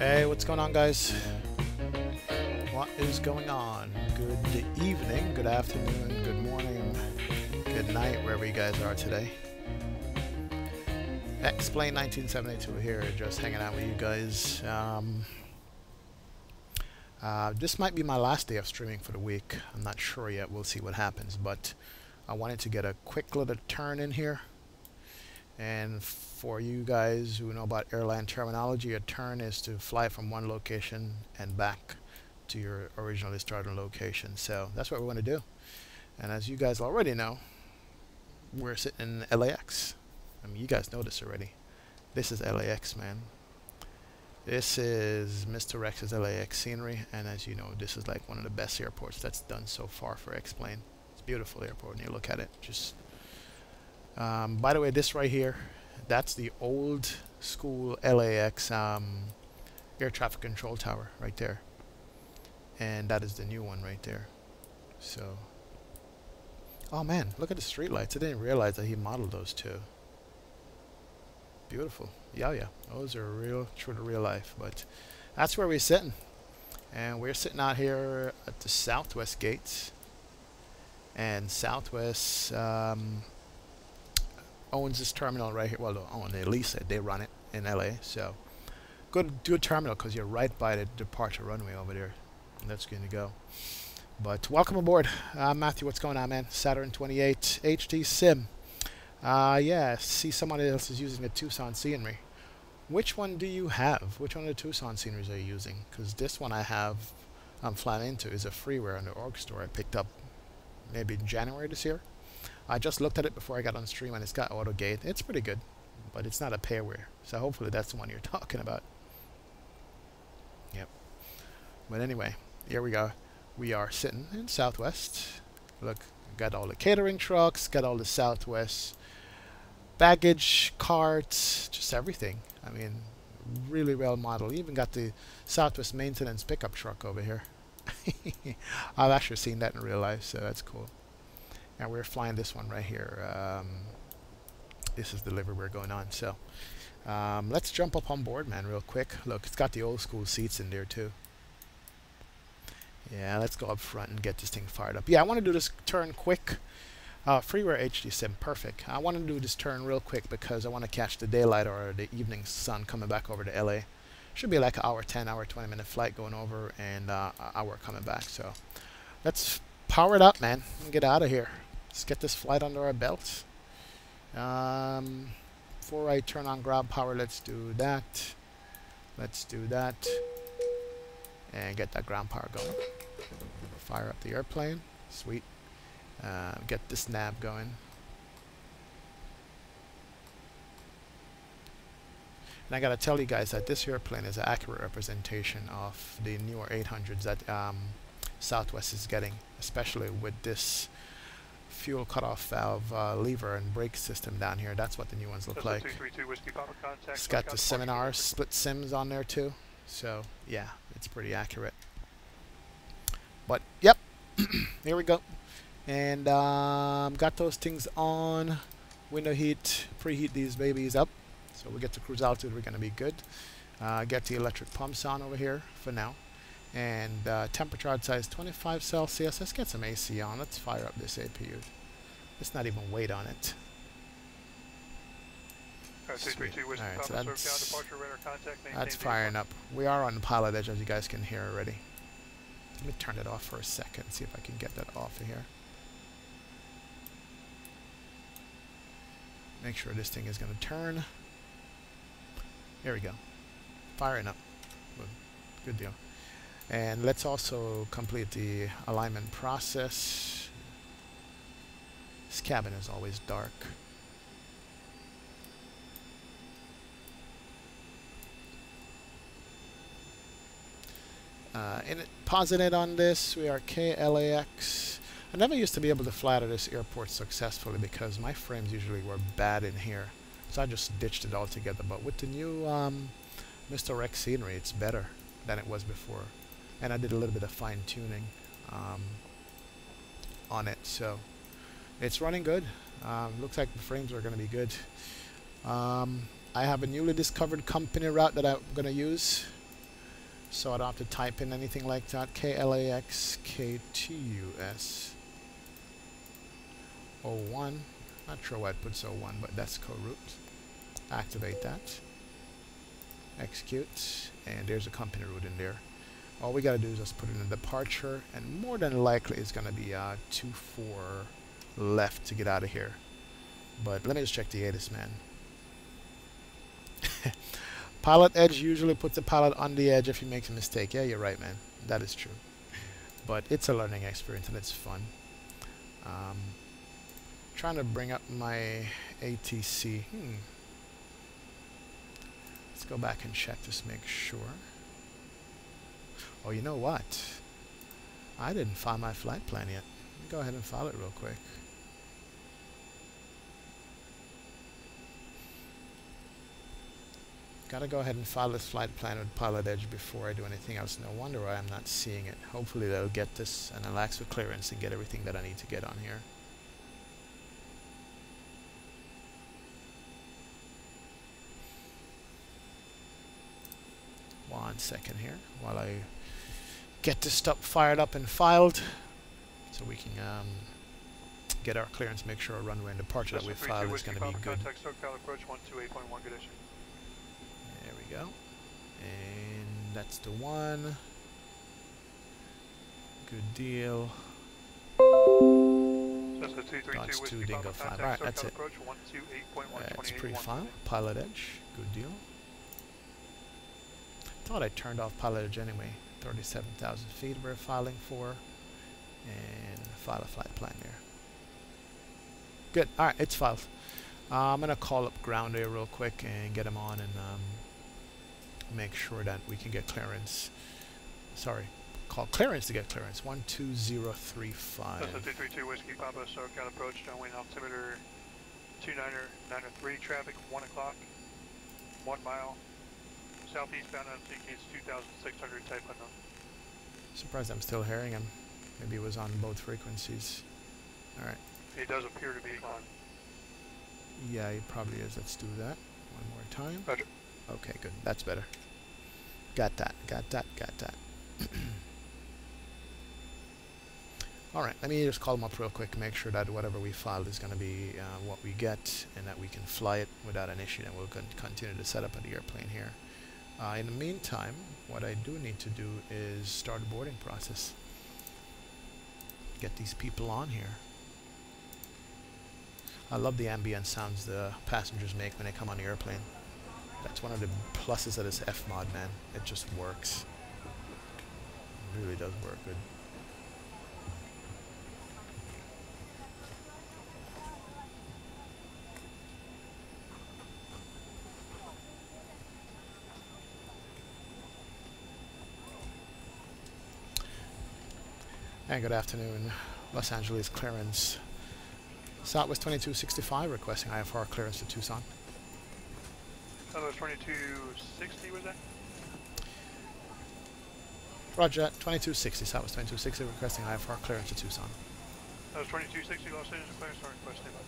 Hey, what's going on, guys? What is going on? Good evening, good afternoon, good morning, good night, wherever you guys are today. Explain 1972 here, just hanging out with you guys. This might be my last day of streaming for the week. I'm not sure yet. We'll see what happens. But I wanted to get a quick little turn in here. And for you guys who know about airline terminology, a turn is to fly from one location and back to your originally starting location. So that's what we're going to do. And as you guys already know, we're sitting in LAX. I mean, you guys know this already. This is LAX, man. This is Mr. Rex's LAX scenery, and as you know, this is like one of the best airports that's done so far for X-Plane. It's a beautiful airport when you look at it. Just by the way, this right here, that's the old school LAX air traffic control tower right there, and that is the new one right there. So, oh man, look at the street lights. I didn't realize that he modeled those two. Beautiful. Yeah, those are real, true to real life. But that's where we're sitting, and we're sitting out here at the Southwest gates. And Southwest owns this terminal right here. Well, they own, they lease it, they run it in LA. So good terminal because you're right by the departure runway over there, and that's going to go. But welcome aboard, Matthew. What's going on, man? Saturn 28 HD Sim. Yeah, see somebody else is using the Tucson scenery. Which one do you have? Which one of the Tucson sceneries are you using? Because this one I'm flying into is a freeware on the org store I picked up maybe in January this year. I just looked at it before I got on stream, and it's got auto gate. It's pretty good, but it's not a payware. So hopefully that's the one you're talking about. Yep. But anyway, here we go. We are sitting in Southwest. Look, got all the catering trucks, got all the Southwest baggage carts, just everything. I mean, really well modeled. Even got the Southwest maintenance pickup truck over here. I've actually seen that in real life, so that's cool. And we're flying this one right here. This is the delivery we're going on. So let's jump up on board, man, real quick. Look, it's got the old school seats in there too. Yeah, let's go up front and get this thing fired up. Yeah, I want to do this turn quick. Freeware HD Sim, perfect. I want to do this turn real quick because I want to catch the daylight or the evening sun coming back over to LA. Should be like an hour 10, hour 20-minute flight going over, and an hour coming back. So let's power it up, man, and get out of here. Let's get this flight under our belts. Before I turn on grab power, let's do that. Let's do that. And get that ground power going. Fire up the airplane. Sweet. Get this nav going. And I gotta tell you guys that this airplane is an accurate representation of the newer 800s that Southwest is getting, especially with this fuel cutoff valve lever and brake system down here. That's what the new ones look like. It's got the seminars, split sims on there too. So yeah, it's pretty accurate. But yep, here we go. And got those things on. Window heat, preheat these babies up. So we get to cruise altitude, we're going to be good. Get the electric pumps on over here for now. And temperature outside is 25 Celsius. Let's get some AC on. Let's fire up this APU. Let's not even wait on it. Alright, so that's firing up. We are on the pilot edge, as you guys can hear already. Let me turn it off for a second, see if I can get that off of here. Make sure this thing is going to turn. There we go. Firing up. Good deal. And let's also complete the alignment process. This cabin is always dark. Positive on this, we are KLAX. I never used to be able to fly out of this airport successfully because my frames usually were bad in here. So I just ditched it altogether. But with the new Mr. Rex scenery, it's better than it was before. And I did a little bit of fine tuning on it. So it's running good. Looks like the frames are going to be good. I have a newly discovered company route that I'm going to use. so I don't have to type in anything like that. KLAX KTUS 01. Not sure why it puts 01, but that's co-route. Activate that. Execute, and there's a company route in there. All we gotta do is just put in a departure, and more than likely it's gonna be 24 left to get out of here. But let me just check the ATIS, man. Pilot edge usually puts the pilot on the edge if he makes a mistake. Yeah, you're right, man. That is true. But it's a learning experience and it's fun. Trying to bring up my ATC. Let's go back and check just make sure. Oh, you know what? I didn't file my flight plan yet. Let me go ahead and file it real quick. Gotta go ahead and file this flight plan with Pilot Edge before I do anything else. No wonder why I'm not seeing it. Hopefully they'll get this and LAX with clearance and get everything that I need to get on here. One second here while I get this stuff fired up and filed so we can get our clearance, make sure our runway and departure that we filed is going to be good. There we go. And that's the one. Good deal. That's 2 Dingo 5. Alright, that's it. It's pre-filed. Pilot Edge. Good deal. Thought I turned off Pilot Edge anyway. 37,000 feet we're filing for. And file a flight plan there. Good. Alright, it's filed. I'm going to call up ground air real quick and get them on and make sure that we can get clearance. Sorry, call clearance to get clearance. 12035. That's a 232 Whiskey Papa, SoCal approach, downwind altimeter 29903, traffic 1 o'clock, 1 mile, southeast bound altimeter 2,600, type unknown. Surprised I'm still hearing him. Maybe it was on both frequencies. Alright. He does appear to be on. Yeah, he probably is. Let's do that one more time. Roger. Okay, good. That's better. Got that. Got that. Got that. Alright, let me just call them up real quick, make sure that whatever we filed is going to be what we get and that we can fly it without an issue, and we'll continue to set up the airplane here. In the meantime, what I do need to do is start the boarding process. Get these people on here. I love the ambient sounds the passengers make when they come on the airplane. That's one of the pluses of this F-mod, man. It just works. It really does work good. And good afternoon, Los Angeles clearance. Southwest 2265 requesting IFR clearance to Tucson. Southwest 2260 was that? Roger, 2260, Southwest 2260 requesting IFR clearance to Tucson. That was 2260 Los Angeles clearance, sorry, requesting about.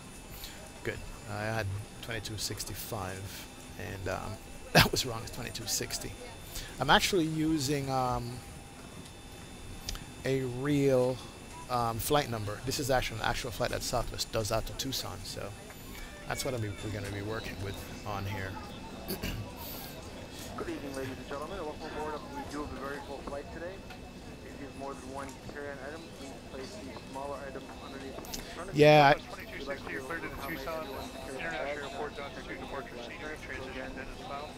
Good. I had 2265 and that was wrong, it's 2260. I'm actually using a real flight number. This is actually an actual flight that Southwest does out to Tucson, so that's what we're going to be working with on here. Good evening, ladies and gentlemen. Welcome aboard. We do have a very full flight today. If you have more than one carry-on item, please place the smaller item underneath the front of you. Yeah. 2260, you're cleared to the Tucson International Airport, Dr. 2 departure senior, transition attendance file.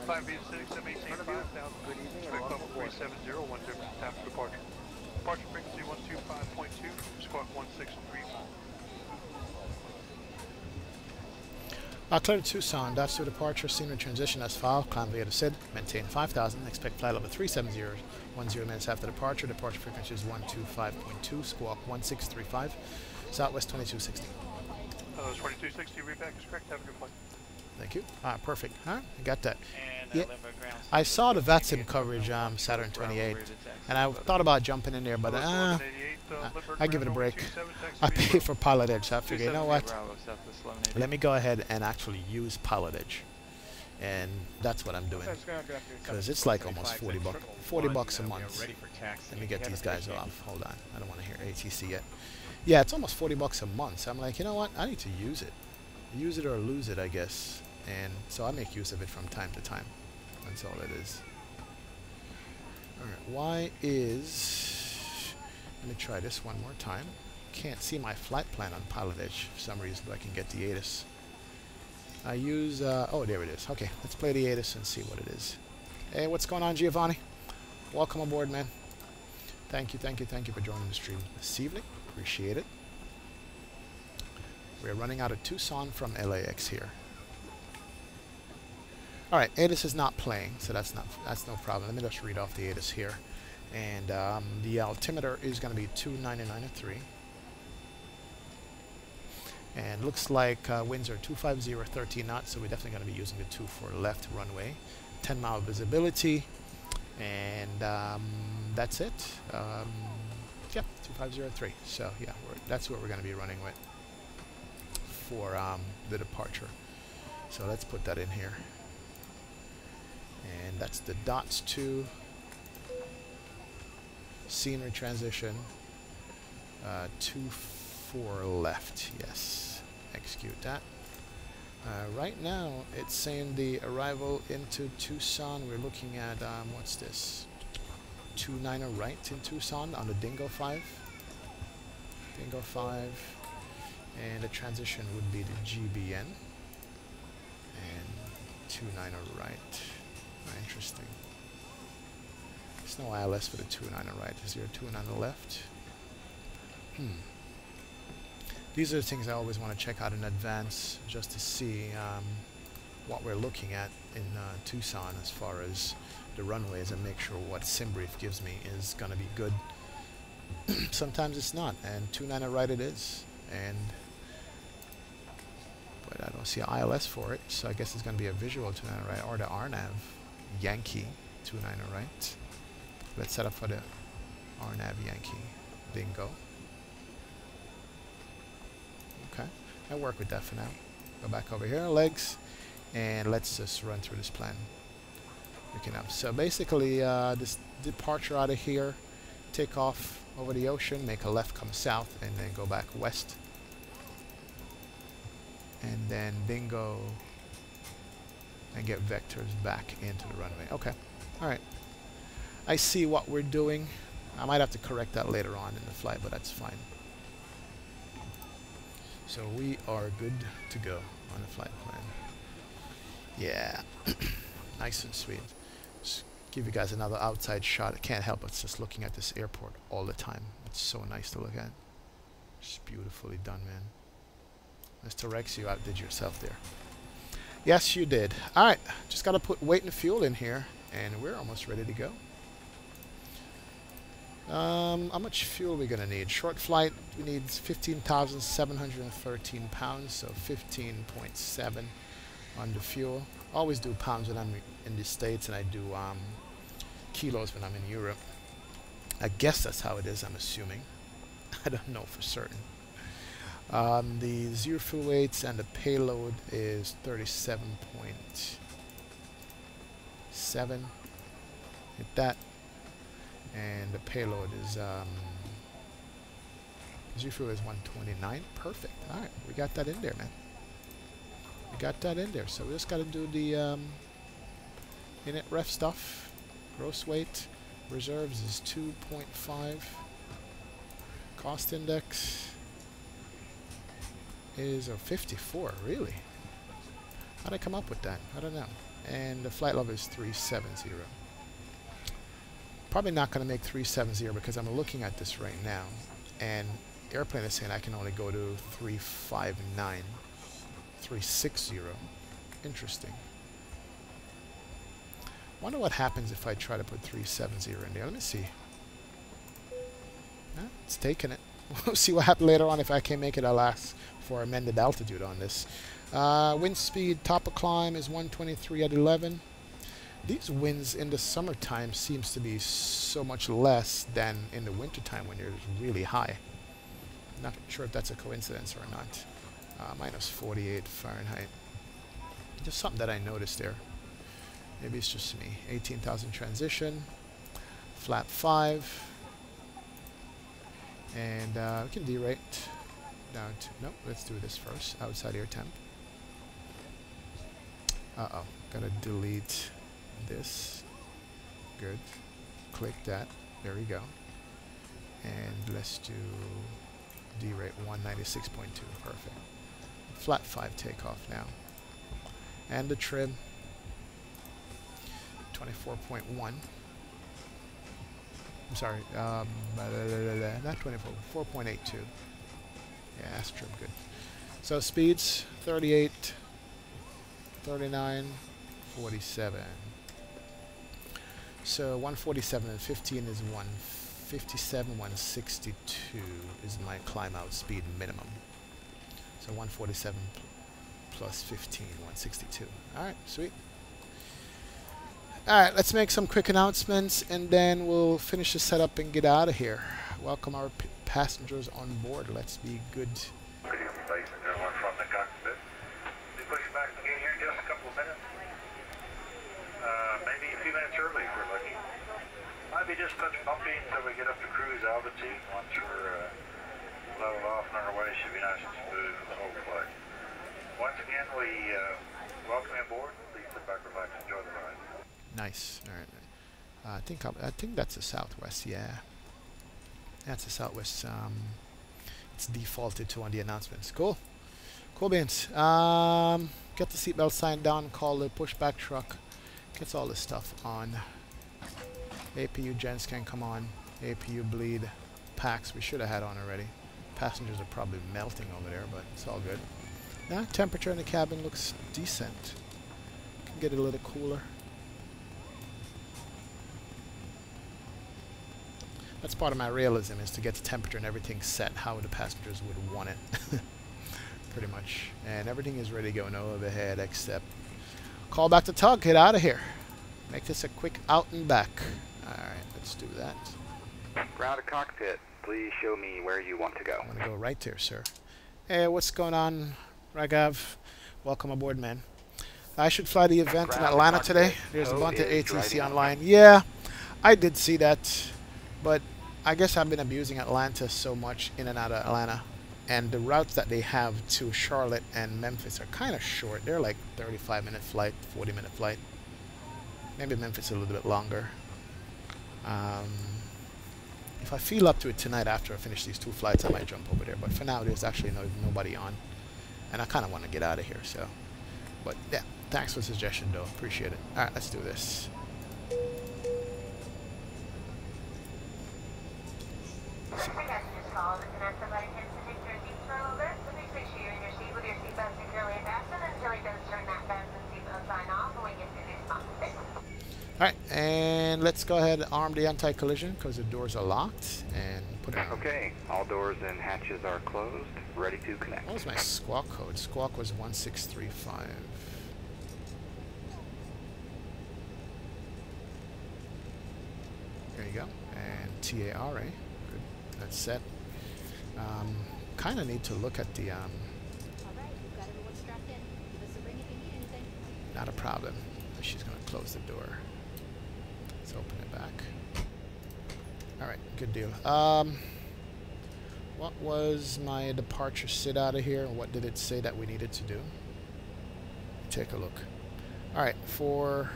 5B6, 718, 5000. Good evening, and welcome aboard. 370, 10 after departure. Departure frequency 125.2, squawk 1635. Clear to Tucson, Dutch to departure, senior transition as filed, climb via the SID, maintain 5000, expect flight level 370, 10 minutes after departure, departure frequency is 125.2, squawk 1635, Southwest 2260. 2260, repack is correct, have a good flight. Thank you. Perfect. I got that. And yeah. I saw the VATSIM coverage Saturn 28, and I thought about jumping in there, but I give it a break. I pay for Pilot Edge, so I figure, you know what? Let me go ahead and actually use Pilot Edge. and that's what I'm doing. Because it's like almost 40 bucks a month. Let me get these guys off. Hold on. I don't want to hear ATC yet. Yeah, it's almost 40 bucks a month. So I'm like, you know what? I need to use it. Use it or lose it, I guess. And so I make use of it from time to time. That's all it is. Alright, why is... Let me try this one more time. Can't see my flight plan on Pilot Edge for some reason, but I can get the ATIS. I use... oh, there it is. Okay, let's play the ATIS and see what it is. Hey, what's going on, Giovanni? Welcome aboard, man. Thank you for joining the stream this evening. Appreciate it. We're running out of Tucson from LAX here. Alright, ATIS is not playing, so that's no problem. Let me just read off the ATIS here. And the altimeter is going to be 299.3. And looks like winds are 250, 13 knots, so we're definitely going to be using the 2 for left runway. 10-mile visibility, and that's it. Yep, 2503. So yeah, that's what we're going to be running with for the departure. So let's put that in here. And that's the dots 2. Scenery transition. 2-4 left. Yes. Execute that. Right now, it's saying the arrival into Tucson. We're looking at, what's this? 29er right in Tucson on the Dingo 5. Dingo 5. And the transition would be the GBN. And 29er right. Interesting. There's no ILS for the 29er right. Is there a 29er left? These are the things I always want to check out in advance just to see what we're looking at in Tucson as far as the runways, and make sure what SimBrief gives me is going to be good. Sometimes it's not, and 29er right it is. But I don't see an ILS for it, so I guess it's going to be a visual 29er right, or the RNAV Yankee 29er right. Let's set up for the RNAV Yankee Dingo. Okay, I work with that for now. Go back over here, legs, and let's just run through this plan. Looking up. So basically, this departure out of here, take off over the ocean, make a left, come south, and then go back west. And then Dingo and get vectors back into the runway. Okay, alright. I see what we're doing. I might have to correct that later on in the flight, but that's fine. So we are good to go on the flight plan. Yeah, nice and sweet. Just give you guys another outside shot. I can't help but just looking at this airport all the time. It's so nice to look at. Just beautifully done, man. Mr. Rex, you outdid yourself there. Yes, you did. Alright, just got to put weight and fuel in here, and we're almost ready to go. How much fuel are we going to need? Short flight, we need 15,713 pounds, so 15.7 on the fuel. Always do pounds when I'm in the States, and I do kilos when I'm in Europe. I guess that's how it is, I'm assuming. I don't know for certain. The zero fuel weights and the payload is 37.7. Hit that. And the payload is zero fuel is 129. Perfect. Alright, we got that in there, man. We got that in there. So we just got to do the init ref stuff. Gross weight. Reserves is 2.5. Cost index is a 54, really? How'd I come up with that? I don't know. And the flight level is 370. Probably not going to make 370 because I'm looking at this right now, and airplane is saying I can only go to 359, 360. Interesting. Wonder what happens if I try to put 370 in there. Let me see. It's taking it. We'll see what happens later on if I can make it. I'll ask for amended altitude on this. Wind speed, top of climb is 123 at 11. These winds in the summertime seems to be so much less than in the wintertime when they're really high. Not sure if that's a coincidence or not. Minus 48 Fahrenheit. Just something that I noticed there. Maybe it's just me. 18,000 transition. Flap 5. And we can derate down to... Nope, let's do this first. Outside air temp. Uh-oh. Gotta delete this. Good. Click that. There we go. And let's do derate 196.2. Perfect. Flat 5 takeoff now. And the trim 24.1. I'm sorry, not 24, 4.82. Yeah, that's trim good. So speeds 38, 39, 47. So 147 and 15 is 157, 162 is my climb out speed minimum. So 147 plus 15, 162. Alright, sweet. Alright, let's make some quick announcements and then we'll finish the setup and get out of here. Welcome our passengers on board. Let's be good. Good evening, ladies and gentlemen, from the cockpit. Be pushing back again here in just a couple of minutes. Maybe a few minutes early if we're lucky. Might be just touch bumpy until we get up to cruise altitude. Once we're leveled off and on our way, should be nice and smooth the whole flight. Once again, we welcome you aboard. Please sit back, relax, enjoy the ride. Nice. All right. I think that's the Southwest. Yeah, that's the Southwest. It's defaulted to on the announcements. Cool. Cool beans. Get the seatbelt sign down. Call the pushback truck. Gets all this stuff on. APU gens can come on. APU bleed. Packs we should have had on already. Passengers are probably melting over there, but it's all good. Now temperature in the cabin looks decent. Can get it a little cooler. That's part of my realism, is to get the temperature and everything set how the passengers would want it. Pretty much. And everything is ready to go, no overhead except call back the tug, get out of here. Make this a quick out and back. Alright, let's do that. Ground to cockpit, please show me where you want to go. I want to go right there, sir. Hey, what's going on, Ragav? Welcome aboard, man. I should fly the event in Atlanta today. There's a bunch of ATC online. Yeah, I did see that. But I guess I've been abusing Atlanta so much in and out of Atlanta. And the routes that they have to Charlotte and Memphis are kind of short. They're like 35-minute flight, 40-minute flight. Maybe Memphis a little bit longer. If I feel up to it tonight after I finish these 2 flights, I might jump over there. But for now, there's actually nobody on. And I kind of want to get out of here. So, but yeah, thanks for the suggestion, though. Appreciate it. All right, let's do this. Alright, and let's go ahead and arm the anti-collision because the doors are locked and put it on. Okay, all doors and hatches are closed, ready to connect. What was my squawk code? Squawk was 1635. There you go. And TARA. Good. That's set. Kind of need to look at the... Not a problem. She's going to close the door. Let's open it back. Alright, good deal. What was my departure sit out of here? And what did it say that we needed to do? Take a look. Alright, for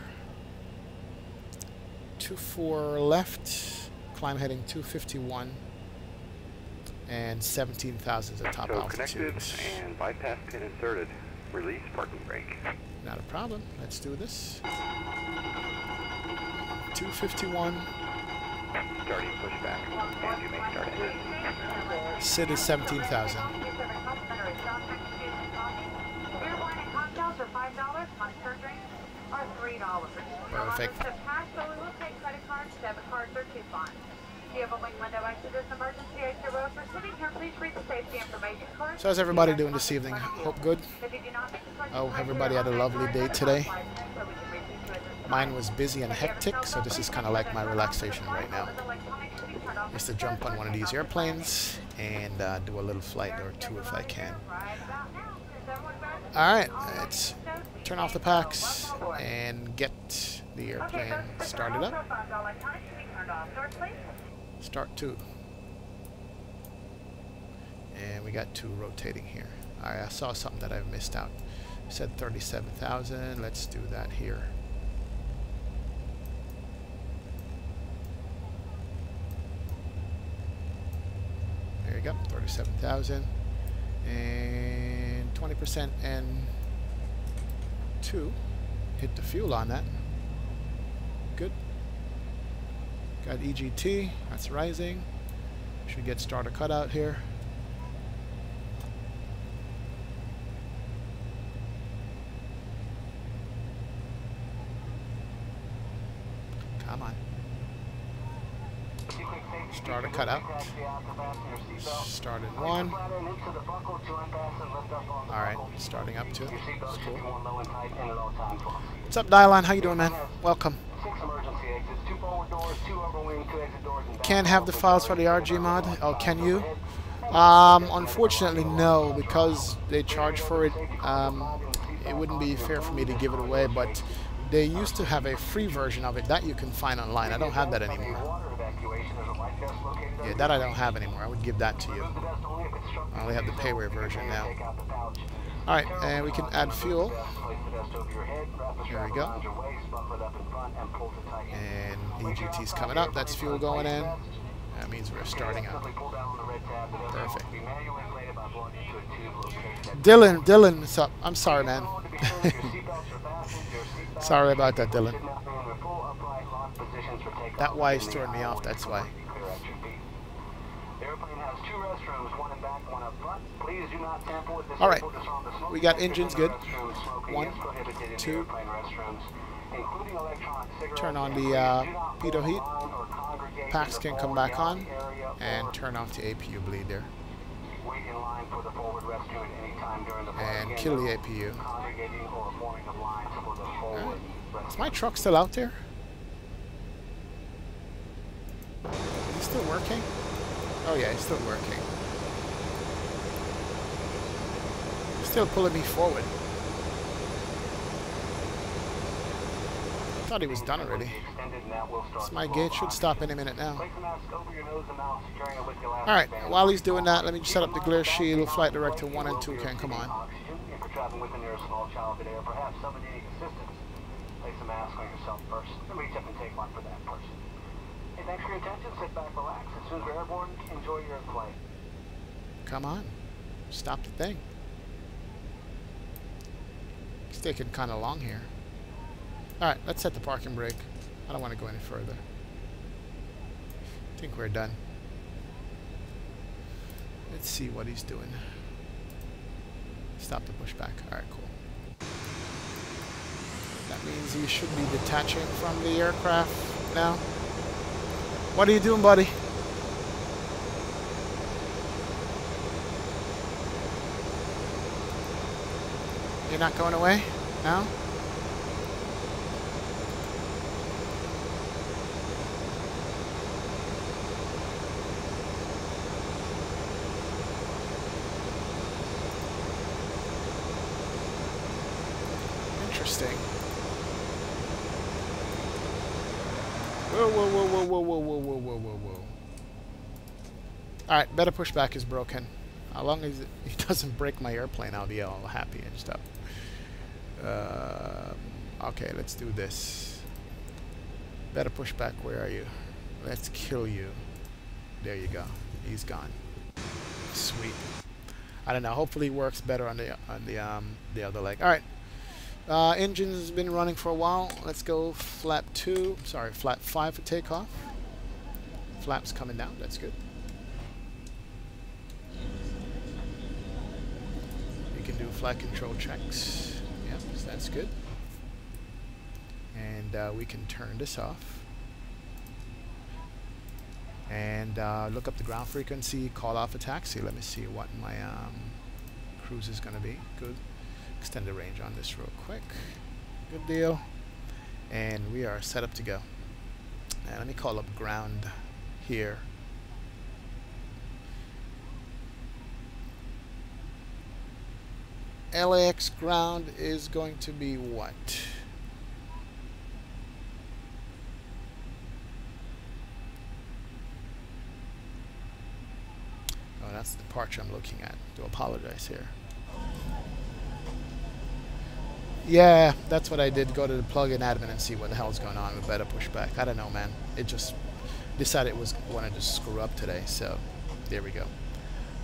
24 left, climb heading 251, and 17,000 is the top altitude. Connected and bypass pin inserted. Release parking brake. Not a problem. Let's do this. 251. Starting pushback, and you may start engine. SID is 17,000. Perfect. So how's everybody doing this evening? Hope good? Oh, everybody had a lovely day today. Mine was busy and hectic, so this is kind of like my relaxation right now. Just to jump on one of these airplanes and do a little flight or 2 if I can. Alright, let's turn off the packs and get the airplane started up. Start 2. And we got 2 rotating here. Alright, I saw something that I've missed out. It said 37,000. Let's do that here. There you go, 37,000. And 20% and 2. Hit the fuel on that. Good. Got EGT. That's rising. Should get starter cutout here. Come on. Starter cutout. Started 1. Alright, starting up 2. That's cool. What's up, Dylon? How you doing, man? Welcome. Can't have the files for the RG mod? Oh, can you? Unfortunately, no, because they charge for it. It wouldn't be fair for me to give it away, but they used to have a free version of it that you can find online. I don't have that anymore. Yeah, that I don't have anymore. I would give that to you. I only have the payware version now. Alright, and we can add fuel. Here we go. And EGT's coming up. That's fuel going in. That means we're starting up. Perfect. Dylan, what's up? I'm sorry, man. Sorry about that, Dylan. That Y is throwing me off, that's why. Alright, we got engines good. 1, 2. Turn on the pitot heat. Packs can come back on. And turn off the APU bleed there. And kill the APU. Is my truck still out there? Is he still working? Oh yeah, he's still working. He's still pulling me forward. I thought he was done already. So my gate should stop any minute now. Alright, while he's doing that, let me just set up the glare shield. Flight director 1 and 2 can come on. Place a mask on yourself first. Reach up and take one for that person. Hey, thanks for your attention. Sit back, relax. As soon as we're airborne, enjoy your flight. Come on. Stop the thing. It's taking kind of long here. Alright, let's set the parking brake. I don't want to go any further. I think we're done. Let's see what he's doing. Stop the pushback. Alright, cool. That means he should be detaching from the aircraft now. What are you doing, buddy? You're not going away now? Interesting. Whoa, whoa, whoa, whoa, whoa, whoa, whoa, whoa, whoa, whoa, whoa. Alright, better pushback is broken. How long as he doesn't break my airplane, I'll be all happy and stuff. Okay, let's do this. Better pushback, where are you? Let's kill you. There you go. He's gone. Sweet. I don't know, hopefully it works better on the other leg. Alright. Engine's been running for a while. Let's go flap 2. Sorry, flap 5 for takeoff. Flaps coming down. That's good. You can do flight control checks. Yep, so that's good. And we can turn this off. And look up the ground frequency. Call off a taxi. Let me see what my cruise is going to be. Good. Extend the range on this real quick. Good deal. And we are set up to go. And let me call up ground here. LAX ground is going to be what? Oh, that's the departure I'm looking at. Do apologize here. Yeah, that's what I did. Go to the plugin admin and see what the hell's going on with beta pushback. I don't know, man. It just decided it was wanted to screw up today, so there we go.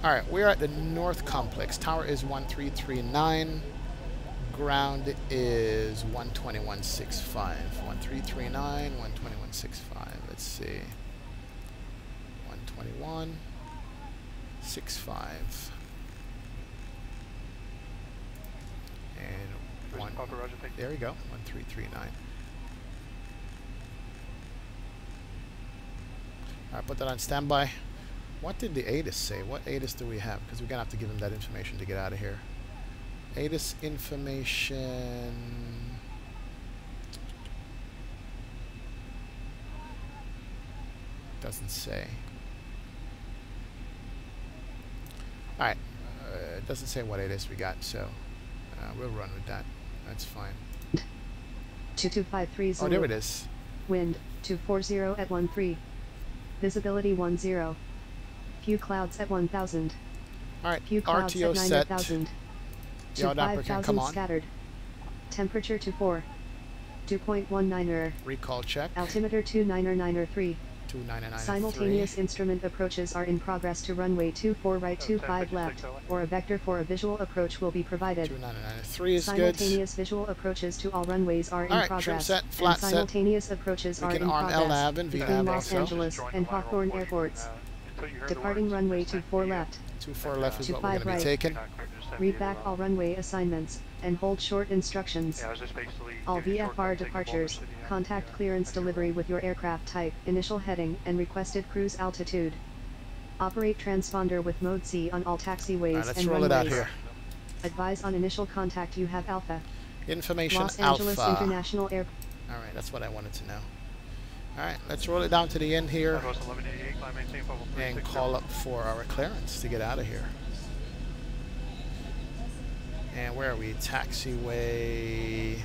Alright, we're at the North Complex. Tower is 1339. Ground is 121.65. 1339, 121.65. Let's see. 121.65. And one. There we go. 1339. Alright, put that on standby. What did the ATIS say? What ATIS do we have? Because we're going to have to give him that information to get out of here. ATIS information. Doesn't say. Alright. It doesn't say what ATIS we got, so we'll run with that. That's fine. 2253 Zulu. Oh, there it is. Wind 240 at 13. Visibility 10. Few clouds at 1000. Alright, Few clouds RTO at set. 9000. The odd opera can come on. Scattered. Temperature 24. 2.19er. Recall check. Altimeter 299er3. 299.3. Simultaneous instrument approaches are in progress to runway 24 right 25 left, or a vector for a visual approach will be provided. 299.3 is good. Simultaneous visual approaches to all runways are in Alright, progress, trim set, flat and simultaneous approaches We are can in arm progress LNAV and between VNAV Los also. Angeles and Hawthorne airports. Departing runway 24 left. 24 left is what we're 25 going to be right. taking. Read back all runway assignments, and hold short instructions. All VFR departures, contact clearance delivery with your aircraft type, initial heading, and requested cruise altitude. Operate transponder with mode C on all taxiways Alright, let's and roll runways. it out here. Advise on initial contact you have Alpha. Information Los Angeles Alpha. International Airport. Alright, that's what I wanted to know. Alright, let's roll it down to the end here and call up for our clearance to get out of here. And where are we? Taxiway.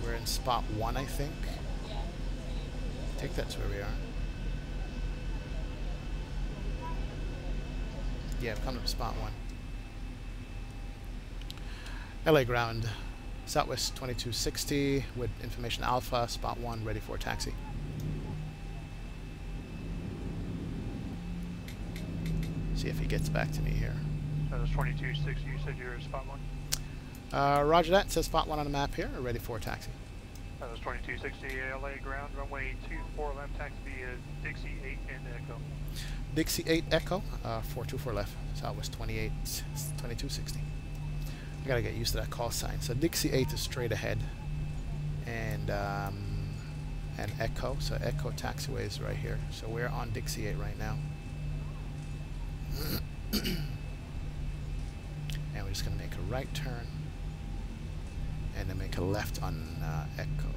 We're in spot 1, I think. I think that's where we are. Yeah, come to spot 1. LA ground. Southwest 2260 with information Alpha, spot 1, ready for taxi. See if he gets back to me here. That was 2260. You said you were at spot 1? Roger that. It says spot 1 on the map here, ready for taxi. That was 2260 LA ground, runway 24 left, taxi via Dixie 8 and Echo. Dixie 8 Echo, 424 left, Southwest 2260. I gotta get used to that call sign. So Dixie 8 is straight ahead, and Echo. So Echo taxiway is right here. So we're on Dixie 8 right now, and we're just gonna make a right turn, and then make a left on Echo.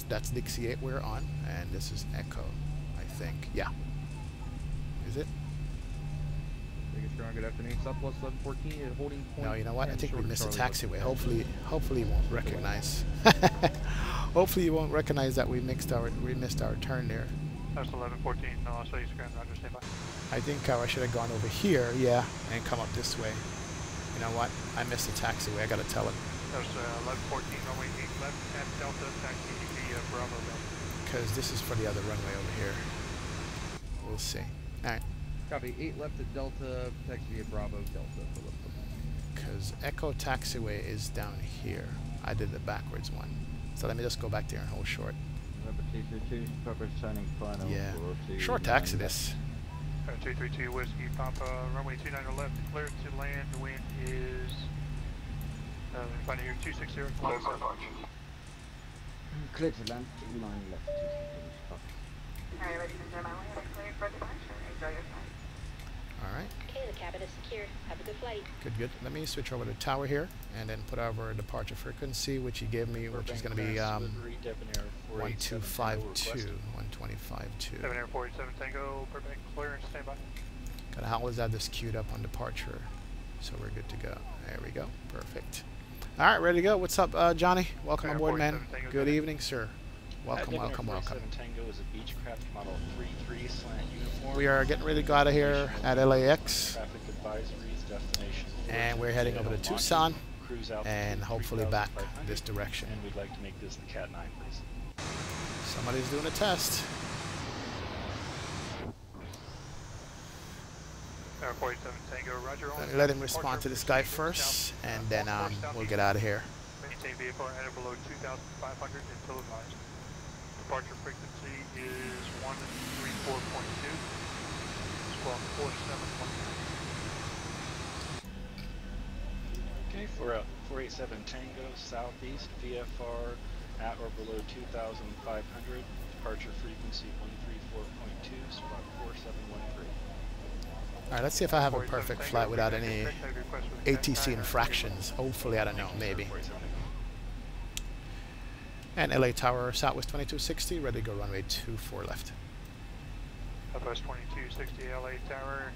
That's Dixie 8 we're on, and this is Echo, I think. Yeah. Is it? Good afternoon, Southwest 1114 at holding point. No, you know what? I think we missed a taxiway. Hopefully you won't recognize. Hopefully you won't recognize that we missed our turn there. That's 1114, Las Vegas ground, roger, stand by. I think I should have gone over here, yeah, and come up this way. You know what? I missed the taxiway. I gotta tell him. That was 1114, runway 8 left, at Delta, taxi via Bravo Delta. Because this is for the other runway over here. We'll see. Alright. Copy, 8 left at Delta, taxi via Bravo Delta. Because Echo taxiway is down here. I did the backwards one. So let me just go back there and hold short. Yeah. Short taxi this. 232 Whiskey, Papa, runway 29 left, cleared to land, the wind is, find here, 260, clear for departure. Clear to land, 9 left. Alright, ladies and gentlemen, we have cleared for departure. Enjoy your flight. Alright. Okay, the cabin is secure. Have a good flight. Good, good. Let me switch over to tower here, and then put our departure frequency, which he gave me, which is going to be 1252. 1252. 7 Air 47 Tango, perfect, clearance, stand by. Gotta always have this queued up on departure. So we're good to go. There we go. Perfect. All right, ready to go. What's up, Johnny? Welcome aboard, man. Good evening, sir. Welcome, welcome, welcome. Tango is a Beechcraft model 33 slant uniform. We are getting ready to go out of here at LAX. Traffic advisories, destination. And we're heading over to Tucson and hopefully back this direction. And we'd like to make this the Cat 9, please. Somebody's doing a test. Let him respond to this guy first, and then we'll get out of here. Maintain vehicle at below 2,500 until advised. Departure frequency is 134.2. Squawk 4719. Okay, for 487 Tango Southeast, VFR at or below 2,500. Departure frequency 134.2. Squawk 4713. Alright, let's see if I have a perfect flight without any ATC infractions. Hopefully, I don't know, maybe. And LA Tower, Southwest 2260, ready to go runway 24 left. Southwest 2260, LA Tower,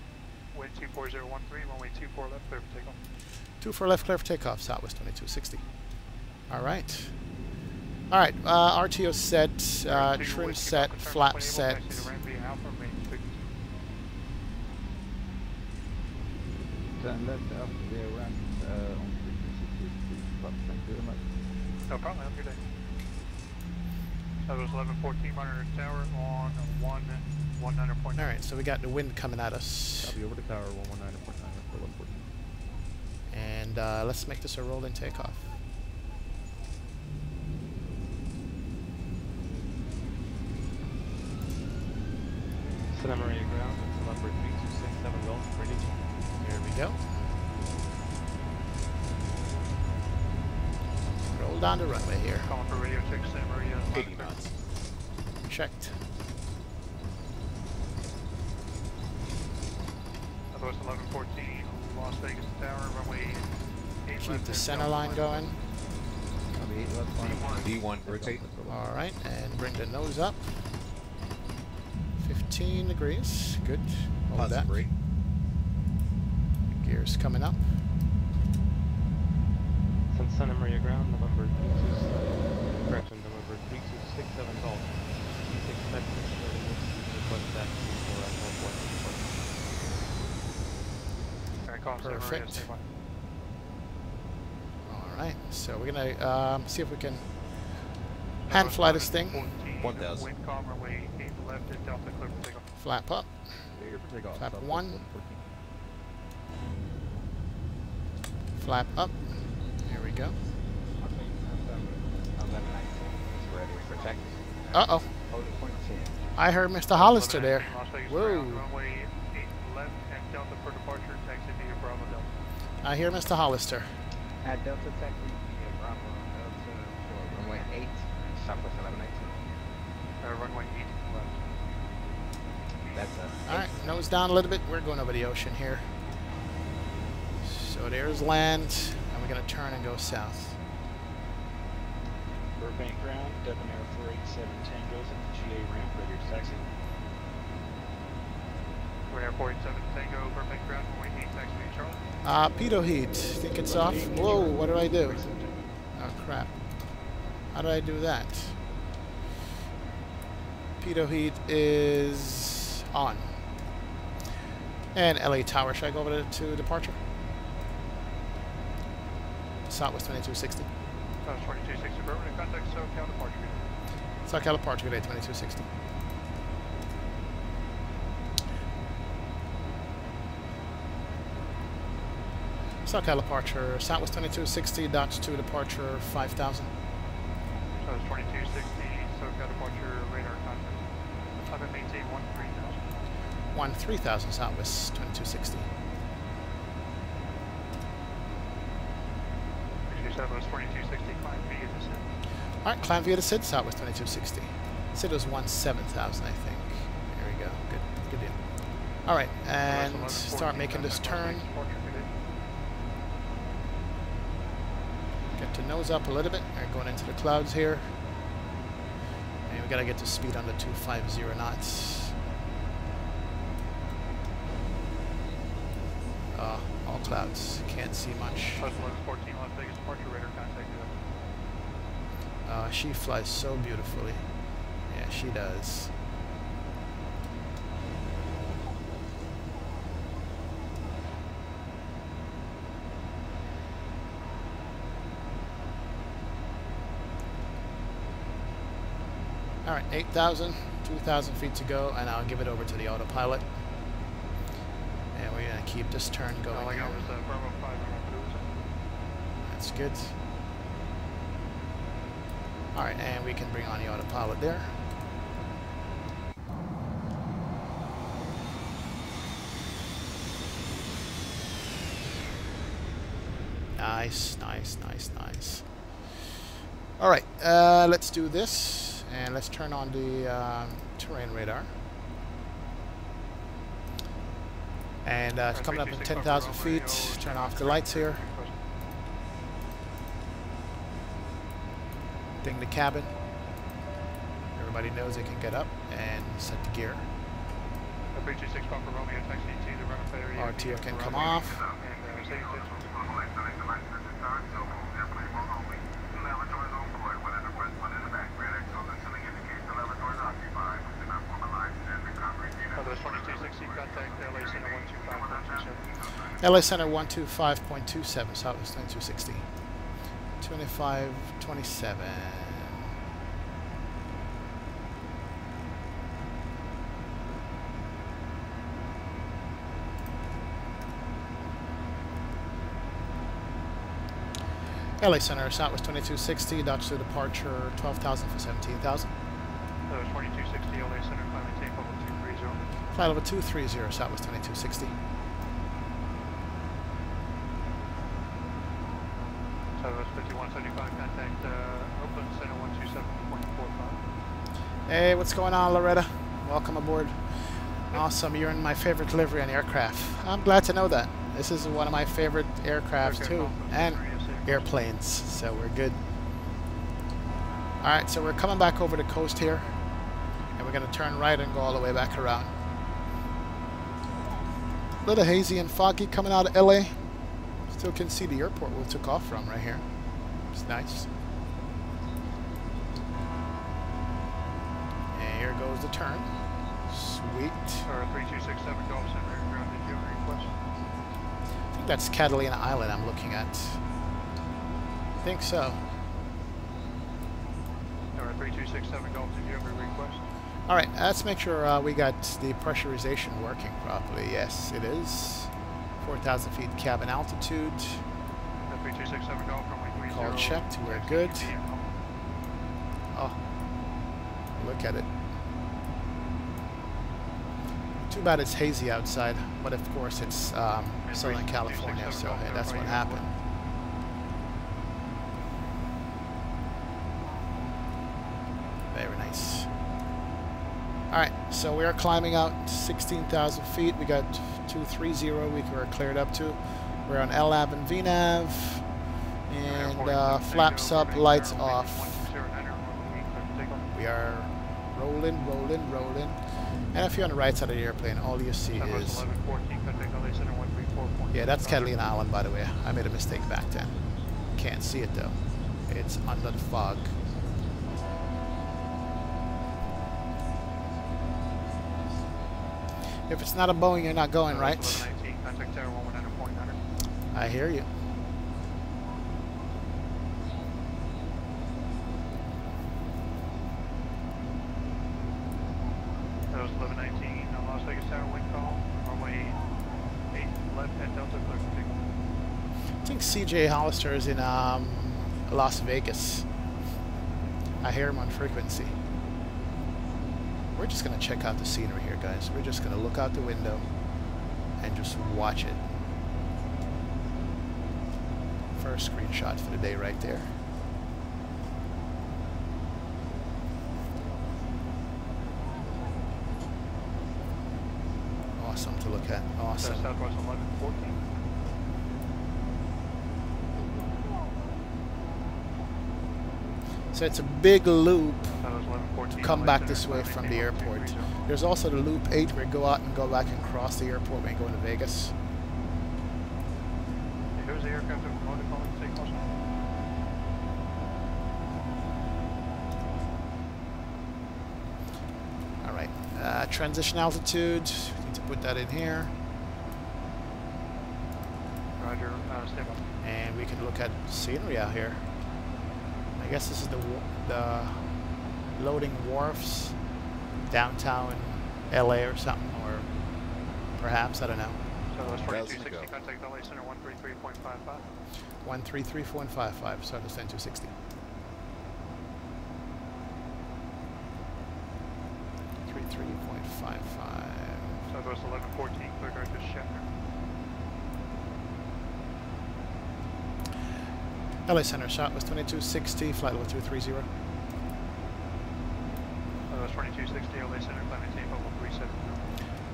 wind 24013, runway 24 left, clear for takeoff. 24 left, clear for takeoff, Southwest 2260. Alright. Alright, RTO set, trim set, flap set. Turn left after the ramp on frequency 2. Thank you very much. No problem, have a good day. That was 1114 monitor tower on 119.9. Alright, so we got the wind coming at us. I'll be over the tower 119.9 for 114. And let's make this a rolling takeoff. Santa Maria ground, number 3267 Gulf, ready. Here we go. Roll down the runway here. Calling for radio 6, Santa Maria. 80 knots. Checked. Southwest 1114, Las Vegas Tower, runway 8 Keep the center line going. D1, rotate. Alright, and bring the nose up. 15 degrees. Good. Hold that. Brake. Gears coming up. Santa Maria ground, November 327, correction, November 3267 Golf. Please expect this request taxi for Perfect. Alright, so we're gonna see if we can hand fly this thing. 1000. Wind calm, runway 8 left at Delta, clear for takeoff. Flap up. Flap 1. Flap up. Here we go. Uh-oh. I heard Mr. Hollister there. Whoa. Runway 8 left at Delta for departure, taxi via Bravo Delta. I hear Mr. Hollister. At Delta, taxi via Bravo Delta for runway 8, Southwest 1119. Runway 8 left. That's us. Alright, nose down a little bit. We're going over the ocean here. So there's land, and we're going to turn and go south. Burbank ground, Debonair 487 Tango's at the GA ramp, ready to taxi. Debonair 487 Tango, Burbank ground, runway 8, taxi via Charlotte. Pitot heat. Think it's off? Whoa, what did I do? Oh, crap. How did I do that? Pitot heat is on. And LA Tower, should I go over to departure? Southwest 2260. Southwest 2260, permanent contact, SoCal departure. SoCal departure, good day, 2260. SoCal departure, Southwest 2260, Dodge 2 departure, 5000. Southwest 2260, SoCal departure, radar contact. I've been maintained 13000. 3000 Southwest 2260. Southwest 2260, climb via descent. Alright, climb via descent, Southwest 2260. Said it was 17,000, I think. There we go. Good deal. Alright, and start making this turn. Get to nose up a little bit. We're going into the clouds here. And we gotta get to speed under 250 knots. smoke clouds. Can't see much. Plus 1114 Las Vegas departure radar contact. She flies so beautifully. Yeah, she does. Alright, 8,000, 2,000 feet to go, and I'll give it over to the autopilot. And we're going to keep this turn going here. That's good. Alright, and we can bring on the autopilot there. Nice, nice, nice, nice. Alright, let's do this. And let's turn on the terrain radar. And it's coming up in 10,000 feet. Turn off the lights here. Ding the cabin. Everybody knows they can get up and set the gear. RTO can come off. LA Center 125.27, Southwest 2260. 2527. LA Center, Southwest 2260, Dodge to departure 12,000 for 17,000. 2260, LA Center, climbing tape level 230. Flight level 230, Southwest 2260. Southwest 5175, contact Oakland Center 127.45. Hey, what's going on, Loretta? Welcome aboard. Awesome, you're in my favorite livery on aircraft. I'm glad to know that. This is one of my favorite aircraft too, and airplanes, so we're good. Alright, so we're coming back over the coast here, and we're going to turn right and go all the way back around. A little hazy and foggy coming out of LA. Still can see the airport we took off from right here. It's nice. And here goes the turn. Sweet. 3267 Gulf Center ground, did you have a request? I think that's Catalina Island I'm looking at. I think so. 3267 Gulf, did you have a request? Alright, let's make sure we got the pressurization working properly. Yes, it is. 4,000 feet cabin altitude. 3267 Gulf, runway 30. Call checked, we're good. Oh, look at it. Too bad it's hazy outside, but of course it's Southern California, so hey, that's what happened. Very nice. Alright, so we are climbing out 16,000 feet. We got 230 we were cleared up to. We're on LAV and VNAV. And flaps up, lights off. We are rolling, rolling, rolling. And if you're on the right side of the airplane, all you see is... Yeah, that's Catalina Island, by the way. I made a mistake back then. Can't see it, though. It's under the fog. If it's not a Boeing, you're not going, right? I hear you. That was 1119 Las Vegas Tower wind call. Runway 8 left at Delta. I think CJ Hollister is in Las Vegas. I hear him on frequency. We're just going to check out the scenery here, guys. We're just going to look out the window and just watch it. First screenshot for the day right there. Awesome to look at. Awesome. Southwest 1114. So it's a big loop to come back this way from the airport. There's also the loop 8 where you go out and go back and cross the airport when you go into Vegas. aircraft over motor calling, take caution. Alright, transition altitude, need to put that in here. Roger, stand by. And we can look at scenery out here. I guess this is the loading wharfs downtown LA or something, or perhaps, I don't know. Southwest 2260, contact LA Center 133.55. 133.55, Southwest 2260. Southwest 1114, clear direct to Shatner. LA Center, Southwest 2260, flight level 230. Southwest 2260, LA Center, climb maintain level 370.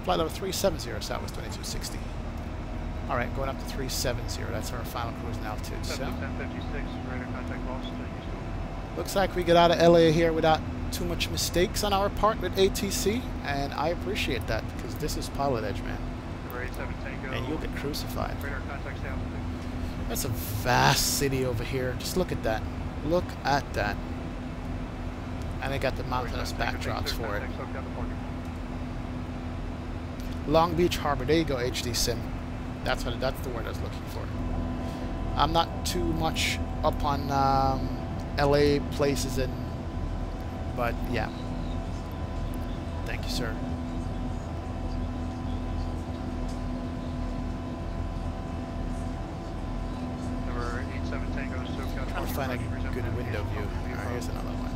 Flight level 370, Southwest 2260. Alright, going up to 370, that's our final cruise and altitude. So, 1056, radar contact lost, looks like we get out of LA here without too much mistakes on our part with ATC, and I appreciate that, because this is pilot edge, man. And you'll get crucified. Radar contact down. That's a vast city over here. Just look at that. Look at that. And they got the mountainous backdrops for it. Long Beach Harbor. There you go, HD Sim. That's the word I was looking for. I'm not too much up on LA places, but yeah. Thank you, sir. Trying to find a good window view. Alright, here's another one.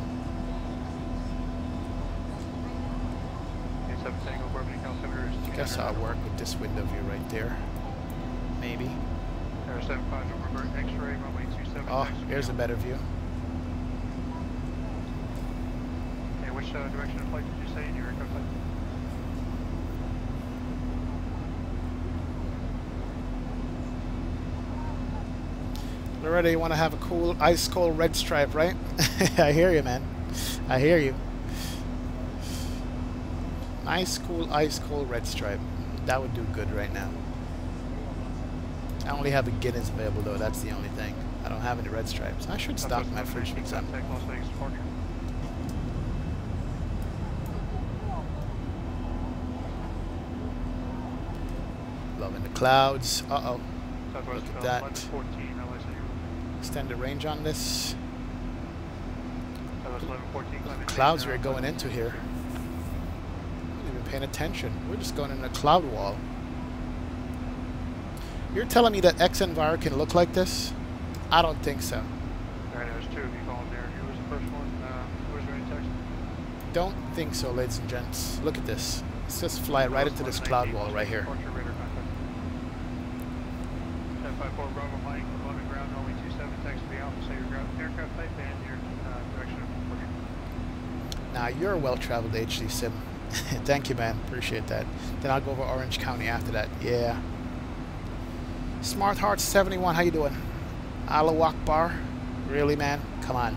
I guess I'll work with this window view right there. Maybe. Oh, here's a better view. Okay, which direction of flight did you say in your aircraft type? Loretta, you want to have a cool, ice-cold red stripe, right? I hear you, man. I hear you. Nice, cool, ice-cold red stripe. That would do good right now. I only have a Guinness available, though. That's the only thing. I don't have any red stripes. I should stock my fridge with some. Loving the clouds. Uh-oh. Look at that. Extended range on this. The clouds we're going into here. I'm not even paying attention. We're just going in a cloud wall. You're telling me that XNVIR can look like this? I don't think so. Alright, there's two of you calling there. Who was the first one? Was there any text? Don't think so, ladies and gents. Look at this. Let's just fly right into this cloud wall right here. 1054 Bravo Mike, above ground, only 27, text to the Alpha, say your aircraft type and your direction of departure. Now, you're a well-traveled HD Sim. Thank you, man. Appreciate that. Then I'll go over Orange County after that. Yeah. Smart Heart 71, how you doing? Allahu Akbar? Really, man? Come on.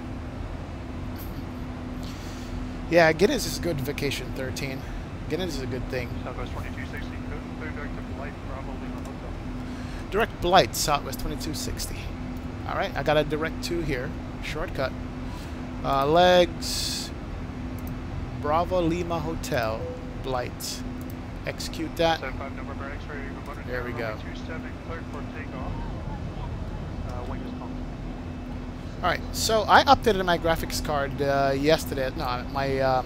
Yeah, Guinness is good, Vacation 13. Guinness is a good thing. Southwest 2260, clear direct to Blight, Bravo, Lima Hotel. Direct Blight, Southwest 2260. Alright, I got a direct 2 here. Shortcut. Legs. Bravo, Lima Hotel. Blight. Execute that. There we go. Alright, so I updated my graphics card yesterday. No, my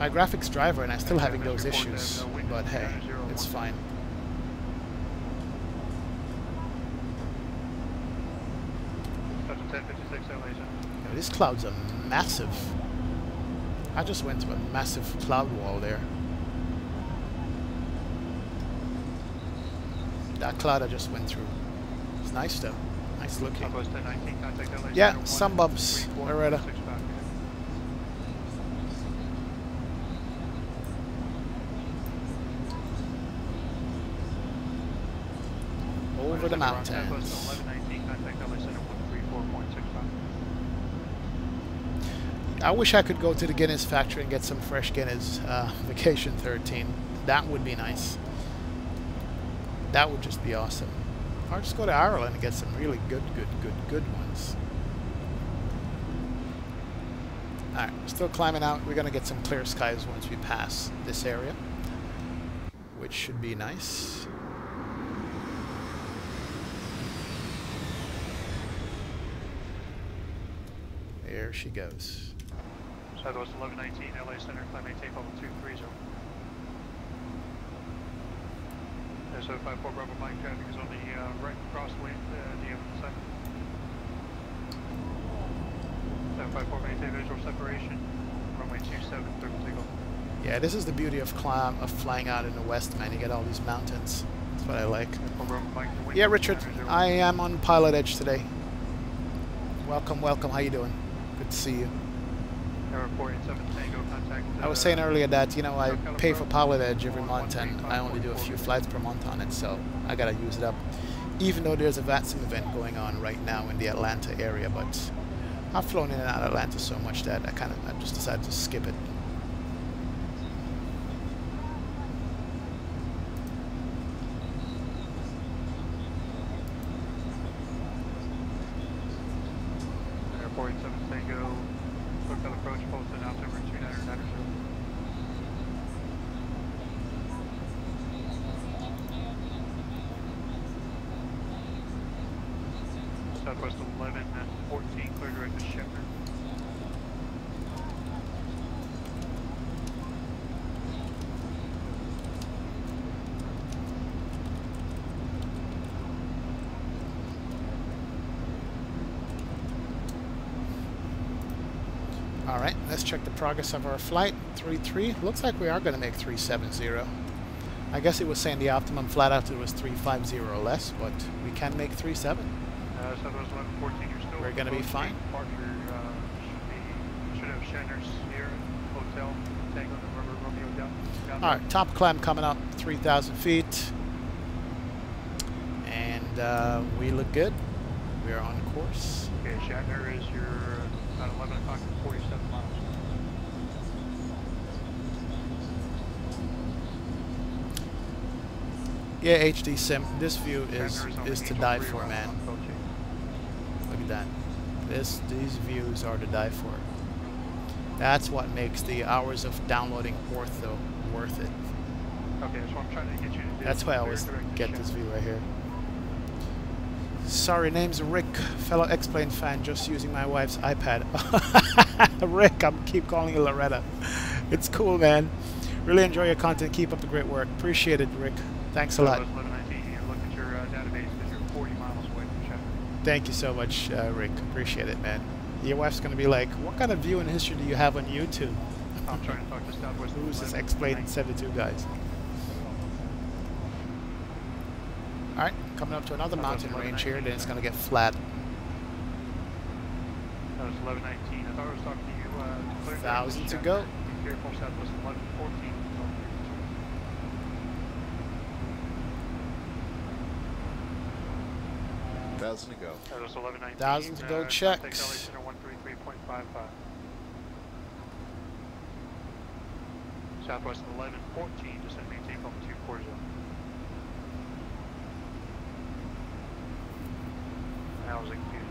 graphics driver, and I'm still having those issues. But hey, it's fine. Yo, these clouds are massive. I just went to a massive cloud wall there. That cloud I just went through. It's nice though. Nice looking. Yeah, some bumps, Loretta. Over the mountains. I wish I could go to the Guinness factory and get some fresh Guinness. Vacation 13. That would be nice. That would just be awesome. Or just go to Ireland and get some really good ones. Alright, still climbing out. We're going to get some clear skies once we pass this area, which should be nice. There she goes. Southwest 1119, LA Center, climb maintain level 230. So 54 Bravo Mike traffic is on the right crossway, DM side. 754 maintain visual separation, runway 27, clear for takeoff. Yeah, this is the beauty of flying out in the west, man. You get all these mountains. That's what I like. Yeah, Richard, I am on Pilot Edge today. Welcome, welcome. How you doing? Good to see you. I was saying earlier that, you know, I pay for Pilot Edge every month and I only do a few flights per month on it, so I gotta use it up. Even though there's a VATSIM event going on right now in the Atlanta area, but I've flown in and out of Atlanta so much that I just decided to skip it. Airport 7 Tango, local approach, posted altimeter 2990. Southwest 11 and 14, clear direct to Shatner. Alright, let's check the progress of our flight. 3-3. Looks like we are going to make 370. I guess it was saying the optimum flat altitude was 350 or less, but we can make 37. Southwest 1114, you're still we're going to be fine. Departure should have Shatner's here, Hotel, Tango, November, Romeo down. Alright, top climb coming up, 3,000 feet. And we look good. We are on course. Okay, Shatner is your about 11 o'clock and 47 miles. Yeah, HD Sim, this view is to die for, man. Look at that. These views are to die for. That's what makes the hours of downloading ortho worth it. Okay, so I'm trying to get you to do. That's why I always get this view right here. Sorry, name's Rick, fellow X-Plane fan, just using my wife's iPad. Rick, I'm keep calling you Loretta. It's cool, man. Really enjoy your content. Keep up the great work. Appreciate it, Rick. Thanks a lot. Look at your database because you're 40 miles away from Shatner. Thank you so much, Rick. Appreciate it, man. Your wife's going to be like, what kind of view and history do you have on YouTube? I'm trying to talk to Southwest. Who's this X-Plane 72 guys? Alright, coming up to another mountain range here, then it's going to get flat. That was 1119. I thought I was talking to you. 1,000 to go. Be careful, Southwest 1114. 1,000 to go. That was 1119. 1,000 to go, check. LA Center 133.55. Southwest 1114, just at maintain level 240. That was confusing.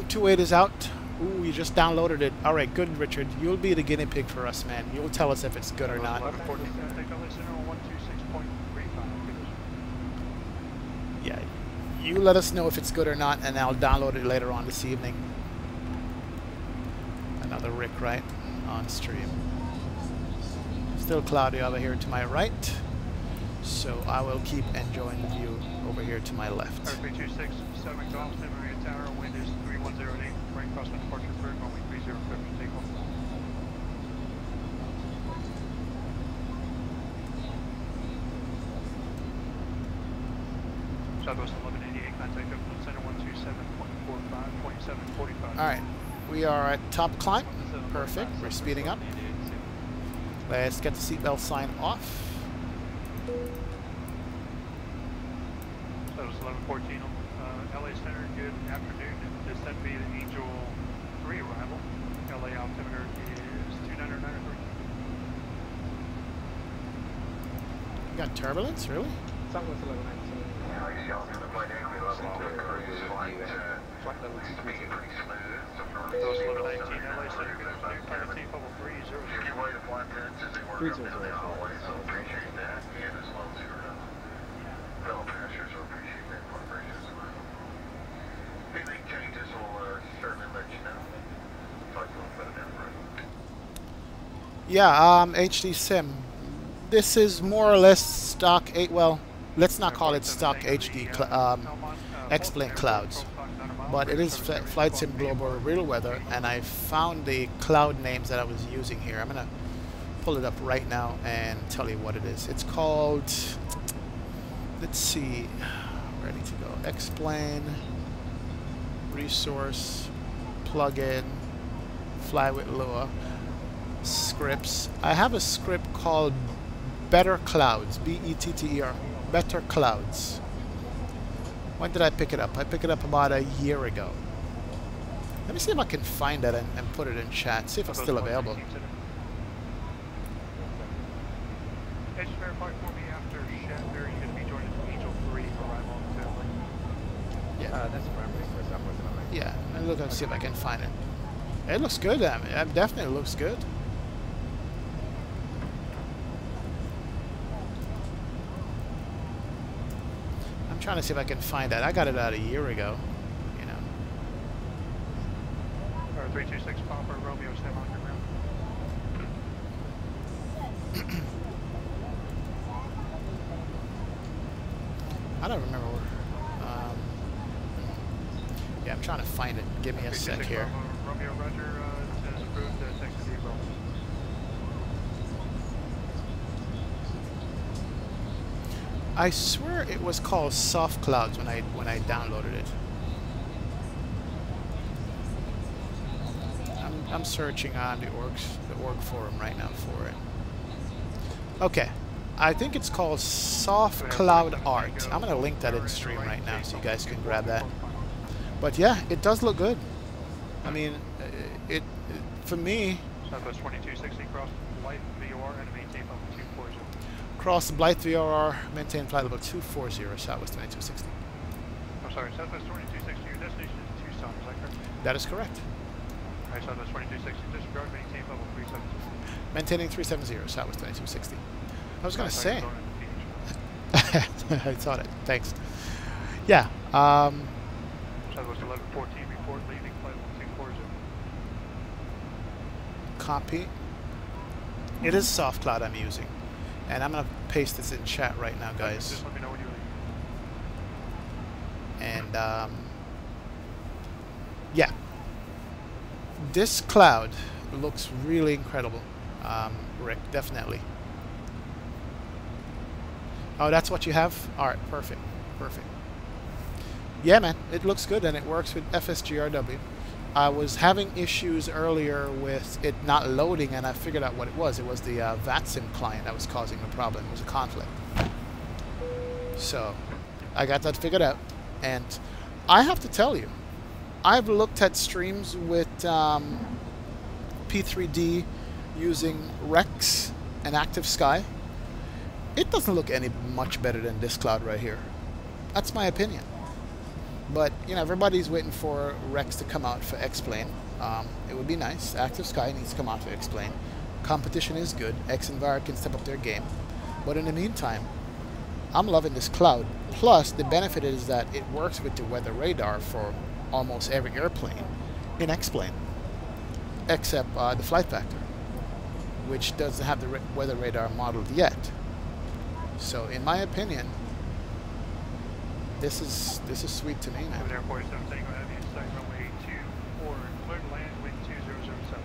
3.28 is out. Ooh, you just downloaded it. Alright, good, Richard. You'll be the guinea pig for us, man. You'll tell us if it's good or not. Yeah, you let us know if it's good or not, and I'll download it later on this evening. Another Rick, right? On stream. Still cloudy over here to my right, so I will keep enjoying the view over here to my left. 326, 7 Golf, Maria Tower, wind is 3108, right crosswind departure third, runway 30, clear for takeoff. Southwest 1188, contact up center 127.45, 2745. Alright, we are at top climb. Perfect, we're speeding up. Let's get the seatbelt sign off. Southwest 1114, LA Center, good afternoon. Descent via the Angel 3 arrival. LA altimeter is 2993. You got turbulence, really? Southwest 1119. Flight level 230. Those 1119 LA Center, good afternoon, pilot tape level 300. Appreciate that, and as well as your fellow passengers will appreciate that cooperation as well. If anything changes, we'll certainly let you know. Talk to you a little bit down the road. Yeah, HD Sim. This is more or less stock 8. Well, let's not call it stock HD X-Plane clouds, but it is Flight Sim Global Real Weather, and I found the cloud names that I was using here. I'm gonna pull it up right now and tell you what it is. It's called, let's see, ready to go. X-Plane, Resource, Plugin, Fly with Lua, scripts. I have a script called Better Clouds, B-E-T-T-E-R, Better Clouds. When did I pick it up? I picked it up about a year ago. Let me see if I can find that and put it in chat, see if it's still available. Edge verify for me after Shatner, you're going to be joining Angel 3 arrival on the tail. Yeah. That's primary for Southwest 1119. Yeah, and look and see if I can find it. It looks good. I mean, it definitely looks good. I'm trying to see if I can find that. I got it out a year ago, you know. 326 Papa Romeo 7 on your ground. I don't remember where. Yeah, I'm trying to find it. Give me a sec here. Romeo Roger says approved text to April. I swear it was called Soft Clouds when I downloaded it. I'm searching on the org forum right now for it. Okay, I think it's called Soft Cloud Art. I'm gonna link that in stream right now so you guys can grab that. But yeah, it does look good. I mean, it for me. Southwest 2260 cross light VOR and maintain level 240. Cross Blythe VOR, maintain flight level 240, Southwest 2260. I'm sorry, Southwest 2260, your destination is Tucson, is that correct? That is correct. Alright, Southwest 2260, disregard, maintain level 370. Maintaining 370, Southwest 2260. I was going to say. I thought it. Thanks. Yeah. Southwest 1114, report leaving flight level 240. Copy. It is Soft Cloud I'm using. And I'm going to paste this in chat right now, guys. Just let me know when you're ready. And, yeah. This cloud looks really incredible, Rick, definitely. Oh, that's what you have? Alright, perfect. Perfect. Yeah, man, it looks good, and it works with FSGRW. I was having issues earlier with it not loading, and I figured out what it was. It was the VATSIM client that was causing the problem. It was a conflict. So, I got that figured out. And I have to tell you, I've looked at streams with P3D using Rex and Active Sky. It doesn't look any much better than this cloud right here. That's my opinion. But, you know, everybody's waiting for Rex to come out for X-Plane. It would be nice. Active Sky needs to come out for X-Plane. Competition is good. X and Var can step up their game. But in the meantime, I'm loving this cloud. Plus, the benefit is that it works with the weather radar for almost every airplane in X-Plane. Except the flight factor, which doesn't have the weather radar modeled yet. So, in my opinion, this is sweet to me, man. Air 47 Tango Heavy, inside runway 24, clear to land, wind 2007.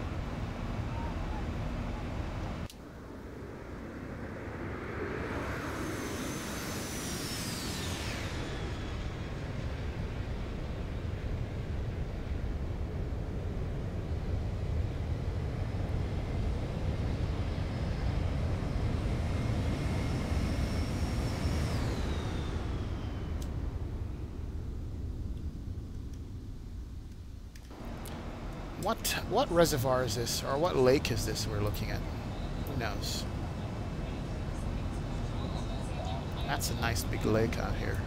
What reservoir is this, or what lake is this we're looking at? Who knows? That's a nice big lake out here.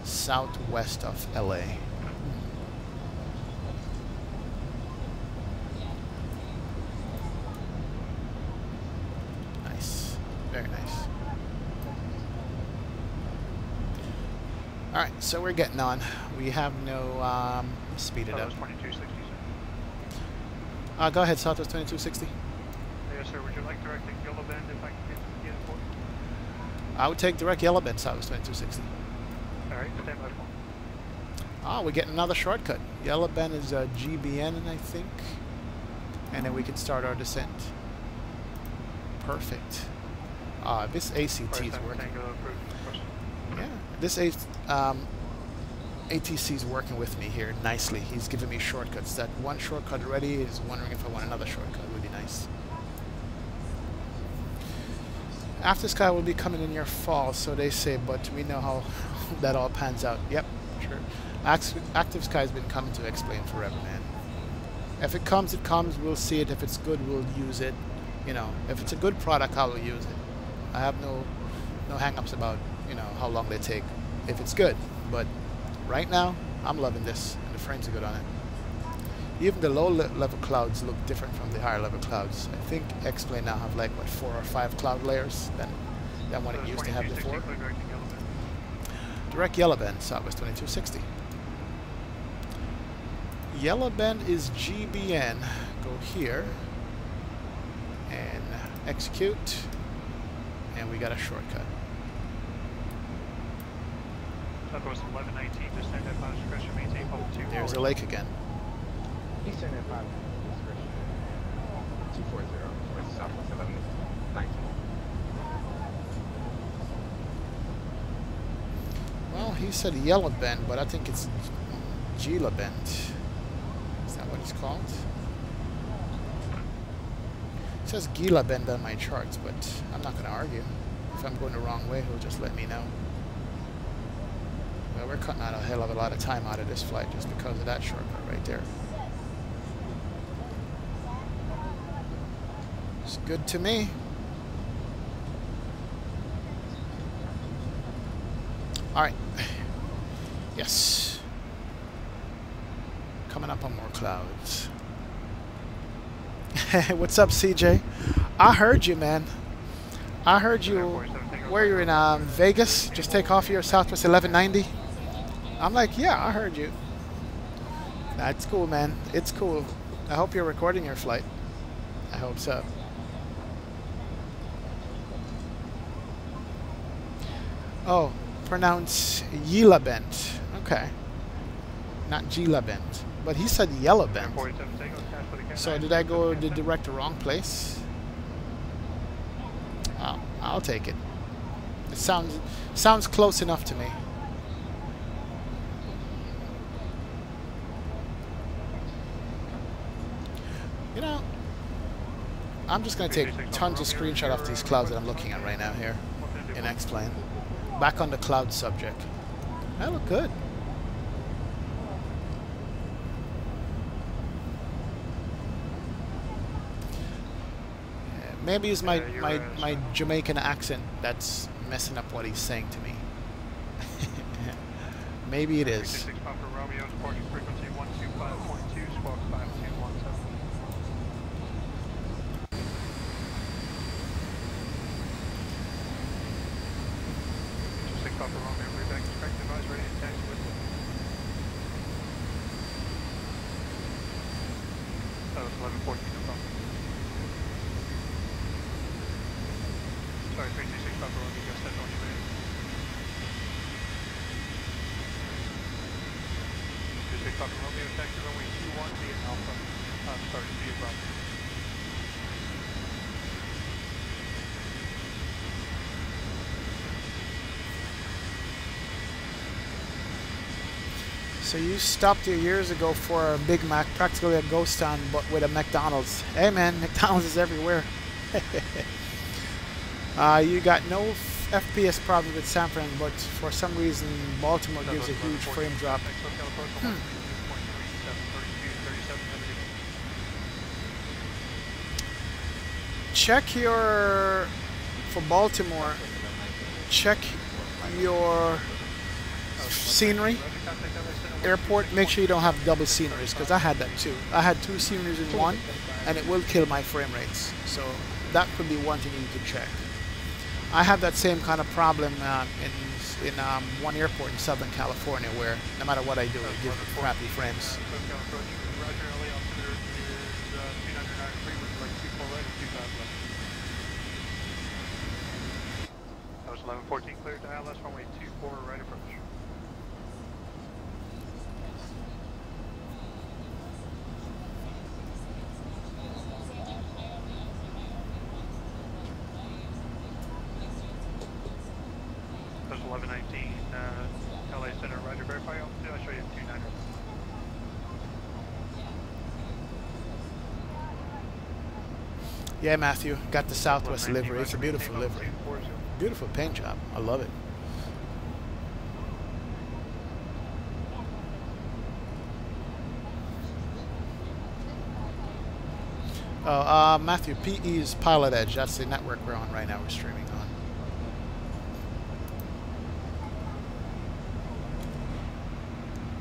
Southwest of LA. Nice. Very nice. Alright, so we're getting on. We have no speed it up. 2260. Go ahead, Southwest 2260. Yes, sir. Would you like direct Yellow Bend if I can get it for you? I would take direct Yellow Bend, Southwest 2260. Alright, stand by phone. Oh, we're getting another shortcut. Yellow Bend is GBN, I think. And then we can start our descent. Perfect. This ACT is working. Yeah, this ATC is working with me here nicely. He's giving me shortcuts. That one shortcut already is wondering if I want another shortcut. It would be nice. After Sky will be coming in your fall, so they say, but we know how that all pans out. Yep, sure. Active Sky has been coming to explain forever, man. If it comes, it comes. We'll see it. If it's good, we'll use it. You know, if it's a good product, I will use it. I have no hang-ups about, you know, how long they take. If it's good, but right now, I'm loving this, and the frames are good on it. Even the low-level clouds look different from the higher-level clouds. I think X-Plane now have like, what, 4 or 5 cloud layers than what it used to have before. Direct Yellow Bend, Southwest 2260. Yellow Bend is GBN. Go here and execute, and we got a shortcut. Southwest 1119, descend at final discretion, maintain hold 2. There's a lake again. Eastern at 5 discretion. 240 for Southwest 1119. Well, he said Yellow Bend, but I think it's Gila Bend. Is that what it's called? It says Gila Bend on my charts, but I'm not going to argue. If I'm going the wrong way, he'll just let me know. Well, we're cutting out a hell of a lot of time out of this flight just because of that shortcut right there. It's good to me. Alright. Yes. Coming up on more clouds. What's up, CJ? I heard you, man. I heard you. Where you're in Vegas? Just take off your Southwest 1190. I'm like, yeah, I heard you. That's cool, man. It's cool. I hope you're recording your flight. I hope so. Oh, pronounce Yela Bend. Okay. Not Gila Bend. But he said Yellow Bend. So did I go to direct the wrong place? Oh, I'll take it. It sounds close enough to me. You know, I'm just going to take tons of screenshots of these clouds that I'm looking at right now here in X-Plane. Back on the cloud subject. That look good. Maybe it's my Jamaican accent that's messing up what he's saying to me. Maybe it is. Sorry, 326 Papa Romeo, you got set on your man. 326 Papa Romeo, taxi runway 21 via Alpha. Sorry, via Bravo. So you stopped here years ago for a Big Mac, practically a ghost town, but with a McDonald's. Hey man, McDonald's is everywhere. You got no FPS problem with San Fran, but for some reason Baltimore gives a huge frame drop. check your, for Baltimore, check your scenery, airport. Make sure you don't have double sceneries, because I had that too. I had 2 sceneries in one, and it will kill my frame rates. So that could be one thing you need to check. I have that same kind of problem in one airport in Southern California, where no matter what I do, it gives me crappy frames. That was 1114 cleared to ILS, runway 24, right approach. That was 1119, LA Center, roger, verify altitude, I'll show you 29. Yeah, Matthew, got the Southwest livery. It's a beautiful livery. Beautiful paint job. I love it. Oh, Matthew, PE is Pilot Edge. That's the network we're on right now. We're streaming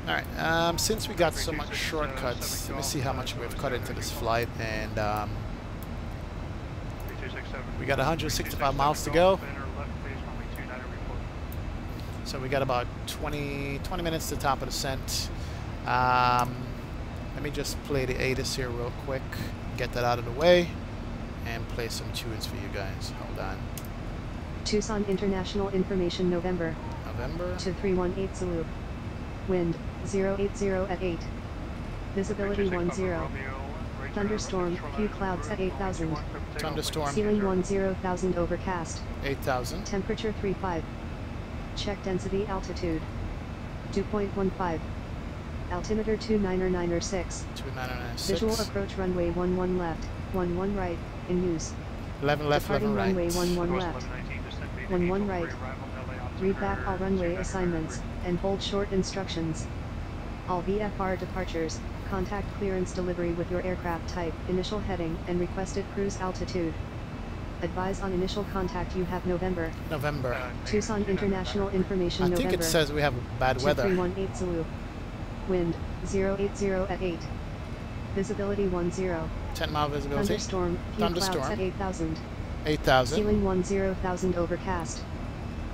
on. Alright, since we got so much shortcuts, let me see how much we've cut into this flight. And we got 165 miles to go. So we got about 20 minutes to the top of the descent. Let me just play the ATIS here real quick, get that out of the way, and play some tunes for you guys. Hold on. Tucson International Information, November. November. 2318 Zulu. Wind 080 at 8. Visibility 10. Thunderstorm, few clouds at 8,000. Thunderstorm. Ceiling 10,000, overcast. 8,000. Temperature 35. Check density, altitude 2.15. Altimeter 2996. 2996. Visual approach runway 11 left, 11 right, in use. 11 left, Departing 11 right. runway 11 left, 11 right. Read back all runway assignments, and hold short instructions. All VFR departures, contact clearance delivery with your aircraft type, initial heading, and requested cruise altitude. Advise on initial contact you have November. November. Tucson International Information, I November. think it says we have bad weather. 2318 Zulu. Wind 080 at 8. Visibility 10. 10-mile visibility. Thunderstorm, few clouds at 8,000. 8,000. Ceiling 10,000, overcast.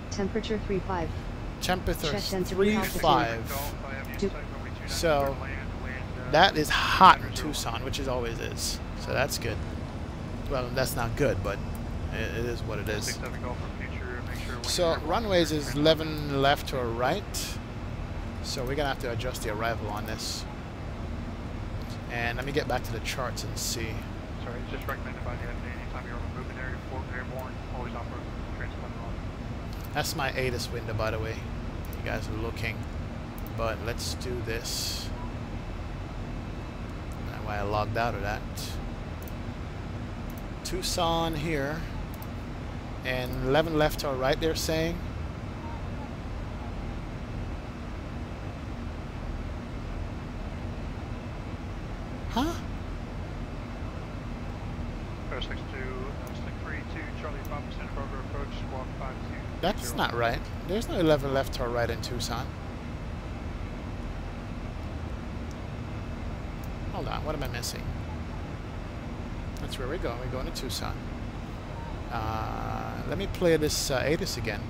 Temperature 35. Temperature Check density, 35. So that is hot in Tucson, which it always is. So that's good. Well, that's not good, but it is what it is. So runways is 11 left or right. So we're gonna have to adjust the arrival on this. And let me get back to the charts and see. Sorry, it's just recommended by the FAA anytime you're on a moving area for airborne, always off-road transponder on. That's my ATIS window, by the way. You guys are looking. But let's do this. That's why I logged out of that. Tucson here. And 11 left or right, they're saying. Huh? 632, Charlie 5% further approach, squawk 52. That's not right. There's no 11 left or right in Tucson. Hold on, what am I missing? That's where we're going. We're going to Tucson. Let me play this ATIS again.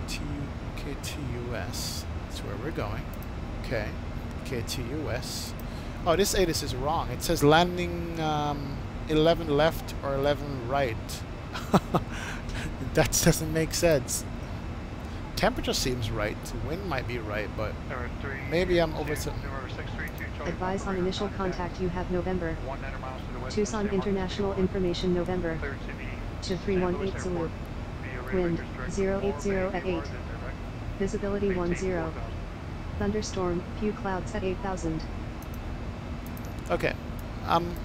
KTUS. That's where we're going. Okay. KTUS. Oh, this ATIS is wrong. It says landing 11 left or 11 right. That doesn't make sense. Temperature seems right. Wind might be right, but maybe I'm over some. Advise on initial contact you have November. Tucson International Information, November. 2318 Zulu. Wind 080 at 8. Visibility 10. Thunderstorm, few clouds at 8,000. Okay. I'm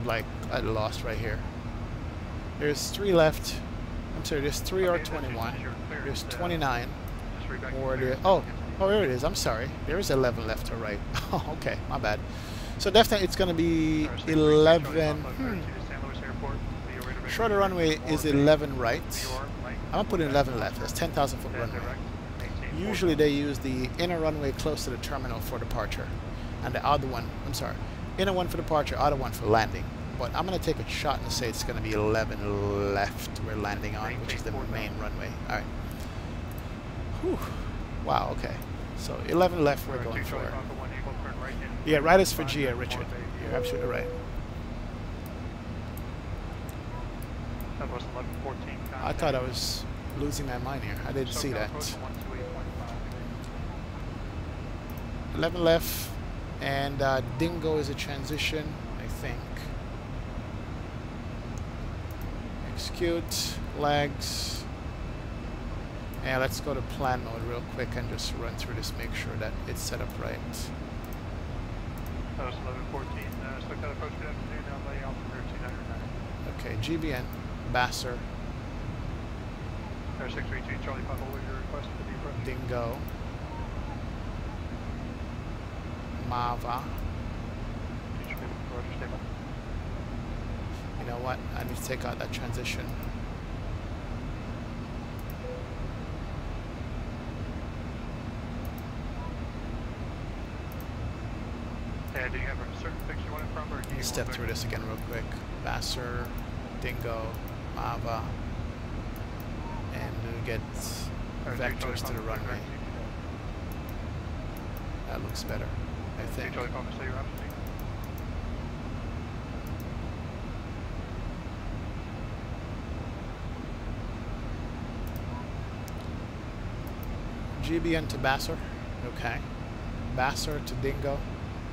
like at a loss right here. There's 3 left. I'm sorry, there's 3 or 21. There's 29. Or the, oh, Oh, here it is. I'm sorry. There is 11 left or right. Oh, okay. My bad. So definitely it's going to be 11. Shorter runway is 11 right. I'm going to put in 11 left. That's 10,000 foot runway. Usually they use the inner runway close to the terminal for departure. And the other one, I'm sorry, inner one for departure, other one for landing. But I'm going to take a shot and say it's going to be 11 left we're landing on, which is the main runway. All right. Whew. Wow, okay. So 11 left we're going for. Yeah, right is for Gia, Richard. You're absolutely right. I thought I was losing my mind here. I didn't see that. 11 left, and Dingo is a transition, I think. Execute, legs. And let's go to plan mode real quick and just run through this, make sure that it's set up right. That was 11:14. So got approach good afternoon down by altimeter 299. Okay, GBN, Basser. Air 632 Charlie Papa, what was your request for the approach? Dingo. Mava. You know what? I need to take out that transition. Yeah, do you have a certain fix you want it from, or do you Step through this again real quick. Basser, Dingo, Mava, and we'll get vectors to the runway. That looks better, I think. GBN to Basser, okay. Basser to Dingo,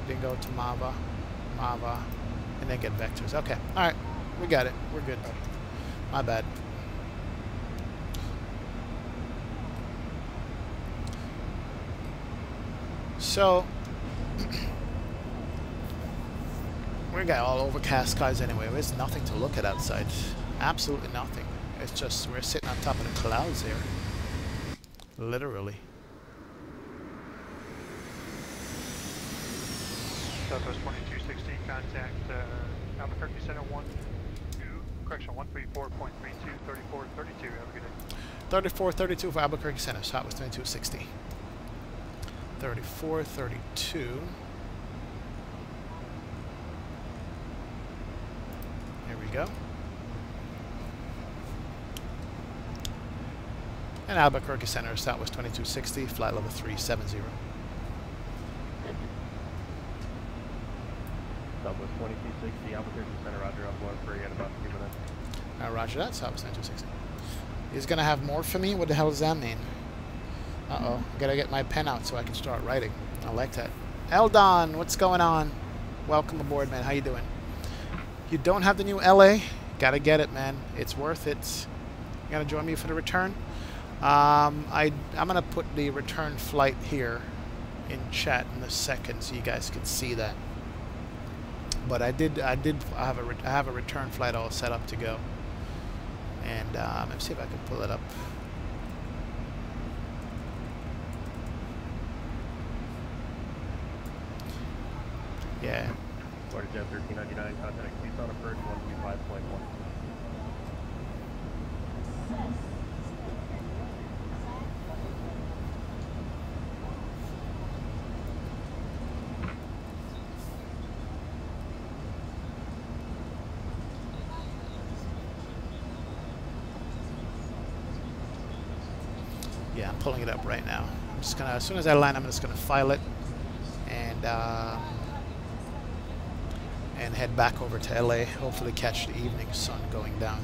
Dingo to Mava, Mava, and then get vectors. Okay, all right, we got it. We're good. My bad. So we got all overcast skies anyway. There's nothing to look at outside. Absolutely nothing. It's just we're sitting on top of the clouds here. Literally. Southwest 2260, contact Albuquerque Center 134.32, 3432. Have a good day. 3432 for Albuquerque Center, Southwest 2260. 3432. Here we go. And Albuquerque Center, Southwest 2260, flight level 370. Southwest 2260, Albuquerque Center, roger, I'm going for you in about 2 minutes. Roger that, Southwest 2260. He's going to have more for me? What the hell does that mean? Uh-oh, gotta get my pen out so I can start writing. I like that. Eldon, what's going on? Welcome aboard, man. How you doing? You don't have the new LA? Gotta get it, man. It's worth it. You gonna join me for the return? I'm gonna put the return flight here in chat in a second so you guys can see that. But I have a return flight all set up to go. And let's see if I can pull it up. Yeah. Florida Jet 1399, contact Tucson approach 125.1. Yeah, I'm pulling it up right now. I'm just gonna, as soon as I land, I'm just gonna file it and head back over to LA. Hopefully, catch the evening sun going down.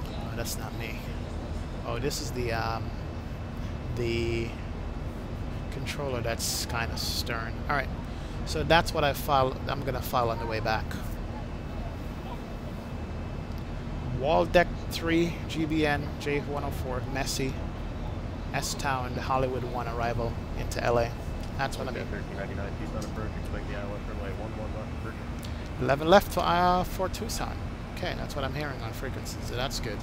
Oh, that's not me. Oh, this is the controller that's kind of stern. All right. So that's what I'm going to file on the way back. Waldeck 3, GBN, J104, Messy, S-Town, Hollywood 1 arrival into LA. That's what I'm doing. 1399, Tucson approach, expect the ILS runway 11 left approach. 11 left for Tucson. Okay, that's what I'm hearing on frequencies, so that's good.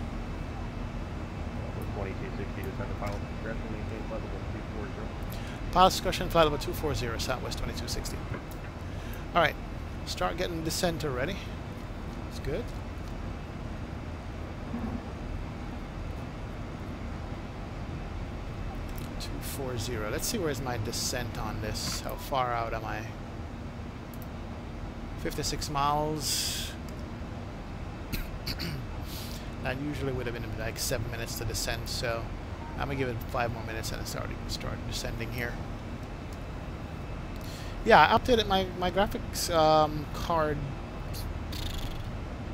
2260, descend to pilot discretion, maintain flight level 240. Pilot discretion, flight level 240, Southwest 2260. Alright, start getting the center ready. That's good. Let's see where's my descent on this. How far out am I? 56 miles. That usually would have been like 7 minutes to descend, so I'm gonna give it 5 more minutes and start descending here. Yeah, I updated my graphics card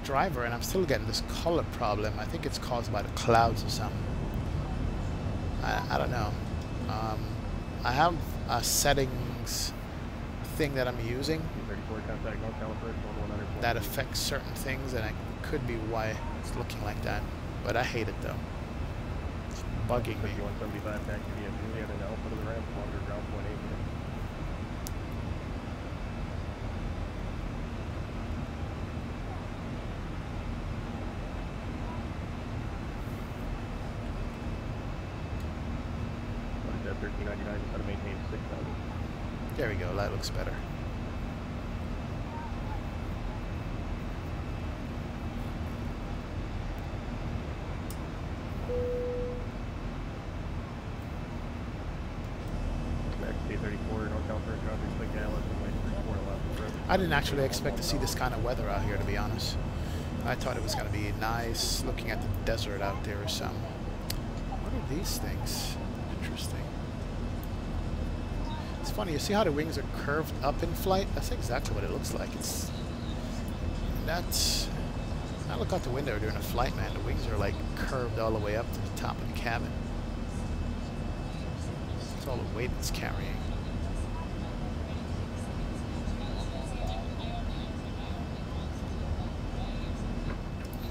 driver, and I'm still getting this color problem. I think it's caused by the clouds or something. I don't know. I have a settings thing that I'm using that affects certain things, and it could be why it's looking like that. But I hate it though. It's bugging me. 175 back to the Juliet and Alpha to the ramp, longer ground point 8 minutes. At 1399, just how to maintain 6,000. There we go, that looks better. I didn't actually expect to see this kind of weather out here, to be honest. I thought it was going to be nice looking at the desert out there or something. What are these things? Interesting. It's funny, you see how the wings are curved up in flight? That's exactly what it looks like. I look out the window during a flight, man. The wings are like curved all the way up to the top of the cabin. That's all the weight it's carrying.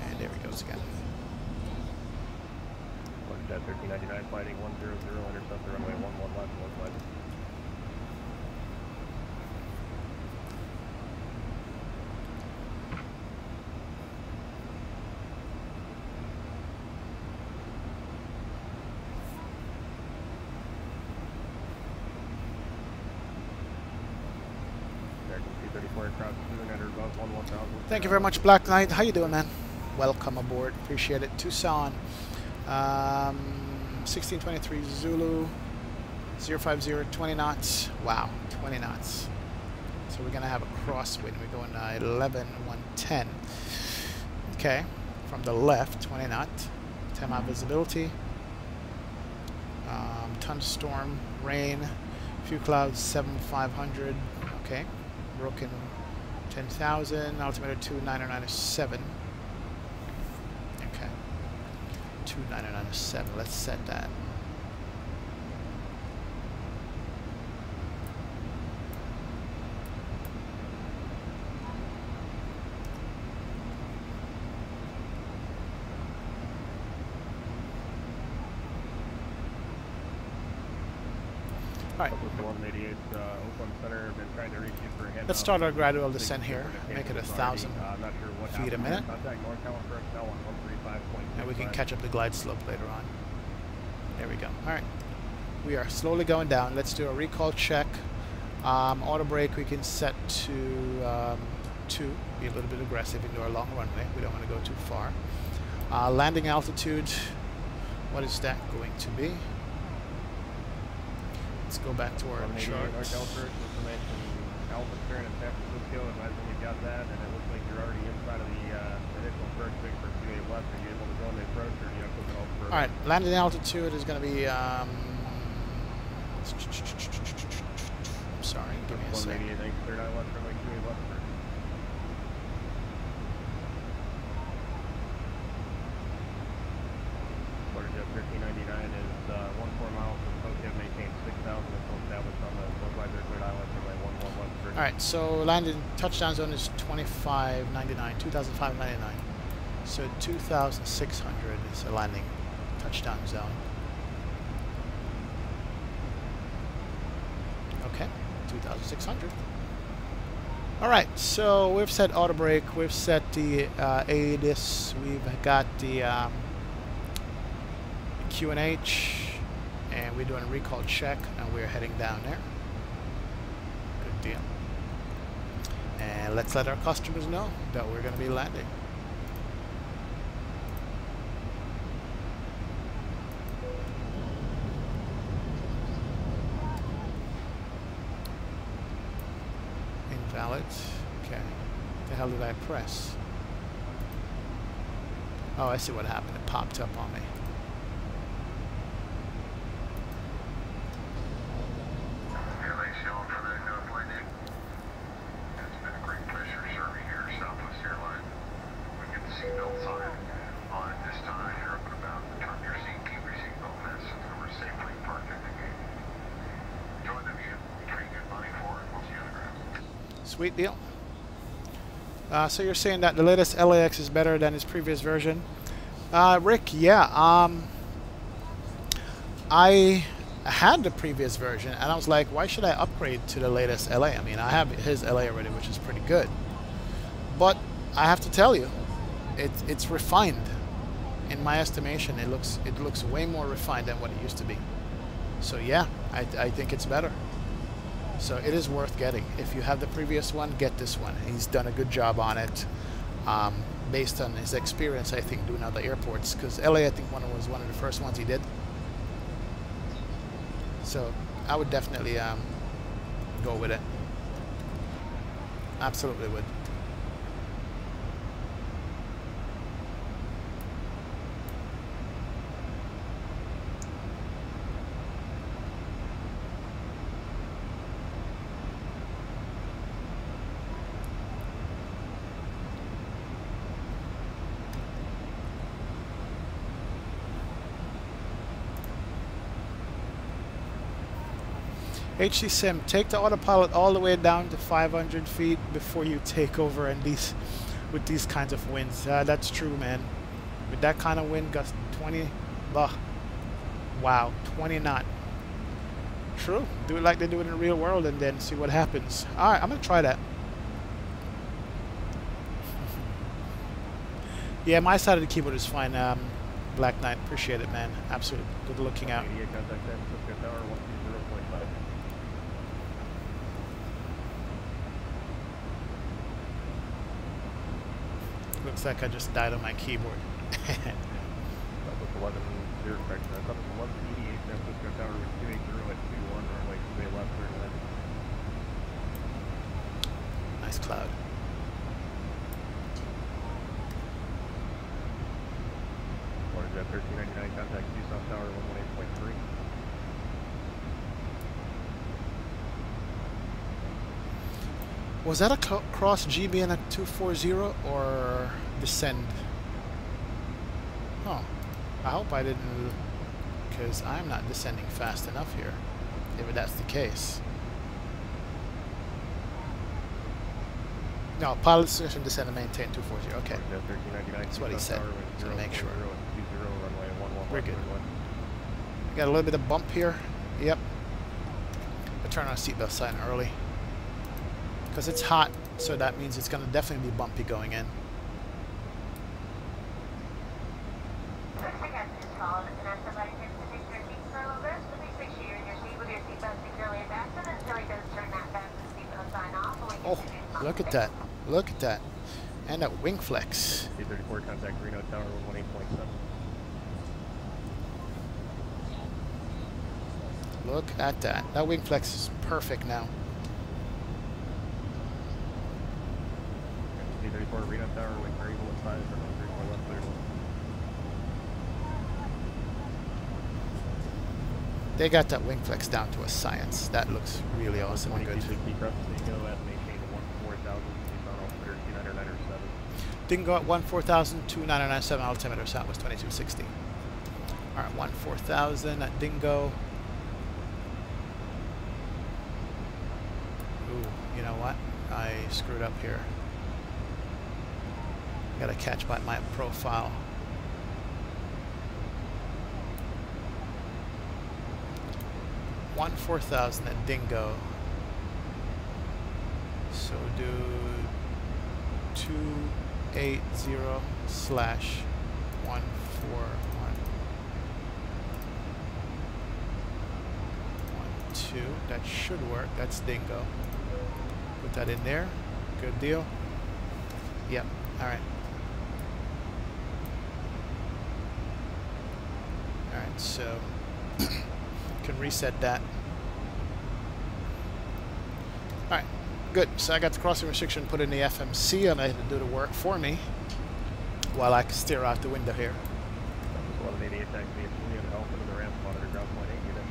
And there he goes again. Jet 1399, fighting 100, intercept the runway 11 left, north line. Thank you very much, Black Knight. How you doing, man? Welcome aboard. Appreciate it. Tucson. 1623 Zulu. 050, 20 knots. Wow, 20 knots. So we're going to have a crosswind. We're going 11, 110. Okay. From the left, 20 knots. 10 mile visibility. Thunderstorm, rain. Few clouds, 7,500. Okay. Broken 10,000, altimeter 2997. Okay. 2997. Let's set that. Alright. Let's start our gradual descent here. Make it 1,000 feet a minute. And we can catch up the glide slope later on. There we go. Alright. We are slowly going down. Let's do a recall check. Auto brake we can set to 2. Be a little bit aggressive into our long runway. We don't want to go too far. Landing altitude. What is that going to be? Let's go back to our chart. Alright, landing altitude is going to be, I'm sorry, give me a second. Alright, so landing touchdown zone is 2599, 2599. So 2600 is a landing touchdown zone. Okay, 2600. Alright, so we've set auto brake, we've set the ADIS, we've got the QNH, and we're doing a recall check, and we're heading down there. Good deal. And let's let our customers know that we're going to be landing. Invalid. Okay. What the hell did I press? Oh, I see what happened. It popped up on me. LAX going for the flight deck. It's been a great pleasure serving here, Southwest Airlines. We get the seatbelts on at this time. You're up and about. Turn your seat, keep your seatbelt fastened, and we're safely parked at the gate. Enjoy the view. Pay good money for it. We'll see you on the ground. Sweet deal. So you're saying that the latest LAX is better than its previous version? Rick, yeah. I had the previous version, and I was like, why should I upgrade to the latest LA? I mean, I have his LA already, which is pretty good. But I have to tell you, it's refined. In my estimation, it looks way more refined than what it used to be. So yeah, I think it's better. So it is worth getting. If you have the previous one, get this one. He's done a good job on it, based on his experience, I think, doing other airports. Because LA, I think, was one of the first ones he did. So I would definitely go with it. Absolutely would. HC Sim, take the autopilot all the way down to 500 feet before you take over, and with these kinds of winds. That's true, man. With that kind of wind gust, 20, wow, 20 knot. True. Do it like they do it in the real world, and then see what happens. All right, I'm gonna try that. Yeah, my side of the keyboard is fine. Black Knight, appreciate it, man. Absolutely. Good looking out. Looks like I just died on my keyboard. That was 11 0 correction. I thought it was 1188 San Francisco Tower with 280 at 21 runway 28 left turn left. Nice cloud. Water jet 1399 contact Tucson Tower 118.3. Was that a cross GBN at 240 or descend? Oh, I hope I didn't, because I'm not descending fast enough here, if that's the case. No, pilot decision descend and maintain 240. Okay. That's what he said, to make sure. We're good. We got a little bit of bump here. Yep. I turn on seatbelt sign early, because it's hot, so that means it's going to definitely be bumpy going in. Oh, look at that. Look at that. And that wing flex. C-34 contact Reno Tower 118.7. Look at that. That wing flex is perfect now. C-34 Reno Tower, wing variable at 5, 34 left, clear. They got that wing flex down to a science. That looks really awesome and good. Dingo at 14000-2997, altimeter Southwest 2260. Alright, 14000 at Dingo. Ooh, you know what? I screwed up here. Gotta catch by my profile. $14000 at Dingo. So do 280/14112. That should work. That's Dingo. Put that in there. Good deal. Yep. All right. All right. So can reset that. All right. Good. So I got the crossing restriction put in the FMC, and I had to do the work for me while I can steer out the window here. That was 1188 taxi. It's only an Alpha to the ramp monitor, ground point 8 unit.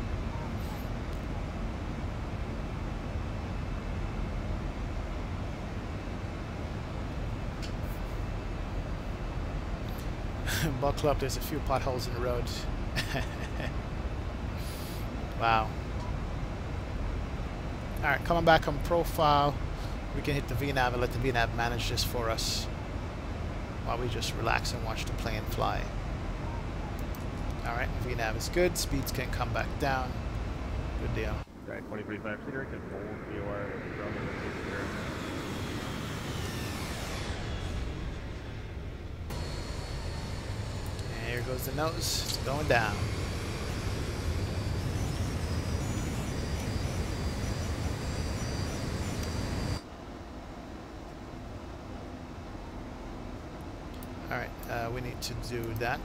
Buckle up, there's a few potholes in the road. Wow. Alright, coming back on profile, we can hit the VNAV and let the VNAV manage this for us while we just relax and watch the plane fly. Alright, VNAV is good, speeds can come back down. Good deal. Right, 23.5 seater, can hold VOR with the ground location here. Here goes the nose, it's going down. Alright, we need to do that.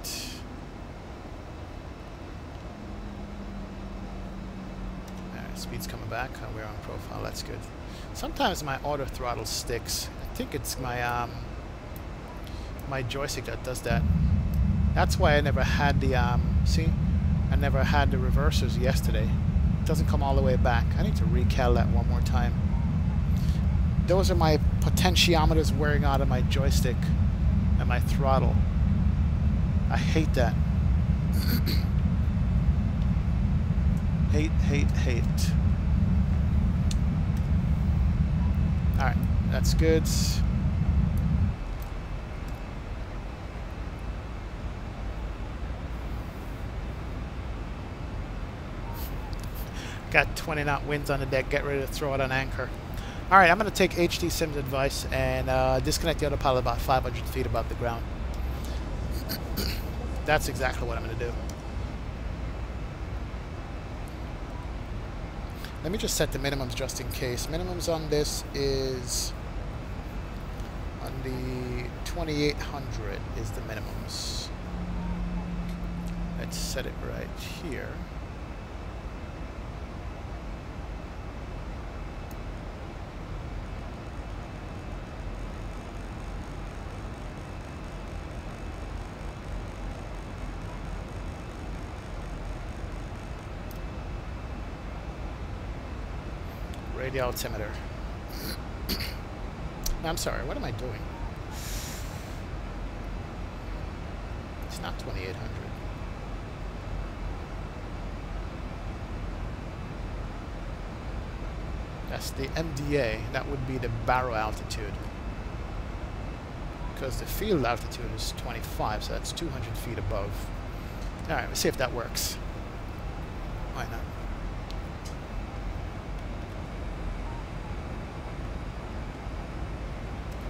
Alright, speed's coming back, we're on profile, that's good. Sometimes my auto throttle sticks. I think it's my my joystick that does that. That's why I never had the, see? I never had the reversers yesterday. It doesn't come all the way back. I need to recal that one more time. Those are my potentiometers wearing out of my joystick and my throttle. I hate that. Hate, hate, hate. Alright, that's good. Got 20 knot winds on the deck, get ready to throw it on anchor. Alright, I'm going to take HD Sim's advice and disconnect the autopilot about 500 feet above the ground. That's exactly what I'm going to do. Let me just set the minimums just in case. Minimums on this is on the 2800 is the minimums. Let's set it right here. Radio altimeter. No, I'm sorry, what am I doing? It's not 2800. That's the MDA. That would be the barrel altitude. Because the field altitude is 25, so that's 200 feet above. Alright, let's see if that works. Why not?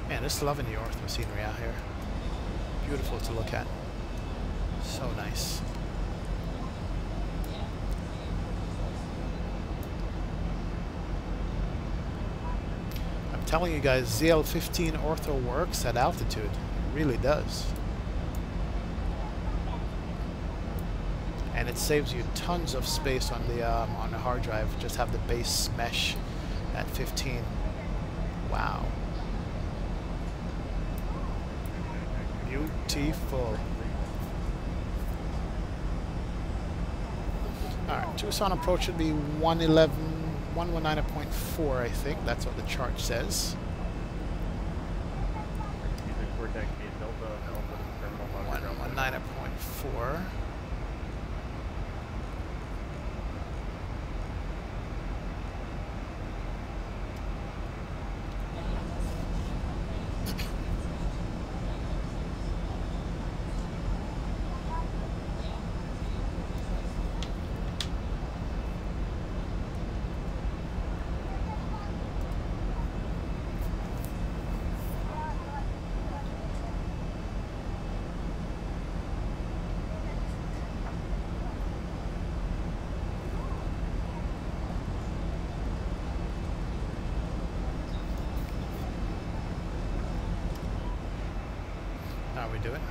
Man, just loving the ortho scenery out here. Beautiful to look at. So nice. I'm telling you guys, ZL15 ortho works at altitude. It really does. And it saves you tons of space on the hard drive. Just have the base mesh at 15. Wow. Beautiful. Alright, Tucson approach should be 119.4, I think. That's what the chart says. 119.4. how we do it.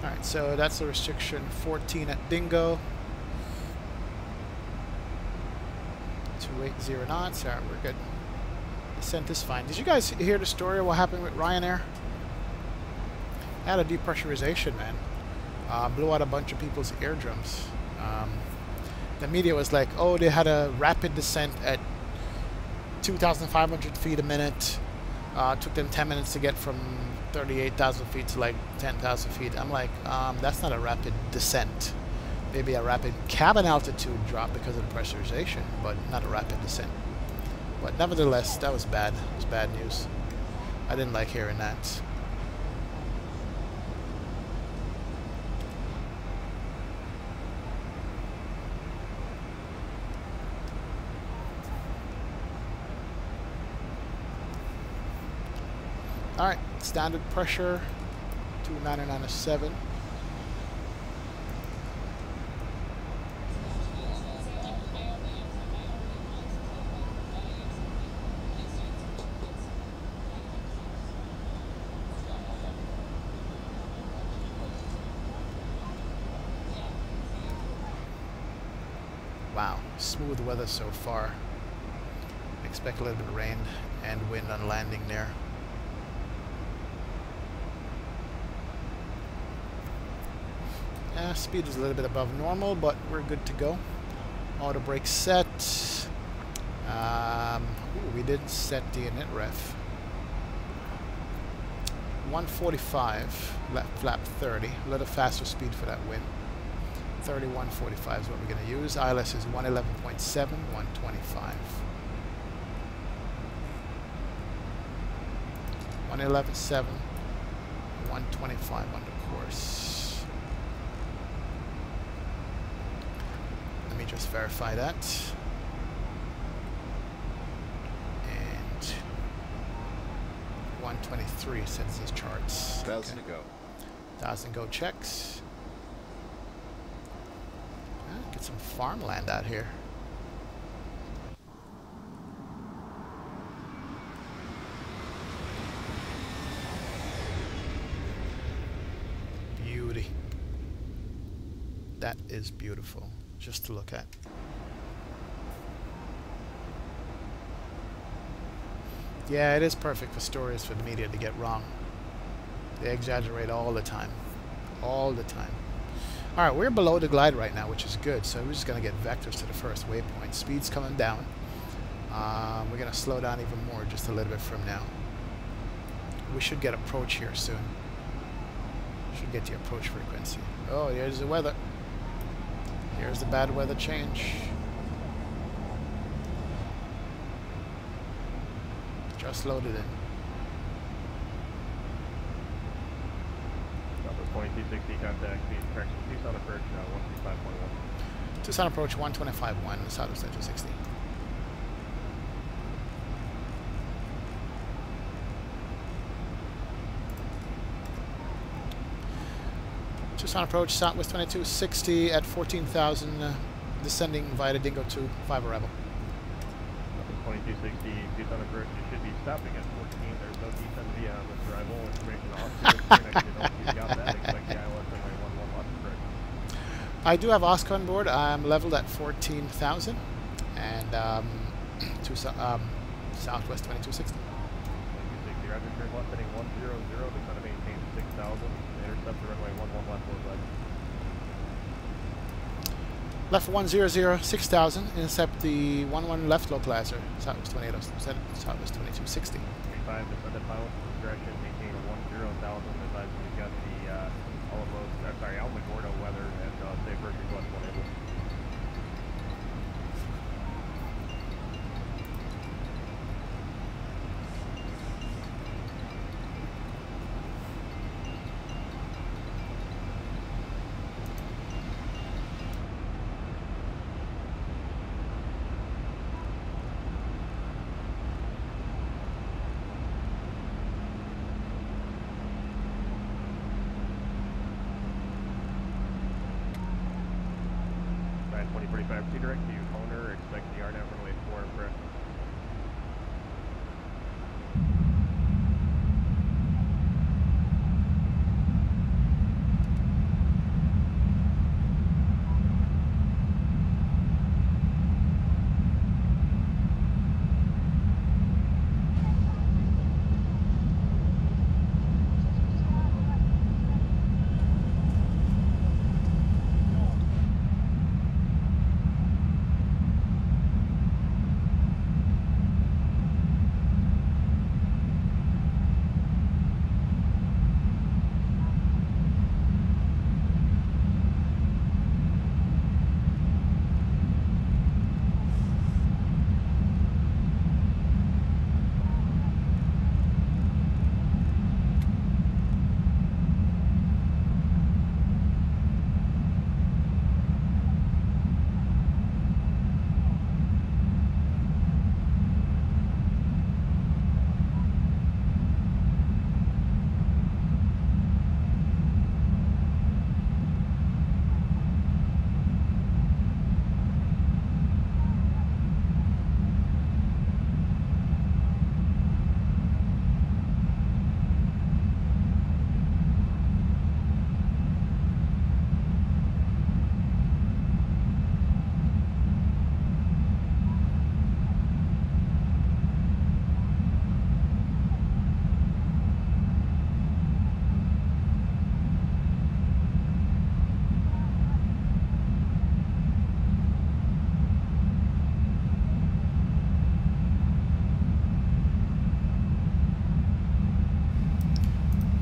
Alright, so that's the restriction 14 at Dingo. 280 knots. Alright, we're good. Descent is fine. Did you guys hear the story of what happened with Ryanair? They had a depressurization, man. Blew out a bunch of people's eardrums. The media was like, oh, they had a rapid descent at 2,500 feet a minute. Took them 10 minutes to get from 38,000 feet to like 10,000 feet. I'm like, that's not a rapid descent. Maybe a rapid cabin altitude drop because of the pressurization, but not a rapid descent. But nevertheless, that was bad. It was bad news. I didn't like hearing that. Alright, standard pressure, 29907. Wow, smooth weather so far. Expect a little bit of rain and wind on landing there. Speed is a little bit above normal, but we're good to go. Auto brake set. Ooh, we didn't set the init ref. 145, left flap 30. A little faster speed for that wind. 3145 is what we're going to use. ILS is 111.7, 125. 111.7, 125 on the course. Let me just verify that. And 123 census charts. 1,000 to go. 1,000 go checks. Get some farmland out here. Beauty. That is beautiful, just to look at. Yeah, it is perfect for stories for the media to get wrong. They exaggerate all the time. All the time. Alright, we're below the glide right now, which is good. So we're just going to get vectors to the first waypoint. Speed's coming down. We're going to slow down even more just a little bit from now. We should get approach here soon. Should get the approach frequency. Oh, here's the weather. Here's the bad weather change. Just loaded in. 2260 contact, speed correction, Tucson approach 135.1. Tucson approach 125.1, Southwest 260. Tucson approach Southwest 2260 at 14,000, descending via the Dingo 2, 5 arrival. 2260, Tucson approach, you should be stopping at 14. There's no descent via this arrival. Information I do have Oscar on board. I'm leveled at 14,000 and Southwest 2260. 2260, roger, turn left heading 100, descend to maintain 6,000, intercept the runway 11 left forward left. Left 100, 6,000, intercept the 11 left localizer, Southwest 2260. 35, descended pilot, direction, maintain 10,000, advise we've got the Alamogordo weather and safe first request 1able.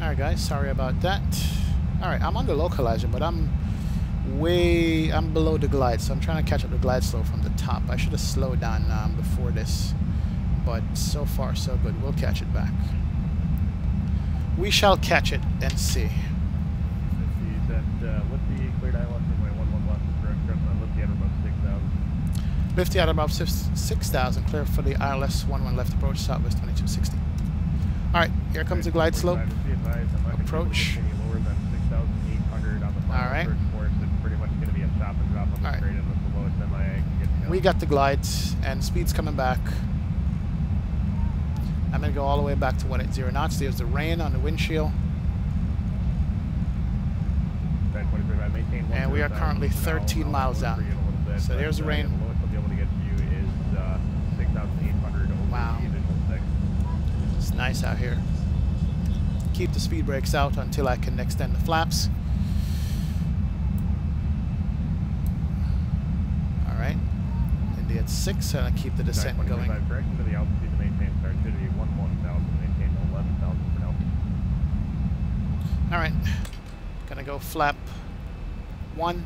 Alright guys, sorry about that. Alright, I'm on the localizer, but I'm below the glide, so I'm trying to catch up the glide slow from the top. I should have slowed down before this, but so far so good. We'll catch it back. We shall catch it and see. Let's see, that lift the cleared ILS runway 11 left, correct, lift the outer above 6,000. Lift the outer above 6,000, clear for the ILS 11 left approach, southwest 2260. Alright, here comes the glide slope. Approach. Alright. Alright. We got the glides, and speed's coming back. I'm going to go all the way back to 180 knots. There's the rain on the windshield. And we are currently 13 miles out. So there's the rain. Wow. It's nice out here. Keep the speed brakes out until I can extend the flaps. Alright. Indy at 6, and I keep the descent going. Alright. Gonna go flap 1.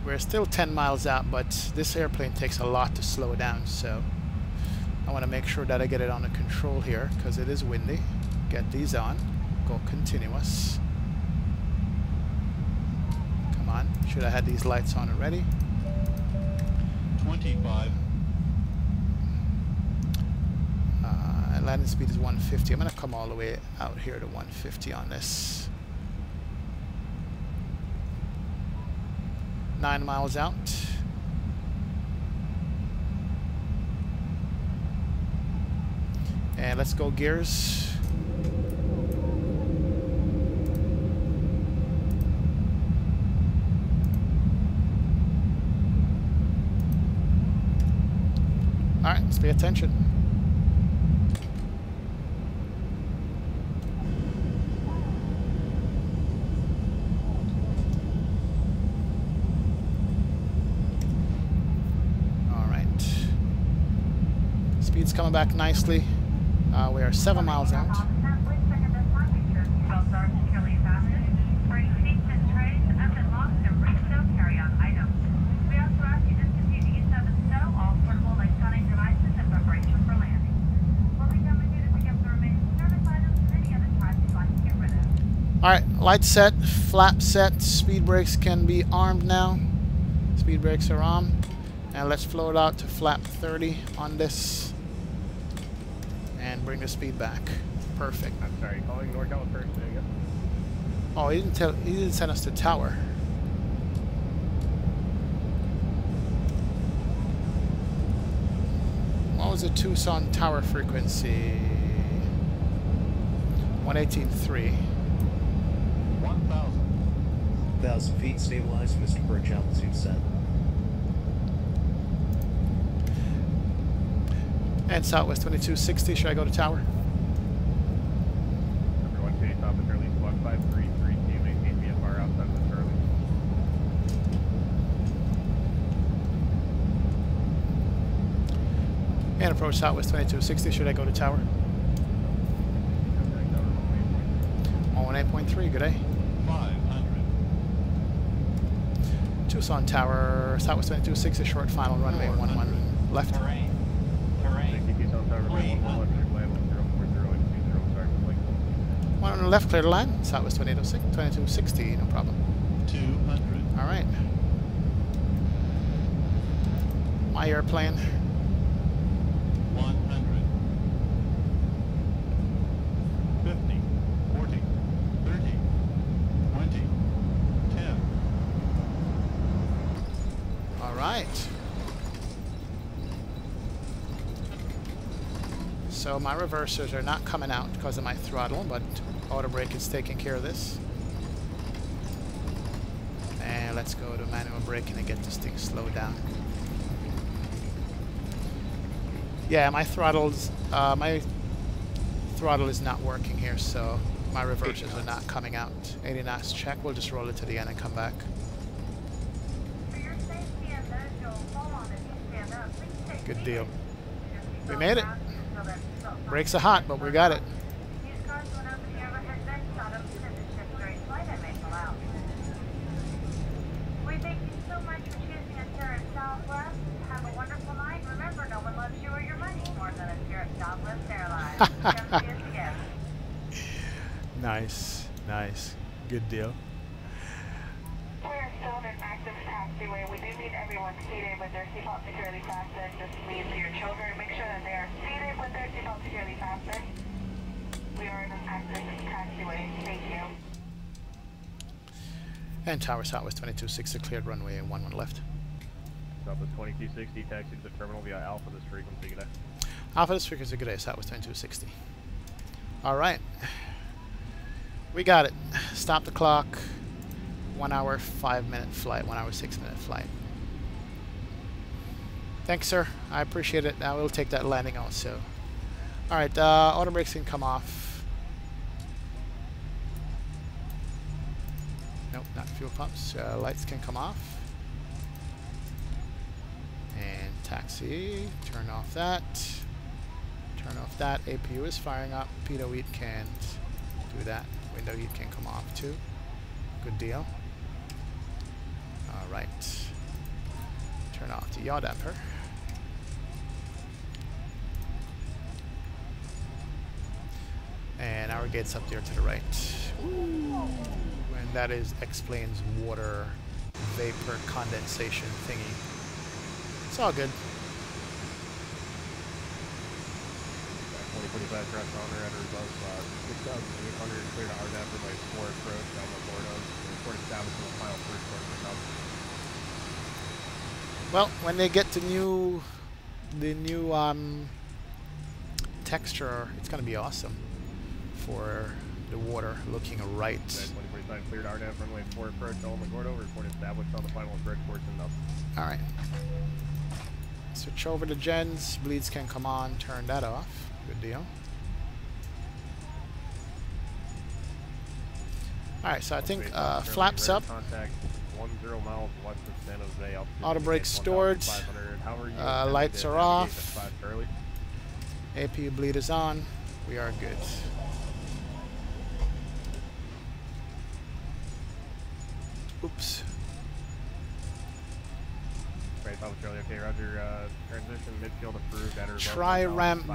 We're still 10 miles out, but this airplane takes a lot to slow down, so I want to make sure that I get it under control here, because it is windy. Get these on. Go continuous. Come on. Should have had these lights on already. 25. Landing speed is 150. I'm going to come all the way out here to 150 on this. 9 miles out. And let's go gears. Alright, let's pay attention. Speed's coming back nicely. We are 7 miles out. Alright, light set, flap set, speed brakes can be armed now. Speed brakes are on. And let's float out to flap 30 on this. And bring the speed back. Perfect. I'm sorry, calling NorCal first again. Oh, he didn't send us to tower. What was the Tucson tower frequency? 118.3. 1,000 feet stabilized, Mr. Birch, altitude set. And southwest 2260, should I go to tower? Number 1 chase off at Charlie, squawk 533, team maintain VFR outside of the Charlie. And approach southwest 2260, should I go to tower? 118.3, good day. 500. Tucson tower, southwest 2260, short final runway 11 left. Terrain. One on the left, clear the line. Southwest 2260, no problem. 200. All right. My airplane. 100. 50. 40. 30. 20. 10. All right. So my reversers are not coming out because of my throttle, but auto brake is taking care of this. And let's go to manual braking and get this thing slowed down. Yeah, my throttle is not working here, so my reversers are not coming out. 80 knots check. We'll just roll it to the end and come back. Good deal. We made it. Brakes are hot, but we got it. Nice, nice. Good deal. We're still in an active taxiway. We do need everyone seated with their seatbelt securely fastened. This means for your children, make sure that they are seated with their seatbelt securely fastened. We are in an active taxiway. Thank you. And tower Southwest 2260 cleared runway 11 left. Southwest 2260, taxi to the terminal via Alpha this frequency, good day. Alpha this frequency, good day, Southwest 2260. Alright. We got it. Stop the clock. 1 hour, 5 minute flight. 1 hour, 6 minute flight. Thanks, sir. I appreciate it. Now we'll take that landing also. Alright, auto brakes can come off. Nope, not fuel pumps. Lights can come off. And taxi. Turn off that. Turn off that. APU is firing up. Pitot heat can't do that. Window heat can come off too. Good deal. Alright. Turn off the yaw damper. And our gate's up there to the right. Ooh. And that explains water vapor condensation thingy. It's all good. 2025 cross boundary at or above 6,800, clear to RDAP for my 4 approach down the Bordeaux. Report established in the final first quarter for South. Well, when they get the new texture, it's going to be awesome for the water looking right. 2025 cleared RDAP runway 4 approach down the Bordeaux. Report established on the final approach course and up. All right. Switch over to gens. Bleeds can come on. Turn that off. Good deal. Alright, so I think flaps up. Contact 10 miles west of San Jose. Auto brakes stored. Lights are off. APU bleed is on. We are good. Oops. Okay, Roger. Transition midfield approved. Try ramp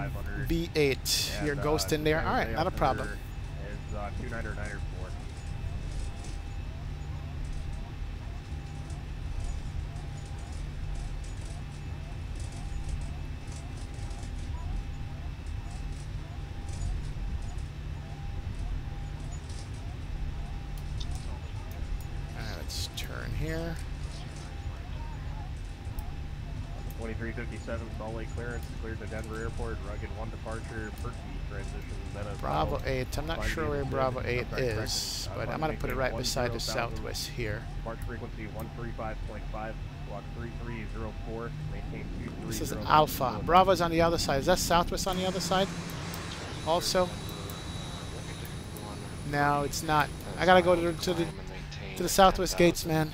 B8. You're ghosting there. All right, not a problem. Is 29 or 9 or 4. All right, let's turn here. 2357 Salt Lake clearance, cleared to Denver Airport, rugged 1 departure, Perky transition, then a Bravo 8, I'm not sure where Bravo 8 is, but I'm going to put it right beside the Southwest here. March frequency 135.5, block 3304, maintain 230. This is Alpha. Bravo's on the other side. Is that Southwest on the other side? Also? No, it's not. I got to go to the Southwest gates, man.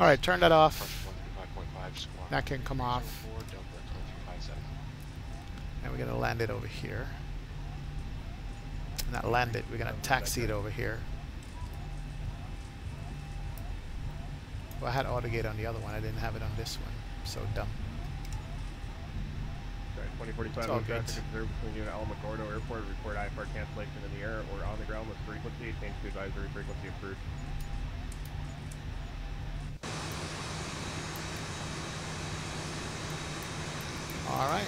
Alright, turn that off. That can come off. And we're going to land it over here. Not land it, we're going to taxi it over here. Well, I had AutoGate on the other one, I didn't have it on this one. So dumb. Sorry, 2045 it's all good. Traffic observed between you and Alamogordo Airport. Report IFR cancellation in the air or on the ground with frequency. Change to advisory frequency approved. Alright.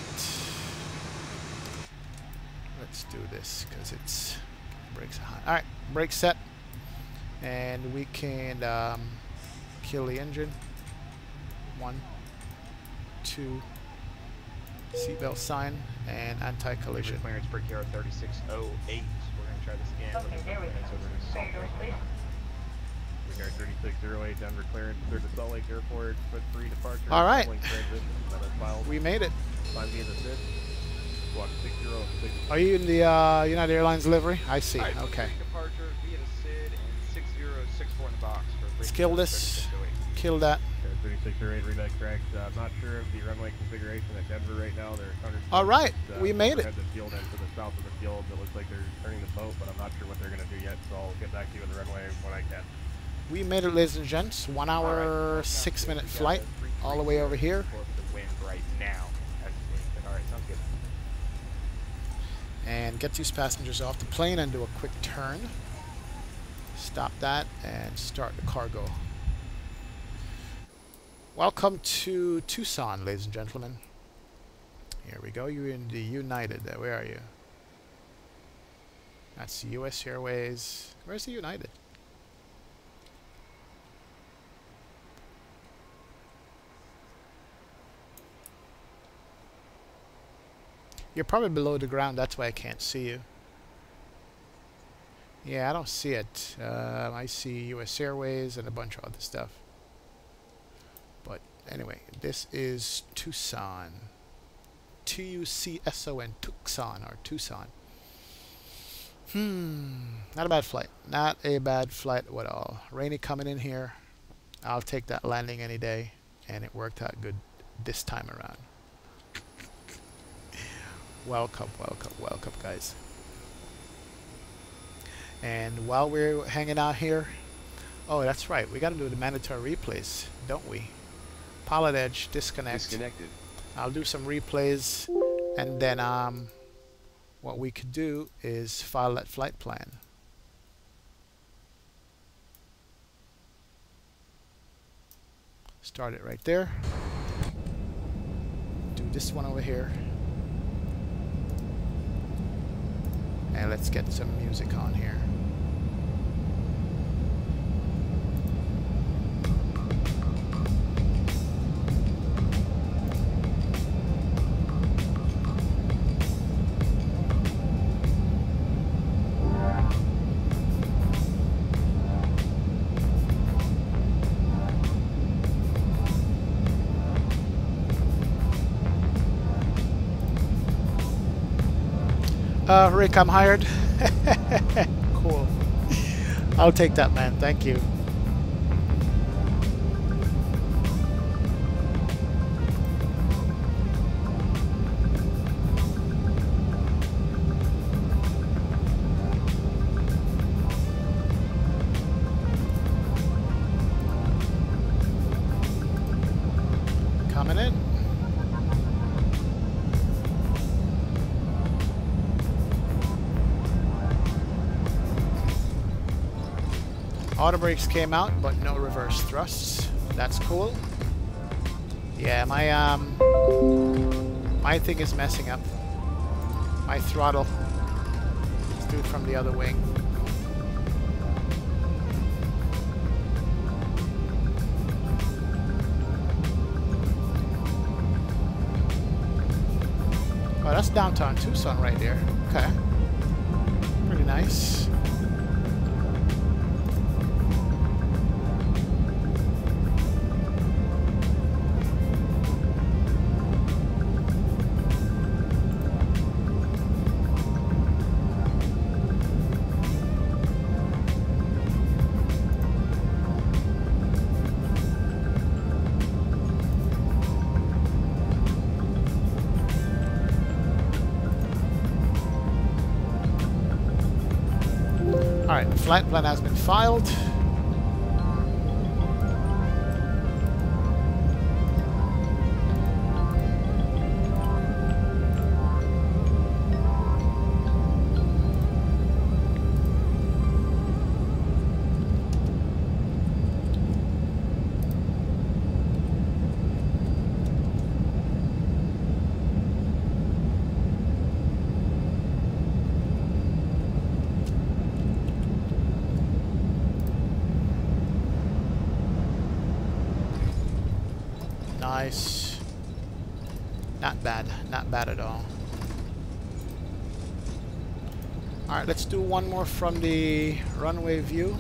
Let's do this because it's brakes are hot. Alright, brake set. And we can kill the engine. 1, 2. Seatbelt sign and anti-collision. Clearance per KR 3608. We're going to try this again. Okay, there we go. We got 3608 Denver clearance through the Salt Lake Airport. Foot 3 departure. All right. We made it. Find me in the fifth. Block 606. Are you in the United Airlines livery? I see. Right, okay. Departure via the SID and 6064 in the box. Let's kill this. Kill that. 3608 reback tracks. I'm not sure of the runway configuration at Denver right now. They're all right. We made it. The field end to the south of the field. It looks like they're turning the boat, but I'm not sure what they're going to do yet. So I'll get back to you on the runway when I can. We made it, ladies and gents. 1 hour, 6-minute flight all the way over here. The wind right now. All right, sounds good. And get these passengers off the plane and do a quick turn. Stop that and start the cargo. Welcome to Tucson, ladies and gentlemen. Here we go. You're in the United. Where are you? That's US Airways. Where's the United? You're probably below the ground, that's why I can't see you. Yeah, I don't see it. I see US Airways and a bunch of other stuff. But anyway, this is Tucson. T-U-C-S-O-N, Tucson, or Tucson. Not a bad flight. Not a bad flight at all. Rainy coming in here. I'll take that landing any day. And it worked out good this time around. Welcome, welcome, welcome, guys. And while we're hanging out here, oh, that's right, we got to do the mandatory replays, don't we? Pilot Edge, disconnected. I'll do some replays, and then what we could do is file that flight plan. Start it right there. Do this one over here. And let's get some music on here. Rick, I'm hired. Cool. I'll take that, man. Thank you. Coming in. Auto brakes came out, but no reverse thrusts. That's cool. Yeah, my thing is messing up. My throttle. Let's do it from the other wing. Oh, that's downtown Tucson right there. Okay. Pretty nice. Alright, the flight plan has been filed. Nice. Not bad. Not bad at all. Alright, let's do one more from the runway view.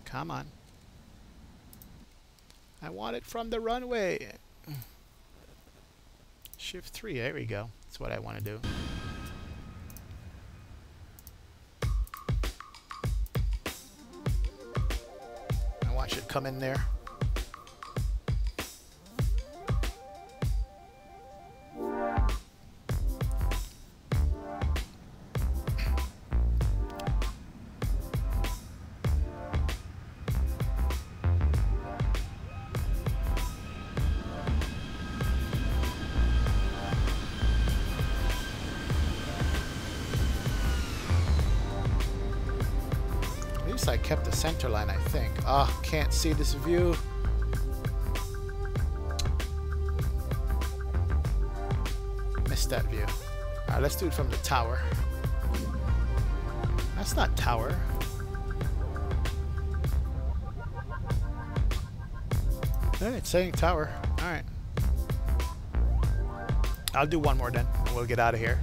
Come on. I want it from the runway. Shift 3, there we go. That's what I want to do. Should come in there. guess I kept the center line, I think. Ah, can't see this view. Missed that view. Alright, let's do it from the tower. That's not tower. Hey, it's saying tower. Alright. I'll do one more then, and we'll get out of here.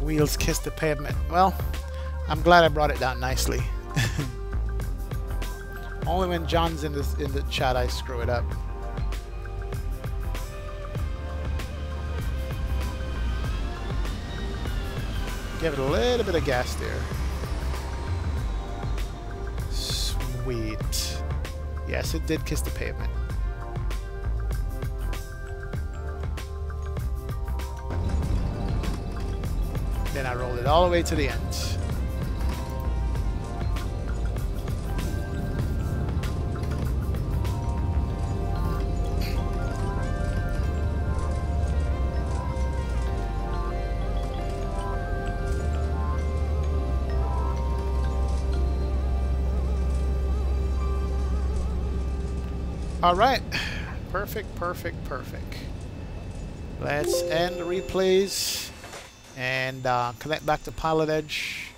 Wheels kiss the pavement. Well, I'm glad I brought it down nicely. Only when John's in the chat I screw it up. Give it a little bit of gas there. Sweet. Yes, it did kiss the pavement. Then I rolled it all the way to the end. All right, perfect, perfect, perfect. Let's end the replays and connect back to pilot edge.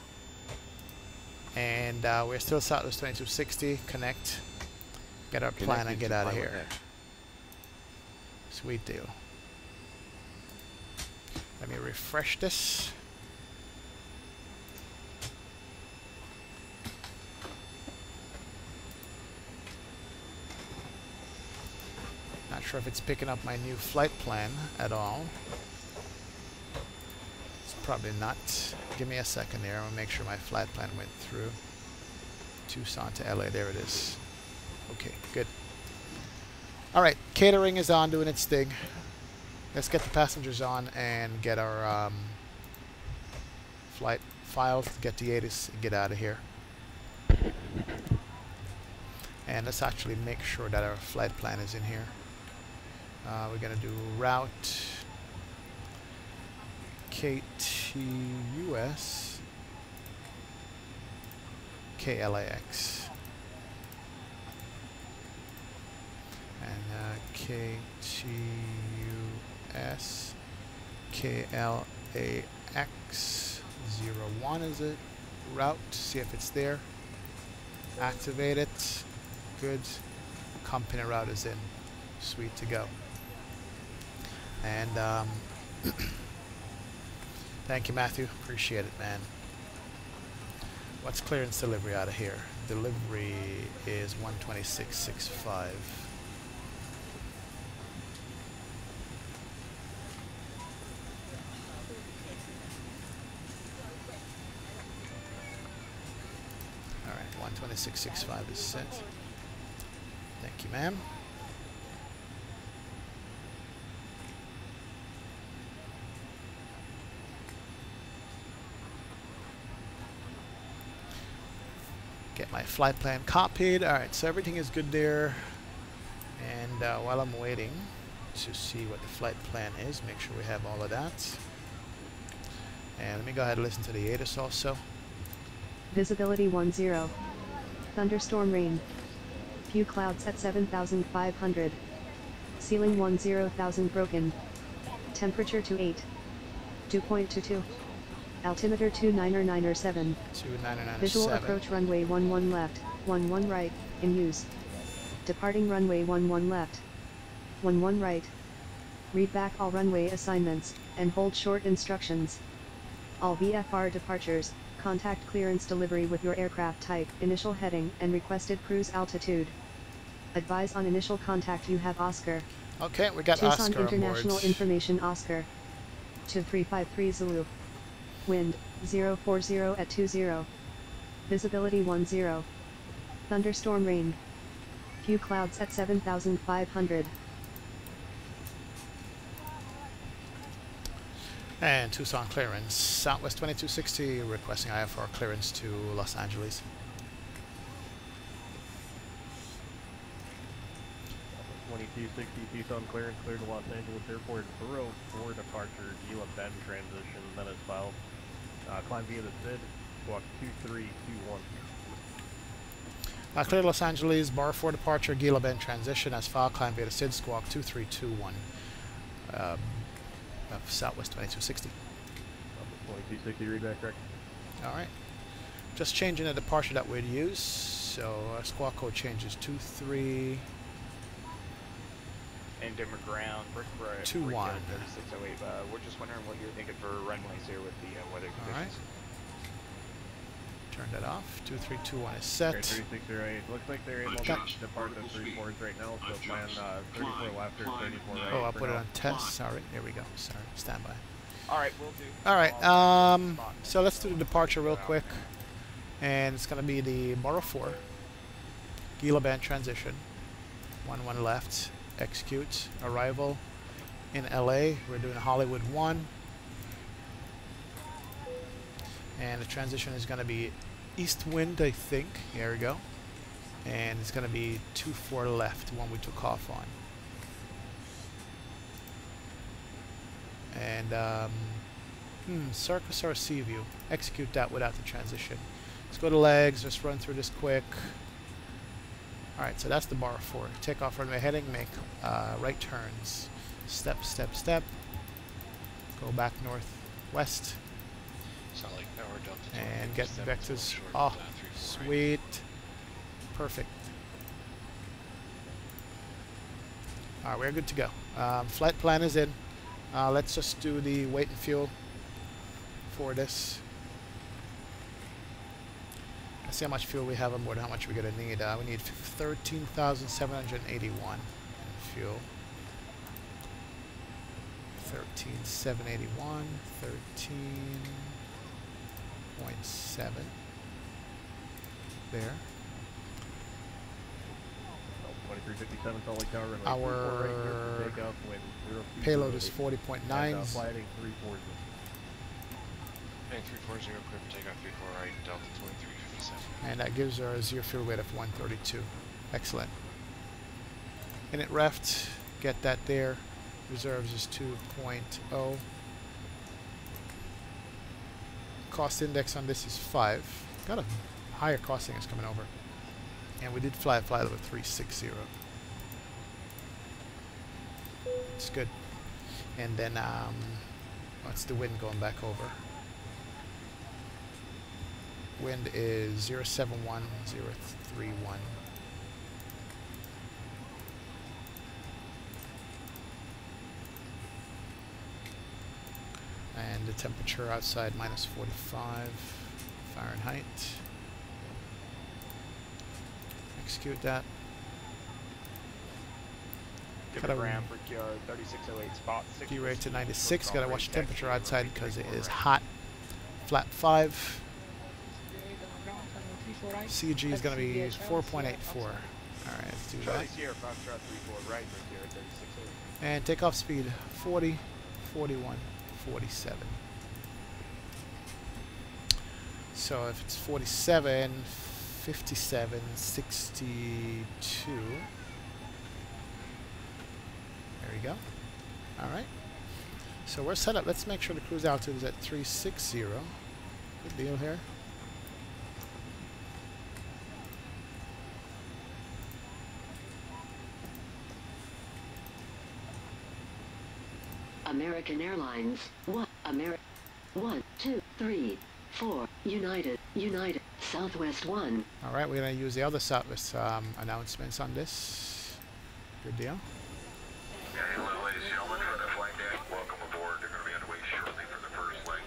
And we're still Southwest 2260. Connect, get our plan, and get out of here. Sweet deal. Let me refresh this. Not sure if it's picking up my new flight plan at all. It's probably not. Give me a second here. I'll make sure my flight plan went through. Tucson to LA. There it is. Okay, good. All right, catering is on, doing its thing. Let's get the passengers on and get our flight files, get the ATIS, and get out of here. And let's actually make sure that our flight plan is in here. We're going to do route KTUS KLAX and KTUS KLAX 01 is it? Route, see if it's there. Activate it. Good. Company route is in. Sweet to go. And thank you, Matthew. Appreciate it, man. What's clearance delivery out of here? Delivery is 126.65. All right, 126.65 is sent. Thank you, ma'am. Get my flight plan copied. Alright, so everything is good there. And while I'm waiting to see what the flight plan is, make sure we have all of that. And let me go ahead and listen to the ATIS also. Visibility 10. Thunderstorm rain. Few clouds at 7,500. Ceiling 10,000 broken. Temperature 28. 2.22. Altimeter 29907. 2997. Visual approach runway 11 left, 11 right, in use. Departing runway 11 left, 11 right. Read back all runway assignments, and hold short instructions. All VFR departures, contact clearance delivery with your aircraft type, initial heading, and requested cruise altitude. Advise on initial contact you have Oscar. Okay, we got Tucson Oscar International on board. Information Oscar. 2353 Zulu. Wind, 040 at 20. Visibility 10. Thunderstorm rain. Few clouds at 7,500. And Tucson clearance. Southwest 2260 requesting IFR clearance to Los Angeles. Tucson clearance clear to Los Angeles Airport. Borough 4 departure, Gila Bend transition, then as filed. Climb via the SID, squawk 2321. Clear to Los Angeles, Borough 4 departure, Gila Bend transition as filed. Climb via the SID, squawk 2321. Southwest 2260. 2260, read back correct. Alright. Just changing the departure that we'd use. So our squawk code changes 23. And dimmer ground, brick road, 21. 3608. We're just wondering what you're thinking for runways here with the weather conditions. Alright. Turn that off. 2321 is set. 3608. Looks like they're able to depart the 3-4s right now, so plan 34 left or 34 right. Oh, I'll put it on test. Sorry. Here we go. Sorry. Stand by. Alright, we'll do. Alright. So let's do the departure real quick. And it's going to be the Borough 4. Gila Bend transition. 1 left. Execute. Arrival in LA. We're doing Hollywood 1. And the transition is going to be east wind, I think. There we go. And it's going to be 24 left, one we took off on. And Circus or Sea View. Execute that without the transition. Let's go to legs. Just run through this quick. Alright, so that's the Borough 4. Take off runway heading, make right turns. Step, step, step. Go back northwest. Sound like power delta. And get vectors. Oh, sweet. Perfect. Alright, we're good to go. Flight plan is in. Let's just do the weight and fuel for this. Let's see how much fuel we have on board, how much we're going to need. We need 13,781 in fuel. 13,781, 13.7. There. 2357 Salt Lake Tower. Our payload is 40.9. Flighting 340. Heading 340, clear for takeoff 34 right, Delta 2357. And that gives our zero fuel weight of 132. Excellent. Init reft, get that there. Reserves is 2.0. Cost index on this is 5. Got a higher cost index coming over. And we did fly level 360. It's good. And then, what's the wind going back over? Wind is 071031. And the temperature outside minus 45 Fahrenheit. Execute that. Dimmer ground, brickyard, 3608 spot. D-rate to 96. Gotta watch the temperature outside because it is hot. Flap 5. CG is going to be 4.84. Alright, let's do that. And takeoff speed 40, 41, 47. So if it's 47, 57, 62. There we go. Alright. So we're set up. Let's make sure the cruise altitude is at 360. Good deal here. American Airlines, 1, 2, 3, 4, United, Southwest 1. Alright, we're going to use the other Southwest announcements on this. Good deal. Yeah, hello, ladies and gentlemen, for the flight deck. Welcome aboard. They're going to be underway shortly for the first leg.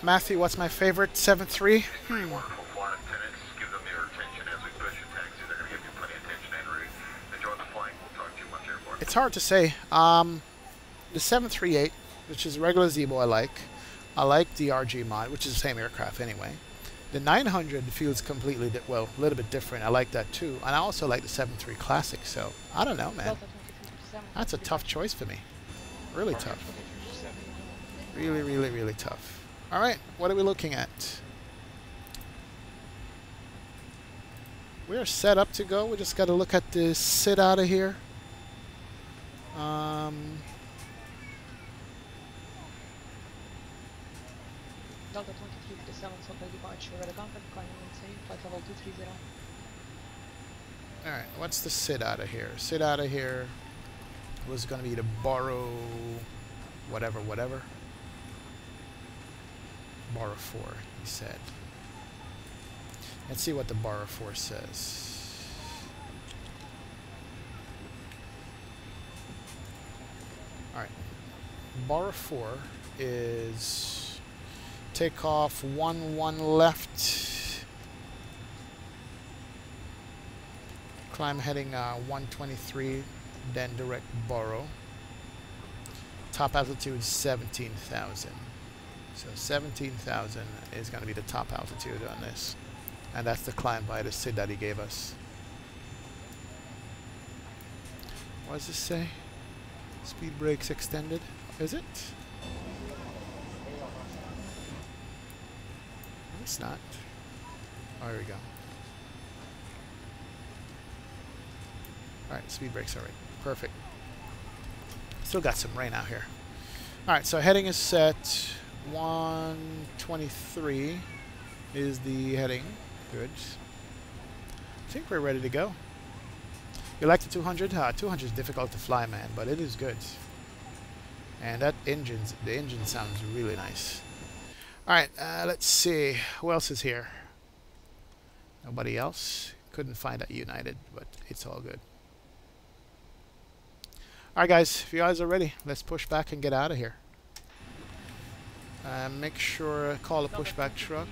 Matthew, what's my favorite? 7-3? Wonderful flight attendants. Give them your attention as we push the taxi. They're going to give you plenty of attention en route. Enjoy the flight. We'll talk to you much airport. It's hard to say. The 738, which is a regular Zibo, I like. I like the RG mod, which is the same aircraft anyway. The 900 feels completely, well, a little bit different. I like that too. And I also like the 73 Classic, so I don't know, man. That's a tough choice for me. Really tough. Really, really, really tough. All right, what are we looking at? We're set up to go. We just got to look at this sit out of here. Delta 2357, Southwest departure, radar contact, climbing in safe, flight level 230. Alright, what's the sit out of here? Sit out of here was going to be to borrow whatever. Borrow 4, he said. Let's see what the borrow 4 says. Alright, borrow 4 is take off 1 left, climb heading 123, then direct borrow. Top altitude 17,000. So 17,000 is going to be the top altitude on this, and that's the climb by the SID that he gave us. What does this say? Speed brakes extended. Is it? It's not. Oh, here we go. Alright, speed brakes are right. Perfect. Still got some rain out here. Alright, so heading is set. 123 is the heading. Good. I think we're ready to go. You like the 200? 200 is difficult to fly, man, but it is good. And the engine sounds really nice. Alright, let's see. Who else is here? Nobody else. Couldn't find at United, but it's all good. Alright guys, if you guys are ready, let's push back and get out of here. Make sure, call a pushback truck.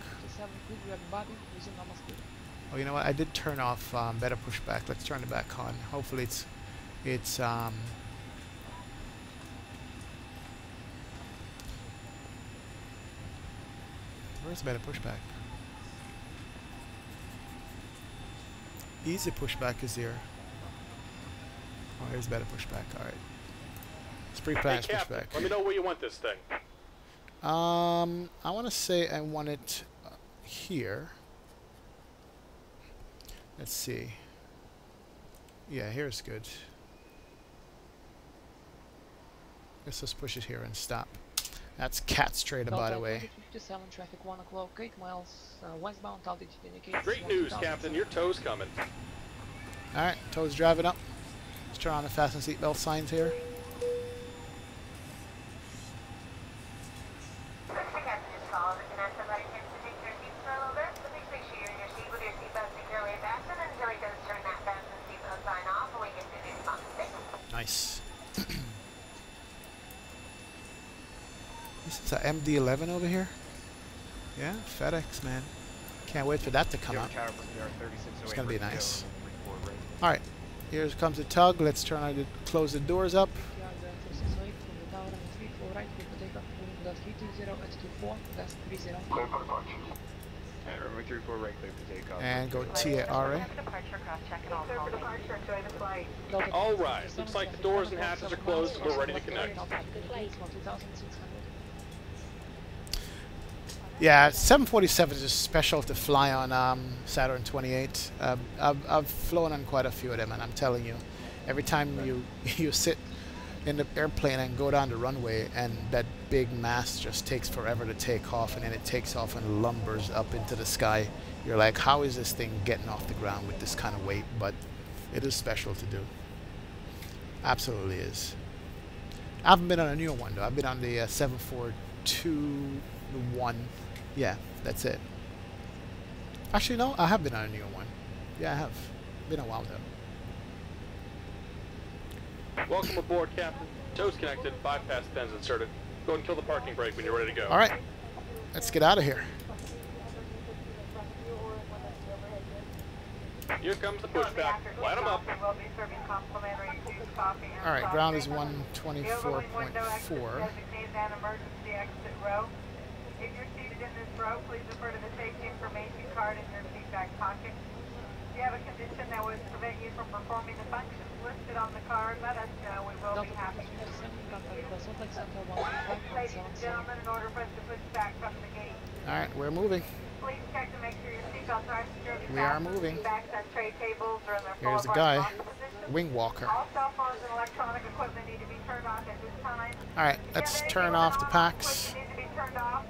Oh, you know what? I did turn off better pushback. Let's turn it back on. Hopefully it's where's better pushback? Easy pushback is here. Oh, here's better pushback. All right. It's pre-planned pushback. Let me know where you want this thing. I want to say I want it here. Let's see. Yeah, here's good. Let's just push it here and stop. That's Cat's Trader, by the way. 57, traffic 1 o'clock, 8 miles westbound, altitude indicates. Great news, Captain. Your tow's coming. Alright, tow's driving up. Let's turn on the fasten seatbelt signs here. Nice. This is a MD-11 over here. Yeah, FedEx, man. Can't wait for that to come out. It's gonna be nice. All right, here comes the tug. Let's turn on close the doors up. And go TARA. All right, looks like the doors and hatches are closed, so we're ready to connect. Yeah, 747 is just special to fly on Saturn 28. I've flown on quite a few of them, and I'm telling you, every time you sit in the airplane and go down the runway, and that big mast just takes forever to take off, and then it takes off and lumbers up into the sky. You're like, how is this thing getting off the ground with this kind of weight? But it is special to do. Absolutely is. I haven't been on a newer one though. I've been on the 742-1. Yeah, that's it. Actually, no, I have been on a newer one. Yeah, I have. Been a while though. Welcome aboard, Captain. Tow's connected, bypass pins inserted. Go and kill the parking brake when you're ready to go. All right, let's get out of here. Here comes the pushback. Light them up. All right, ground is 124.4. If you're seated in this row, please refer to the safety information card in your seat back pocket. you have a condition that would prevent you from performing the functions listed on the card, let us know. We will be happy to assist. Ladies and gentlemen, in order for us to push back from the gate. Alright, we're moving. Please check to make sure your seatbelts are securely We are fastened. moving. Backs on tray tables or in their Here's the full guy. locked position. Wing walker. All cell phones and electronic equipment need to be turned off at this time. Alright, let's turn off the packs. Need to be turned off.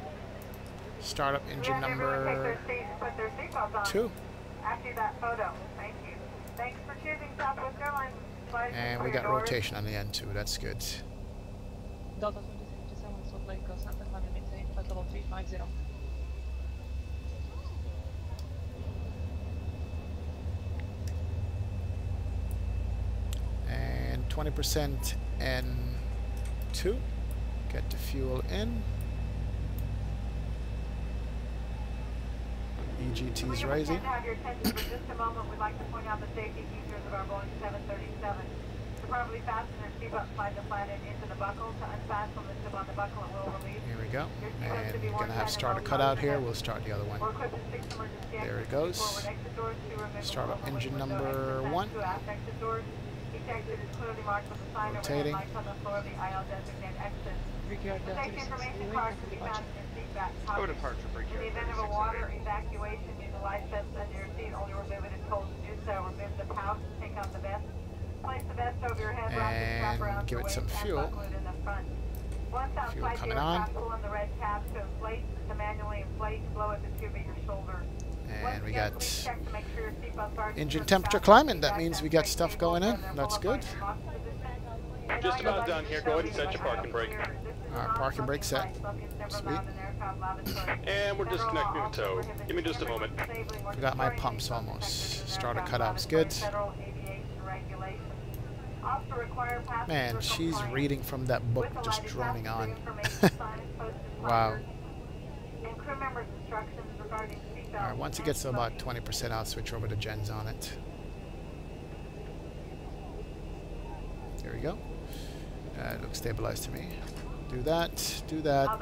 Start up engine number Put their seatbelts on 2. after that photo. Thank you. Thanks for choosing Southwest Airlines. And we got rotation on the end too. That's good. Delta 2357, Salt Lake, Santa Clara, maintain flight level 350. And 20% N2. Get the fuel in. EGT's rising. To have your attention for just a moment, we'd like to point out the safety features of our Boeing 737. To properly fasten your seatbelt, slide the flat end into the buckle. To unfasten the tip on the buckle, it will release. Here we go. And we're going to have start a cutout here. We'll start the other one. There it goes. Start up engine number 1. Rotating. Go departure break. In the event of a water evacuation, use the life vest under your seat. Only remove it if told to do so. Remove the pouch, take out the vest. Place the vest over your head, wrap the strap around give your it waist, some and fuel. buckle it in the front. Once outside Fuel the coming aircraft, on. pull on the red tab to inflate, to manually inflate, blow at the tube at your shoulder. And we got Check to make sure your seatbelts are engine temperature climbing. That means we got stuff going in. That's good. Just about done here. Go ahead and set your parking brake. Our parking brake set. Sweet. And we're disconnecting the tow. Give me just a moment. Forgot my pumps almost. Starter cutout's good. Man, she's reading from that book, just droning on. Wow. Alright, once it gets to about 20%, I'll switch over to gens on it. There we go. It looks stabilized to me. Do that, do that.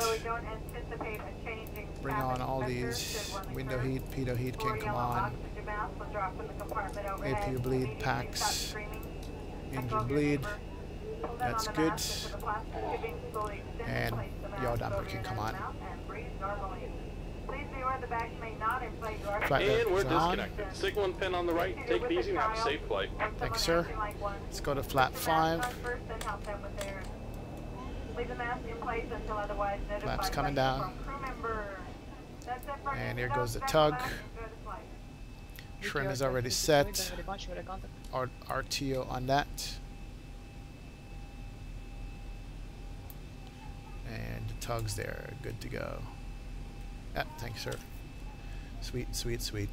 Bring on all these. Window heat, pitot heat can come on. APU bleed, packs, engine bleed. That's good. And yaw damper can come on. Flight And we're is on. disconnected. Signal and pin on the right. Take it easy and have a safe flight. Thank you, sir. Let's go to flat 5. Flaps coming down. And here goes the tug. Trim is already set. RTO on that. And the tug's there. Good to go. Yeah, thank you, sir. Sweet, sweet, sweet.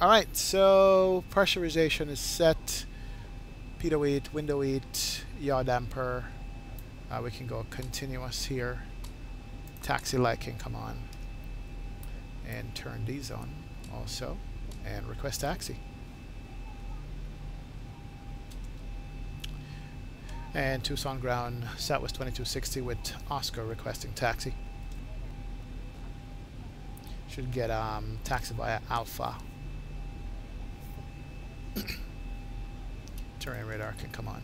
Alright, so pressurization is set. Pitot heat, window heat, yaw damper. We can go continuous here. Taxi light can come on. And turn these on also. And request taxi. And Tucson ground, Southwest 2260 with Oscar requesting taxi. Should get taxi via Alpha. Terrain radar can come on.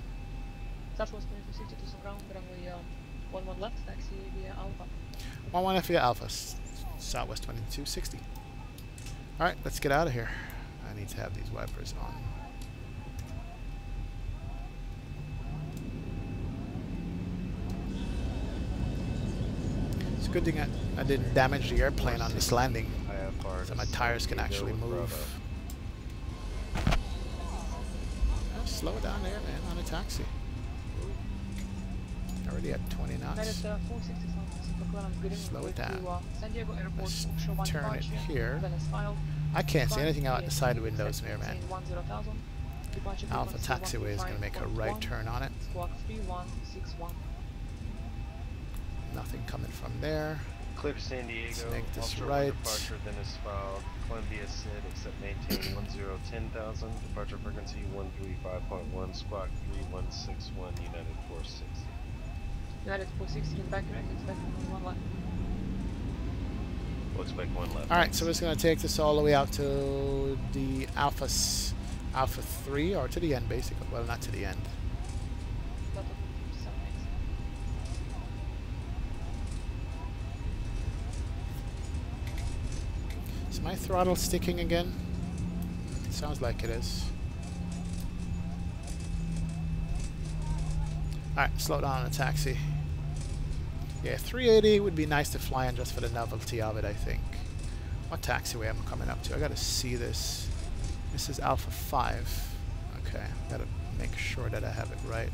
Southwest 2260 Tucson ground, runway 11 left, taxi via Alpha. 11 via Alpha, Southwest 2260. Alright, let's get out of here. I need to have these wipers on. It's a good thing I didn't damage the airplane on this landing, so my tires can actually move. Slow it down there, man, on a taxi. Already at 20 knots. Slow it down. Let's turn it here. I can't see anything out the side windows there, man. Alpha taxiway is going to make a right turn on it. Nothing coming from there. Clear San Diego. Let's make this also right. Departure then is filed. Columbia SID except maintain 10,000. Departure frequency 135.1. Squawk 3161. United 460. United 460 in back direct, expecting 1 left. Looks like one left. All right, so we're just going to take this all the way out to the Alpha 3, or to the end, basically. Well, not to the end. Is my throttle sticking again? Sounds like it is. Alright, slow down on the taxi. Yeah, 380 would be nice to fly in just for the novelty of it, I think. What taxiway am I coming up to? I gotta see this. This is Alpha 5. Okay, gotta make sure that I have it right.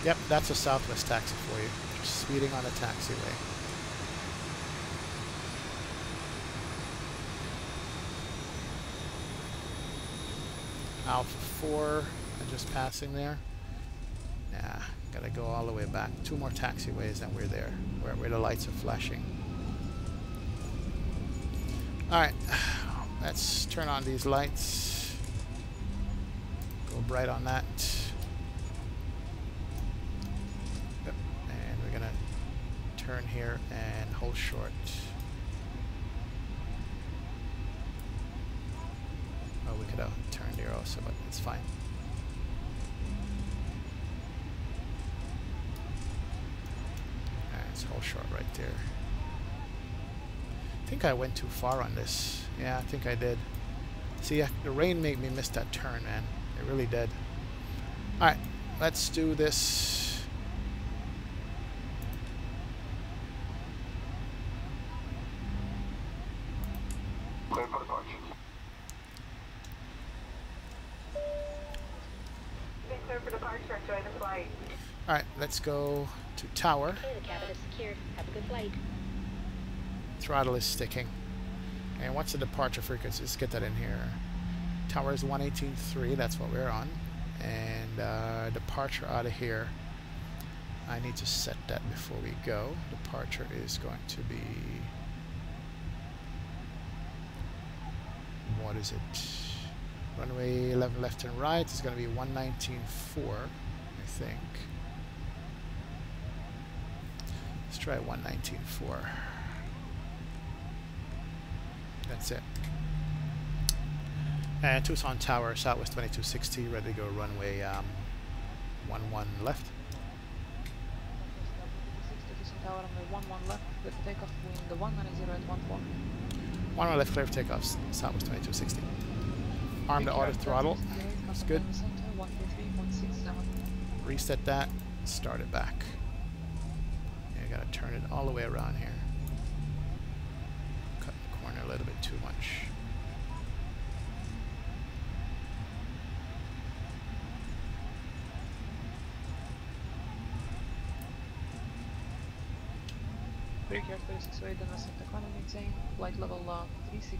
Yep, that's a Southwest taxi for you. Just speeding on a taxiway. Alpha 4, and just passing there. Yeah, gotta go all the way back. 2 more taxiways and we're there, where the lights are flashing. Alright, let's turn on these lights. Go bright on that. Yep, and we're gonna turn here and hold short. Oh, we could have turned here also, but it's fine. Let's hold short right there. I think I went too far on this. Yeah, I think I did. See, the rain made me miss that turn, man. It really did. Alright, let's do this. Alright, let's go to tower. Okay, the cabin is secured. Have a good flight. Throttle is sticking. And what's the departure frequency? Let's get that in here. Tower is 118.3, that's what we're on. And departure out of here. I need to set that before we go. Departure is going to be... what is it? Runway 11 left and right is going to be 119.4, I think. Let's try 119.4. That's it. And Tucson Tower, Southwest 2260, ready to go runway 11 left. Tucson Tower, runway 11 left, with takeoff wind 190 at 14. 1 left, clear for takeoff, Southwest 2260. Arm the auto throttle. That's good. Reset that, start it back. You gotta turn it all the way around here. Cut the corner a little bit too much. Break yard 36 way, then ascent economy maintain, flight level 360.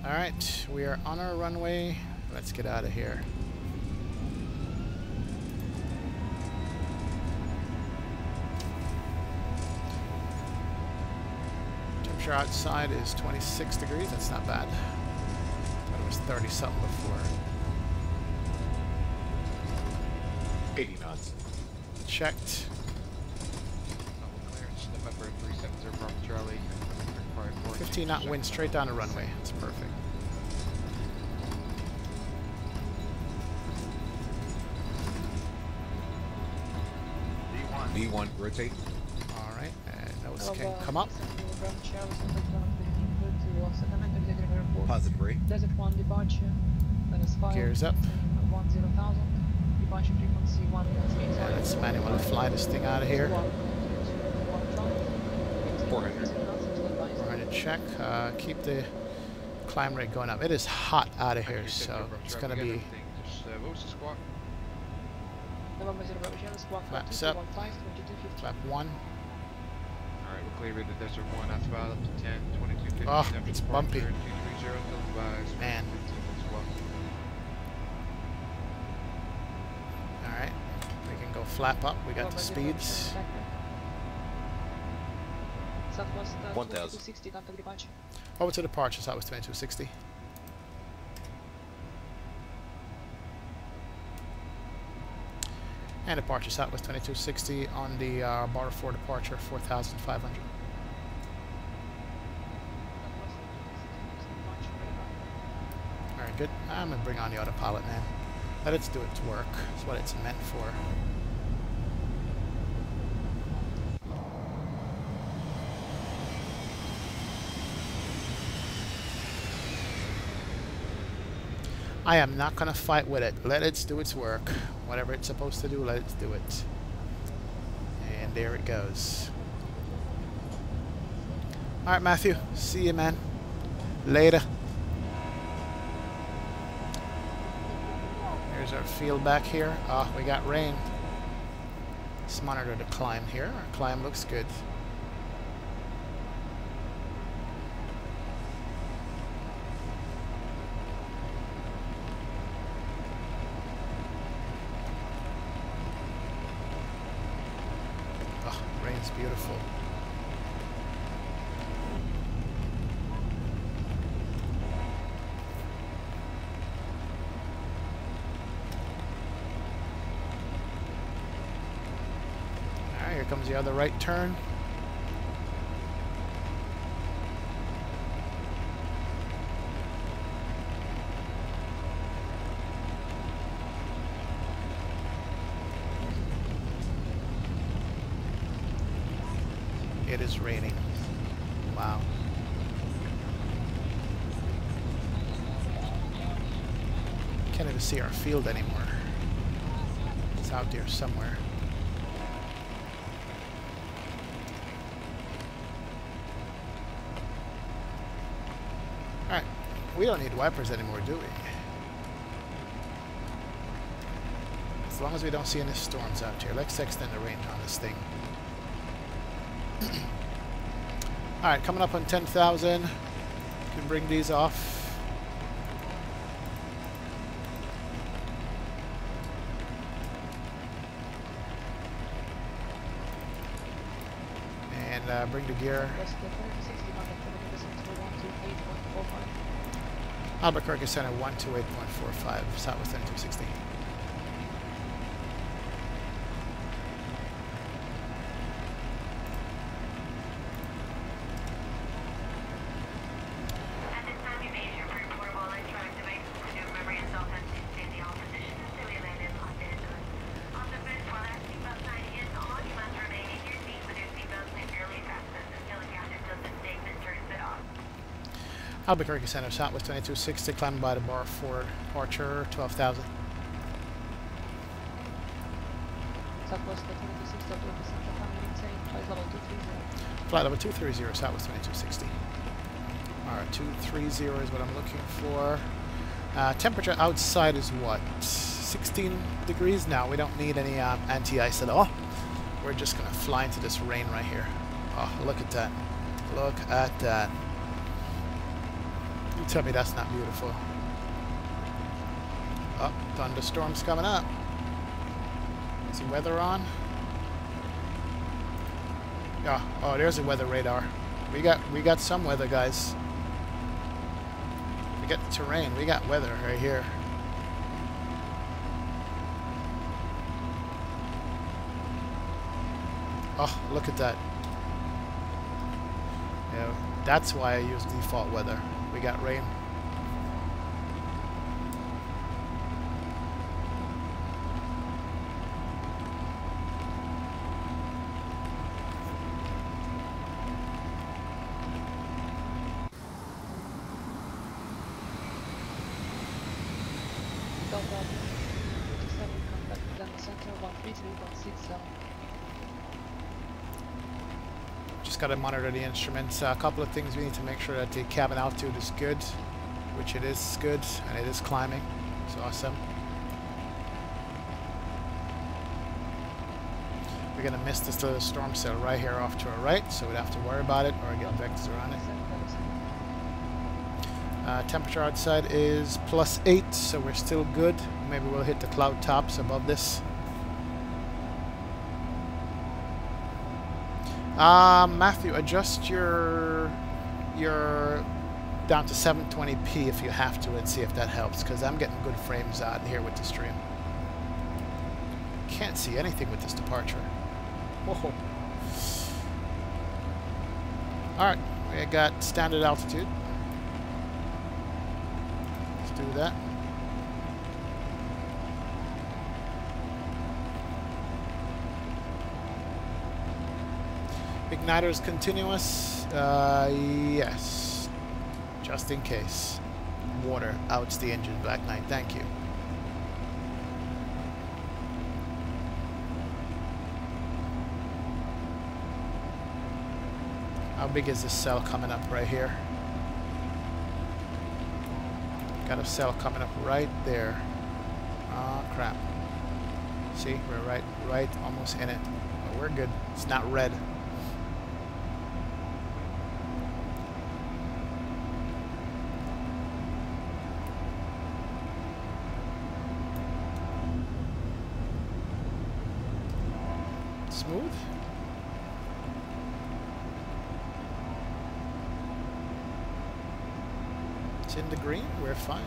Alright, we are on our runway. Let's get out of here. Temperature outside is 26 degrees. That's not bad. Thought it was 30 something before. 80 knots. Checked. Clearance, November 370 from Charlie. 15 knot wind straight down the runway. That's perfect. D1, rotate. Alright, and those can come up. Positive rate. Desert 1 departure. That is 5. Gears up. 10,000. Departure frequency 1. And let's manually fly this thing out of here. 400. 400 check. Keep the climb rate going up. It is hot out of here, so it's going to be... What was the squawk? Flaps up. Flap 1. Alright, we're clearing the Desert 1 outbound up to 10, 2250. Oh, it's bumpy. 230, Man. Alright, we can go flap up. We got the speeds. Southwest 1000. 2260, contact departure. Over to departure, Southwest 2260. And departure, Southwest 2260 on the bar 4 departure, 4,500. Alright, good. I'm going to bring on the autopilot, man. Let it do its work. That's what it's meant for. I am not going to fight with it. Let it do its work. Whatever it's supposed to do, let it do it. And there it goes. Alright, Matthew. See you, man. Later. Here's our field back here. Ah, we got rain. Let's monitor the climb here. Our climb looks good. Rain's beautiful. Alright, here comes the other right turn. It is raining. Wow. Can't even see our field anymore. It's out there somewhere. Alright. We don't need wipers anymore, do we? As long as we don't see any storms out here. Let's extend the range on this thing. Alright, coming up on 10,000. Can bring these off. And bring the gear. Albuquerque Center 128.45, Southwest 2260. Albuquerque Center, Southwest 2260, climbing by the bar 4 departure, 12,000. Southwest 2260, flight level 230. Flight level 230, Southwest 2260. Alright, 230 is what I'm looking for. Temperature outside is what? 16 degrees now. We don't need any anti-ice at all. We're just going to fly into this rain right here. Oh, look at that. Look at that. You tell me that's not beautiful. Oh, thunderstorm's coming up. Is the weather on? Yeah. Oh, there's a weather radar. We got some weather, guys. We got the terrain. We got weather right here. Oh, look at that. Yeah, that's why I use default weather. We got rain. Delta 57, contact Denver Center 133.67. Just got to monitor the instruments. A couple of things we need to make sure that the cabin altitude is good, which it is good, and it is climbing. It's awesome. We're going to miss this little storm cell right here off to our right, so we'd have to worry about it or get vectors on it. Temperature outside is +8, so we're still good. Maybe we'll hit the cloud tops above this. Matthew, adjust your down to 720p if you have to, and see if that helps, because I'm getting good frames out here with the stream. Can't see anything with this departure. Whoa. Alright, we got standard altitude. Let's do that. Igniter is continuous. Yes. Just in case. Water outs the engine, Black Knight. Thank you. How big is this cell coming up right here? Got a cell coming up right there. Oh crap. See, we're right almost in it. But we're good. It's not red. Smooth. It's in the green, we're fine.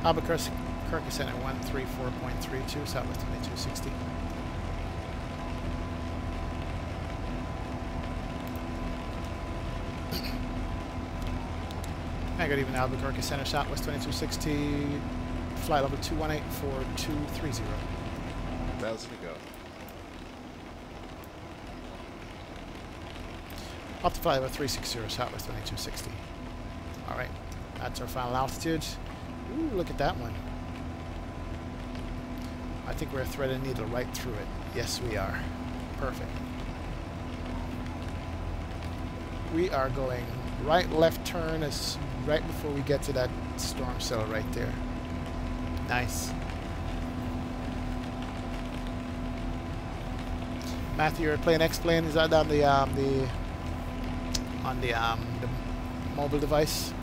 Albuquerque Center 134.32, Southwest 2260. Hey, good evening, Albuquerque Center, Southwest 2260, flight level 2184230. 1,000 to go. Up to flight level 360, Southwest 2260. Alright, that's our final altitude. Ooh, look at that one. I think we're threading a needle right through it. Yes, we are. Perfect. We are going right left turn as right before we get to that storm cell right there. Nice. Matthew, your plane X-plane, is that on the mobile device?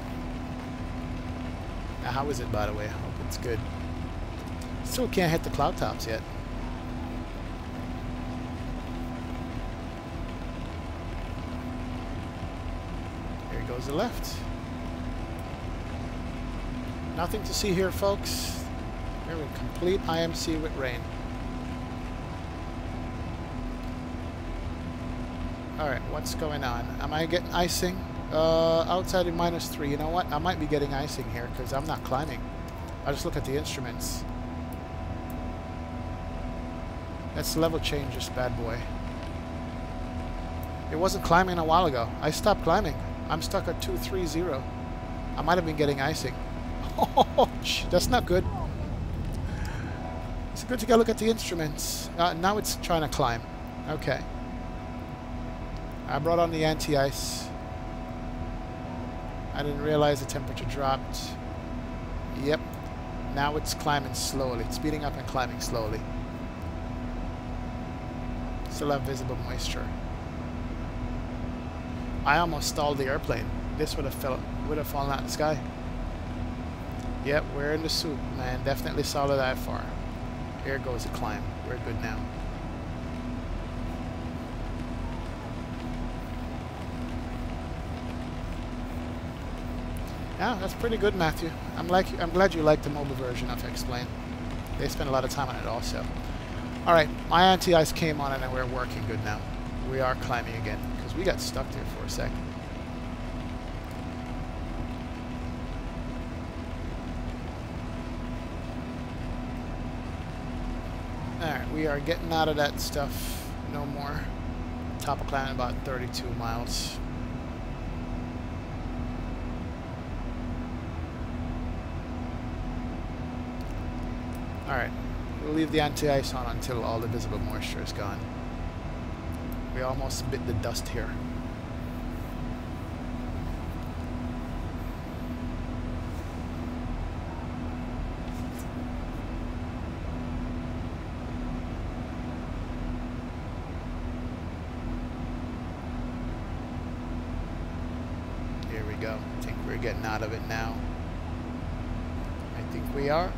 Now, how is it, by the way? I hope it's good. Still can't hit the cloud tops yet. Here goes the left. Nothing to see here, folks. We're in complete IMC with rain. Alright, what's going on? Am I getting icing? Outside of -3. You know what? I might be getting icing here because I'm not climbing. I just look at the instruments. Let's level change this bad boy. It wasn't climbing a while ago. I stopped climbing. I'm stuck at 230. I might have been getting icing. Oh, that's not good. It's good to go look at the instruments. Now it's trying to climb. Okay. I brought on the anti-ice. I didn't realize the temperature dropped. Yep. Now it's climbing slowly. It's speeding up and climbing slowly. Still have visible moisture. I almost stalled the airplane. This would have fallen out of the sky. Yep, we're in the soup, man. Definitely solid that far. Here goes the climb. We're good now. Yeah, that's pretty good, Matthew. I'm glad you like the mobile version of X-Plane. They spend a lot of time on it also. Alright, my anti-ice came on and we're working good now. We are climbing again, because we got stuck there for a sec. Alright, we are getting out of that stuff no more. Top of climbing about 32 miles. Alright, we'll leave the anti-ice on until all the visible moisture is gone. We almost bit the dust here. Here we go. I think we're getting out of it now. think we are.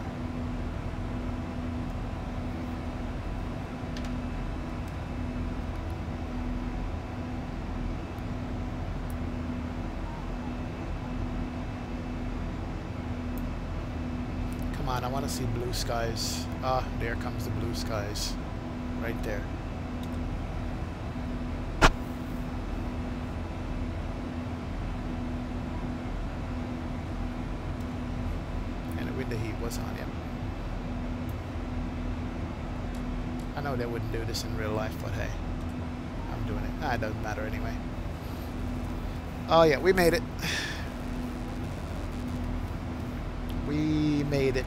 Come on, I want to see blue skies. Ah, there comes the blue skies. Right there. And the window heat was on, yeah. I know they wouldn't do this in real life, but hey, I'm doing it. Ah, it doesn't matter anyway. Oh yeah, we made it. We made it.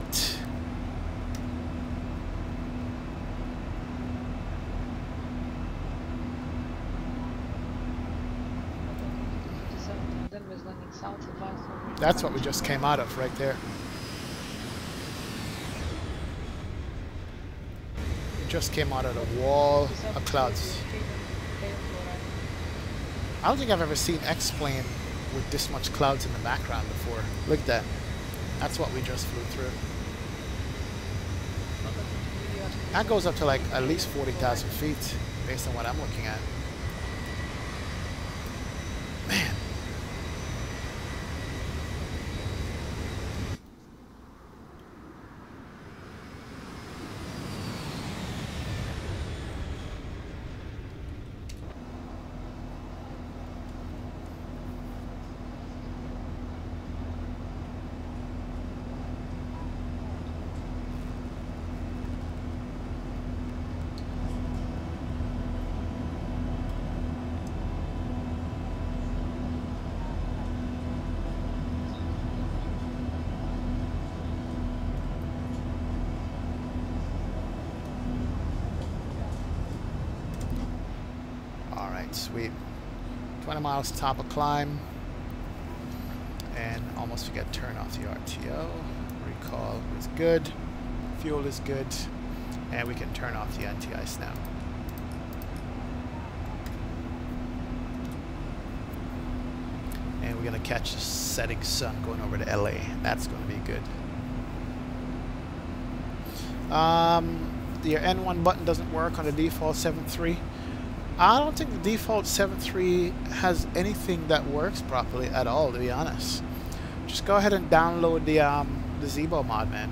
That's what we just came out of, right there. We just came out of the wall of clouds. I don't think I've ever seen X-plane with this much clouds in the background before. Look at that. That's what we just flew through. That goes up to like at least 40,000 feet based on what I'm looking at. Man. Sweet. 20 miles top of climb. And almost forget turn off the RTO. Recall is good. Fuel is good. And we can turn off the anti-ice now. And we're going to catch the setting sun going over to LA. That's going to be good. Your N1 button doesn't work on the default 7.3. I don't think the default 7.3 has anything that works properly at all, to be honest. Just go ahead and download the Zibo mod, man.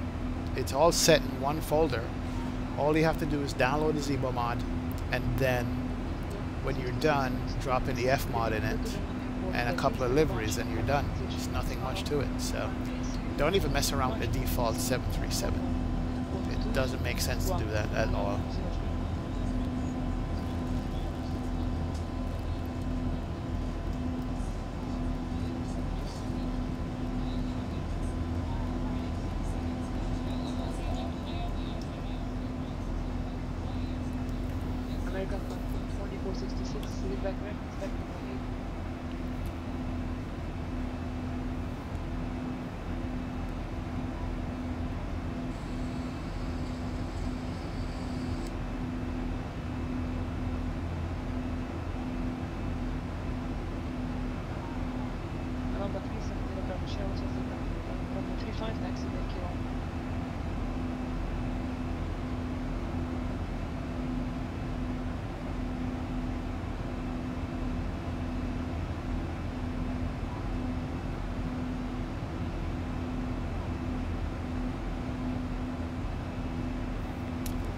It's all set in one folder. All you have to do is download the Zibo mod, and then when you're done, drop in the F mod in it, and a couple of liveries, and you're done. There's nothing much to it, so don't even mess around with the default 737. It doesn't make sense to do that at all.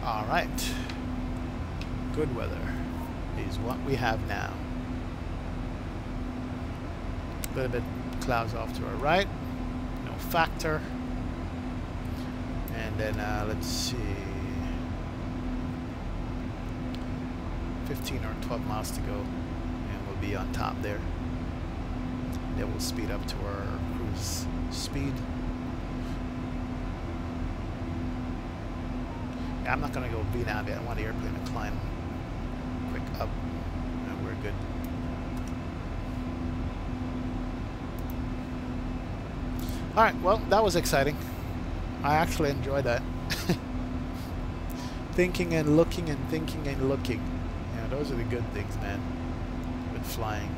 Alright, good weather is what we have now. A little bit clouds off to our right, no factor. And then let's see, 15 or 12 miles to go and we'll be on top there. Then we'll speed up to our cruise speed. I'm not going to go VNAV yet. I want the airplane to climb quick up. And we're good. Alright, well, that was exciting. I actually enjoyed that. Thinking and looking and thinking and looking. Yeah, those are the good things, man, with flying.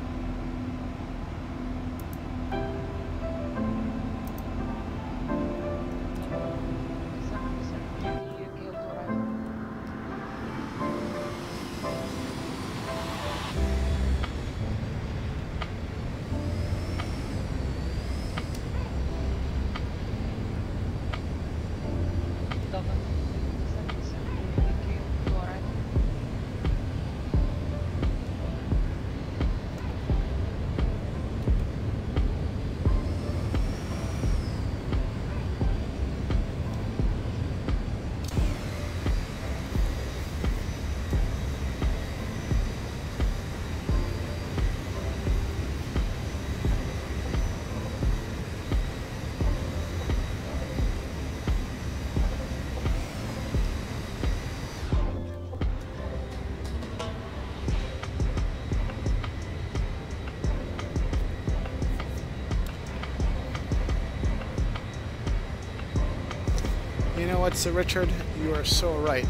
what, Sir Richard? You are so right.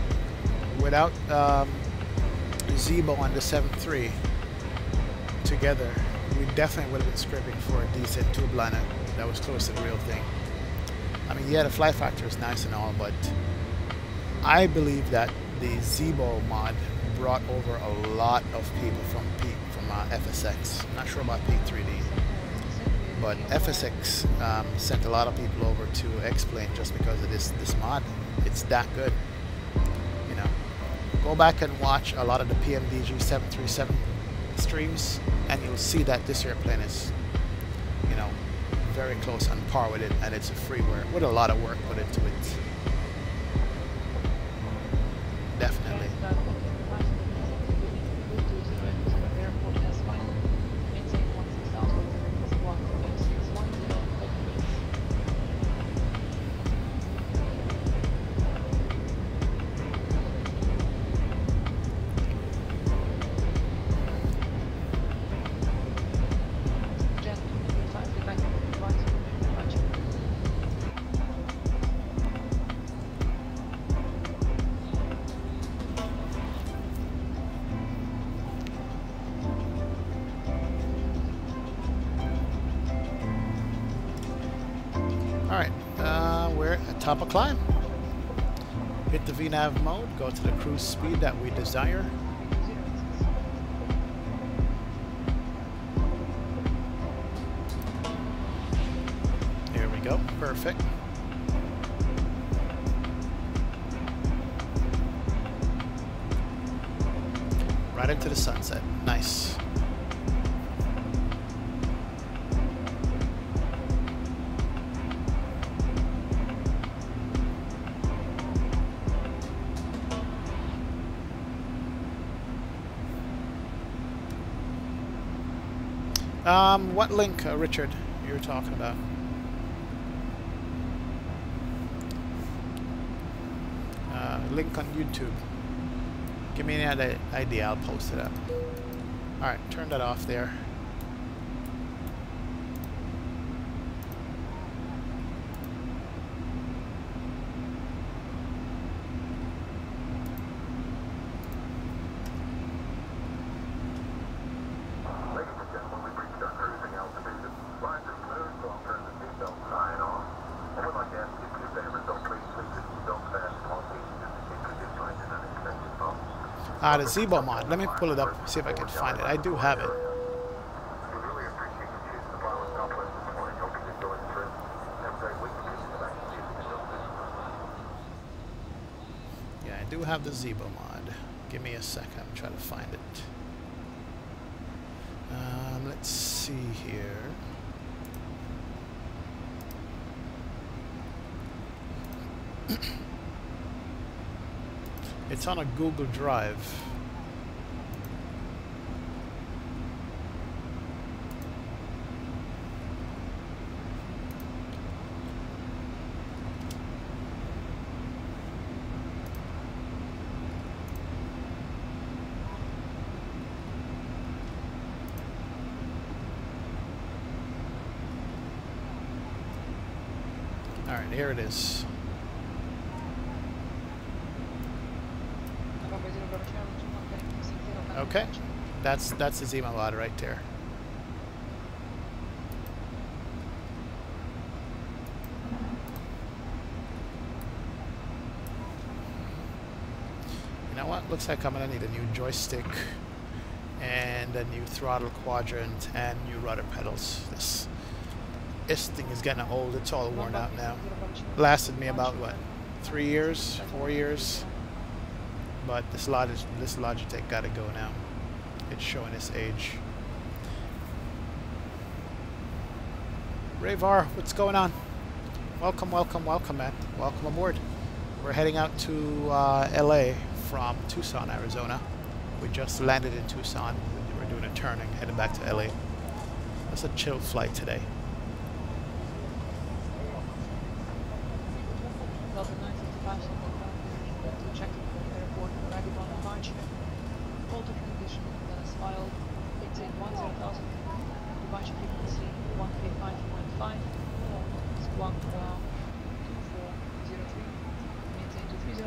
Without Zibo and the 7.3 together, we definitely would have been scraping for a decent tube liner that was close to the real thing. I mean, yeah, the fly factor is nice and all, but I believe that the Zibo mod brought over a lot of people from FSX. I'm not sure about P3D, but FSX sent a lot of people over to X-Plane just because of this mod. It's that good. You know, go back and watch a lot of the PMDG 737 streams, and you'll see that this airplane is, you know, very close on par with it, and it's a freeware with a lot of work put into it. Definitely. Alright, we're at top of climb. Hit the VNAV mode, go to the cruise speed that we desire. Here we go, perfect. Right into the sunset, nice. What link, Richard, you were talking about? Link on YouTube. Give me an idea, I'll post it up. Alright, turn that off there. The Zibo mod. Let me pull it up, see if I can find it. I do have it. Yeah, I do have the Zibo mod. Give me a second. I'm trying to find it. Let's see here. It's on a Google Drive. All right, here it is. Okay, that's the Zibo mod right there. You know what? Looks like I'm gonna need a new joystick and a new throttle quadrant and new rudder pedals. This thing is getting old. It's all worn out now. Lasted me about what, 3 years, 4 years. But this Logitech gotta go now. It's showing its age. Rayvar, what's going on? Welcome, welcome, welcome, man. Welcome aboard. We're heading out to LA from Tucson, Arizona. We just landed in Tucson. We're doing a turn and heading back to LA. That's a chill flight today.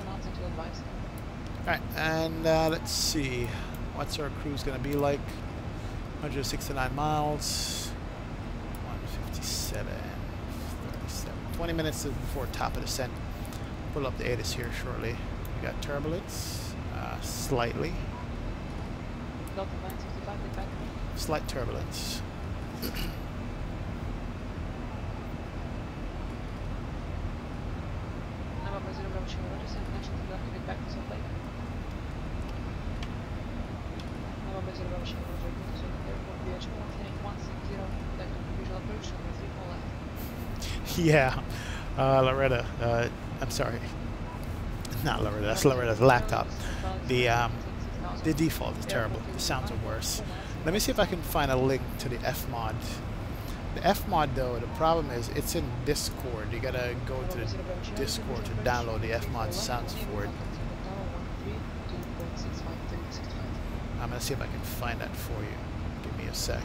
knots until advised. Alright, and let's see. What's our cruise going to be like? 169 miles. 157. 37. 20 minutes before top of descent. Pull up the ATIS here shortly. We got turbulence. Slightly. Delta 965, get back. Slight turbulence. November 0 Bravo Charlie Roger, San National Delta, get back to Salt Lake. November 0 Bravo Charlie Roger, go to Salt Lake Airport, VH 160, left visual approach, number 3 4 left. Yeah, Loretta, I'm sorry. Not Loretta, that's Loretta's laptop. The default is terrible. The sounds are worse. Let me see if I can find a link to the Fmod. The Fmod though, the problem is it's in Discord. You gotta go to the Discord to download the Fmod sounds for it. I'm gonna see if I can find that for you. Give me a sec.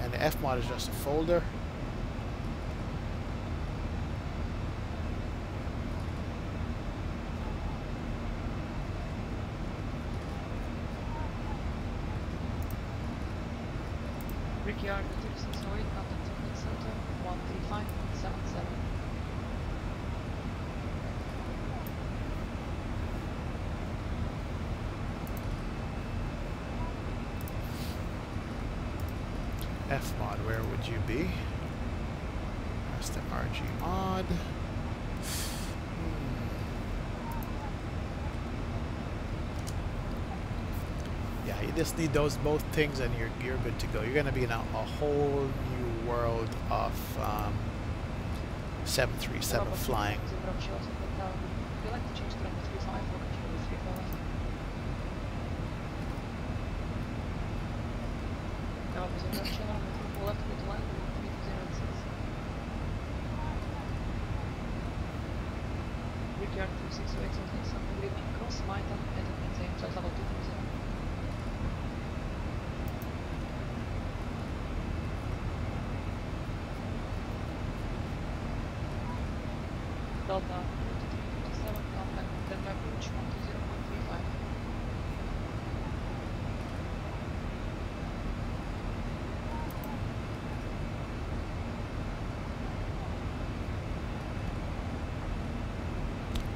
And the Fmod is just a folder. Brickyard 3608, contact technique center 135.77. Fmod, where would you be? That's the RG mod. Yeah, you just need those both things and you're good to go. You're gonna be in a whole new world of 737 flying. Would you like to change to number 35 or continue with 34 left? November 0 Bravo Charlie, number 34 left, clear to land, 3206. Brickyard 3608, Southern good evening, cross Maitan, headed maintain flight level 230. Delta 2357, contact Denver approach 120.35.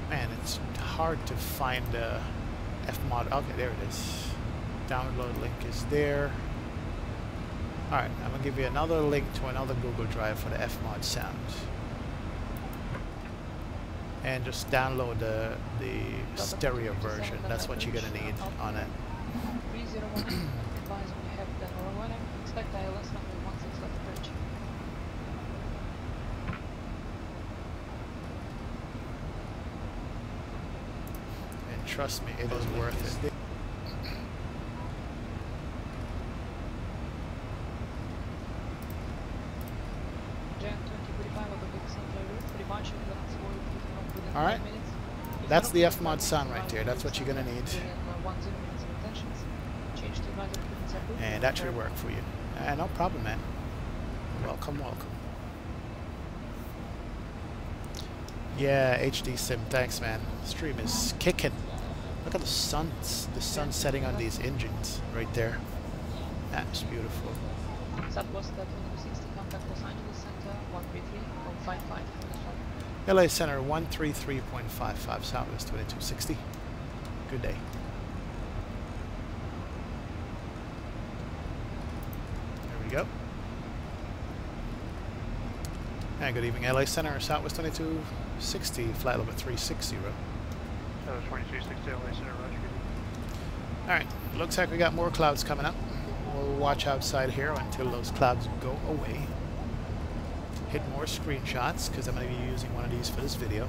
Man, it's hard to find Fmod. Okay, there it is. Download link is there. Alright, I'm gonna give you another link to another Google Drive for the Fmod sounds. And just download the stereo version. That's what you're gonna need on it. 301, advise when you have the weather. Expect ILS number 16 left approach. And trust me, it is worth it. Jan 2045 over Big Center route, pretty much in the next within Alright, 5 minutes. that's the Fmod sound right there. That's what you're gonna need. And that should work for you. No problem, man. Welcome, welcome. Yeah, HD Sim, thanks, man. Stream is kicking. Look at the sun setting on these engines right there. That's beautiful. Southwest 2260, contact Los Angeles Center 133.55. LA Center 133.55, Southwest 2260. Good day. There we go. And good evening, LA Center, Southwest 2260, flight level 360. Southwest 2260, LA Center, Roger. Alright, looks like we got more clouds coming up. We'll watch outside here until those clouds go away. Hit more screenshots because I'm going to be using one of these for this video.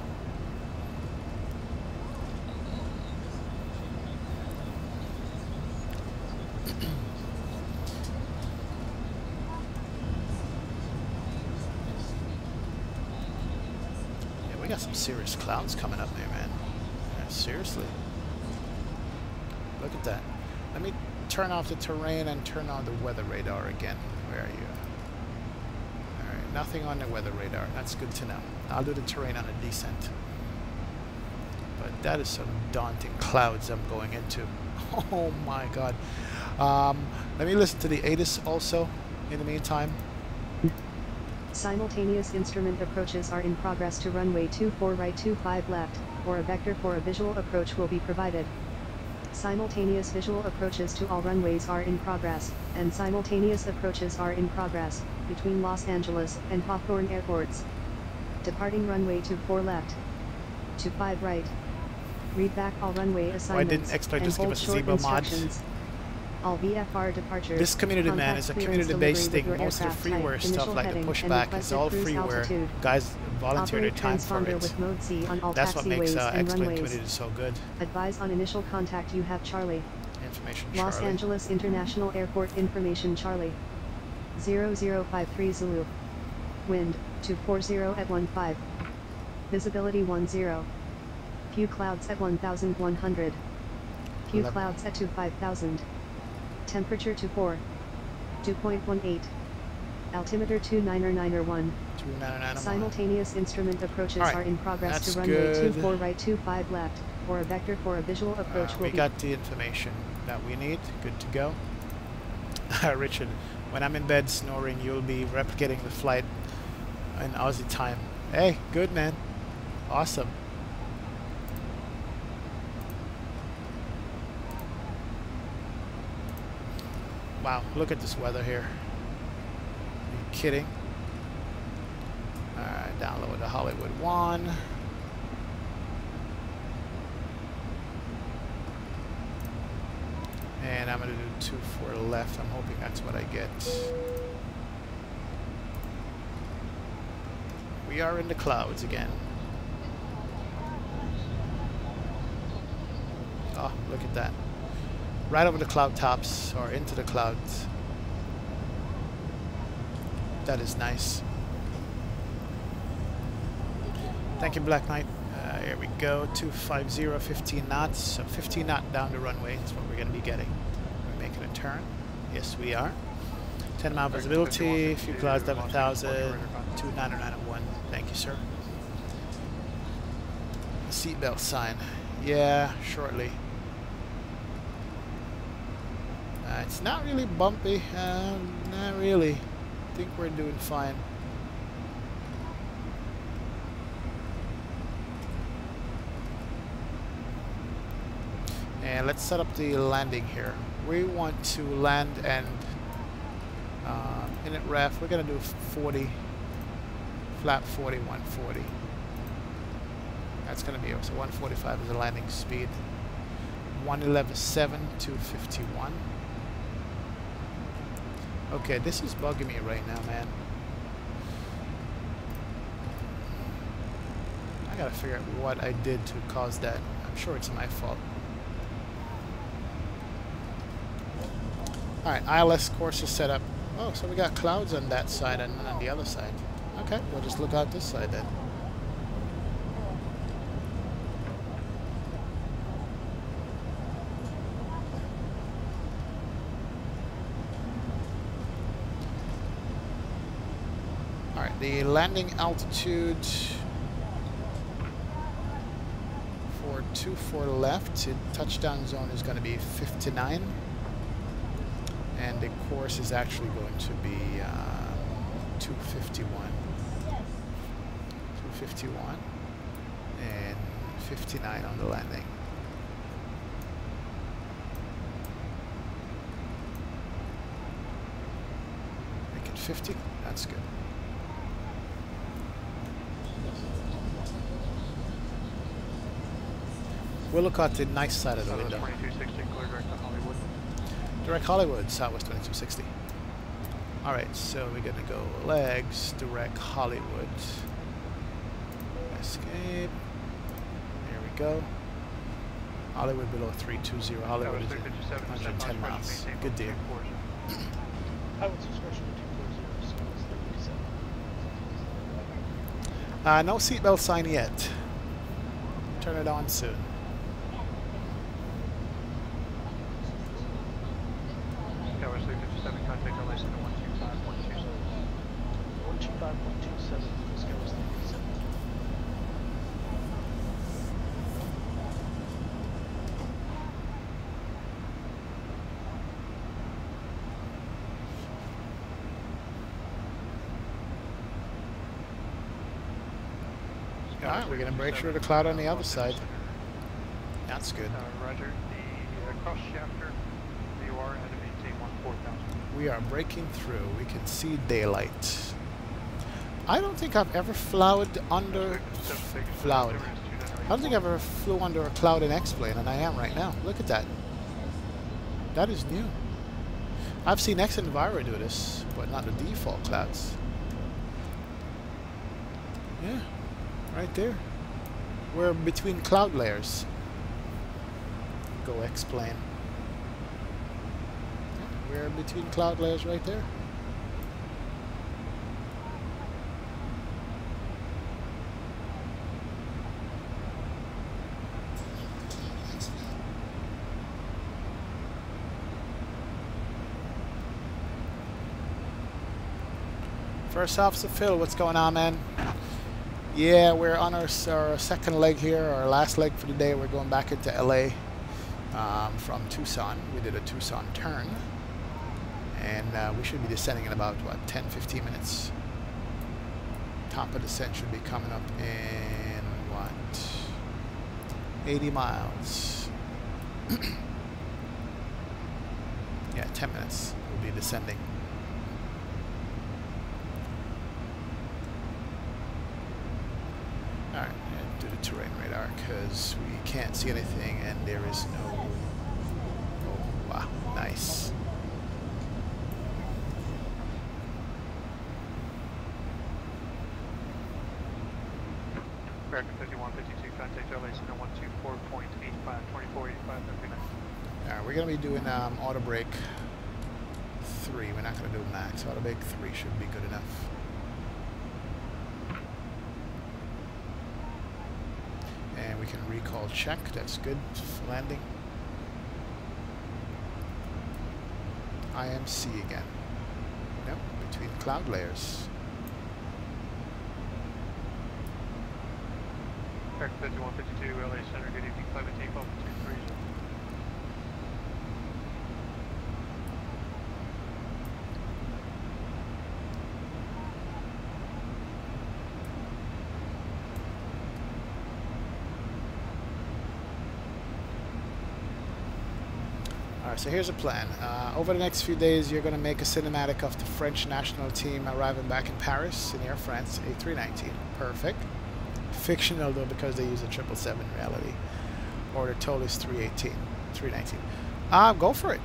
Yeah, we got some serious clouds coming up there, man. Yeah, seriously. Look at that. Let me turn off the terrain and turn on the weather radar again. Where are you? Alright. Nothing on the weather radar. That's good to know. I'll do the terrain on a descent. But that is some daunting clouds I'm going into. Oh my god. Let me listen to the ATIS also in the meantime. Simultaneous instrument approaches are in progress to runway 24 right 25 left, or a vector for a visual approach will be provided. Simultaneous visual approaches to all runways are in progress, and simultaneous approaches are in progress, between Los Angeles and Hawthorne airports. Departing runway 24 left. 25 right. Read back all runway assignments, I didn't expect and just give hold us short Zibo mod. instructions. All VFR departures. This community, man, is a community-based thing. Most Most of the freeware stuff, like the pushback, is all freeware. Guys volunteer their time for it. With mode C on all That's what makes taxiways and Exploit runways. Community so good. Advise on initial contact. You have Charlie. Information Los Charlie. Angeles International Airport information Charlie. 0053 Zulu. Wind 240 at 15. Visibility 10. Few clouds at 1100. Few clouds at 25,000. Temperature 24. 2.18. Altimeter 29901. 29901. Simultaneous instrument approaches are in progress That's to runway good. 24 right 25 left, or a vector for a visual approach will we be... got the information that we need. Good to go. Richard, when I'm in bed snoring, you'll be replicating the flight in Aussie time. Hey, good man. Awesome. Wow, look at this weather here. Are you kidding? Alright, download the Hollywood one. And I'm going to do 24 left. I'm hoping that's what I get. We are in the clouds again. Oh, look at that. Right over the cloud tops, or into the clouds. That is nice. Thank you, Black Knight. Here we go, 250, 15 knots. So 15 knot down the runway is what we're going to be getting. We're making a turn. Yes, we are. 10 mile visibility, few clouds, 11,000, 29901. Thank you, sir. Seatbelt sign. Yeah, shortly. It's not really bumpy. Not really. I think we're doing fine. And let's set up the landing here. We want to land and inlet ref. We're going to do 40, flat 40, 140. That's going to be so 145 is the landing speed. 111.7, 251. Okay, this is bugging me right now, man. I gotta figure out what I did to cause that. I'm sure it's my fault. Alright, ILS course is set up. Oh, so we got clouds on that side and on the other side. Okay, we'll just look out this side then. Alright, the landing altitude for 24 left, the touchdown zone is going to be 59. And the course is actually going to be 251. 251 and 59 on the landing. Make it 50. That's good. We'll look at the nice side of the window. 2260, clear direct to Hollywood. Direct Hollywood, Southwest 2260. Alright, so we're gonna go legs, direct Hollywood. Escape. There we go. Hollywood below 320. Hollywood is 110 miles. Good deal. No seatbelt sign yet. Turn it on soon. elevation 5.27, Frisco is 387. Alright, we're going to break through the cloud on the other side. That's good. Roger. The cross shafter, VOR, had to maintain 14,000. We are breaking through. We can see daylight. I don't think I've ever flown under... I don't think I've ever flew under a cloud in X-plane, and I am right now. Look at that. That is new. I've seen X and Vira do this, but not the default clouds. Yeah. Right there. We're between cloud layers. Go X-plane. Yeah, we're between cloud layers right there. First Officer Phil, what's going on, man? Yeah, we're on our second leg here, our last leg for the day. We're going back into LA from Tucson. We did a Tucson turn. And we should be descending in about, what, 10-15 minutes. Top of descent should be coming up in, what, 80 miles. Yeah, 10 minutes we'll be descending. Alright, do the terrain radar because we can't see anything and there is no... Oh, wow, nice. American 5152, contact LAX 124.85, 2485, Alright, we're going to be doing auto brake 3. We're not going to do max. Auto brake 3 should be good enough. And we can recall check. That's good. Landing. IMC again. Nope, between cloud layers. American 5152, LA Center, good evening, climate takeoff 230. Alright, so here's a plan. Over the next few days, you're going to make a cinematic of the French national team arriving back in Paris in Air France A319. Perfect. Fictional though, because they use a 777 in reality. Or the total is 319. Go for it.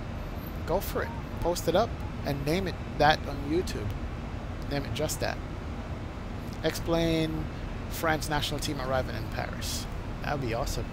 Go for it. Post it up and name it that on YouTube. Name it just that. Explain France national team arriving in Paris. That would be awesome.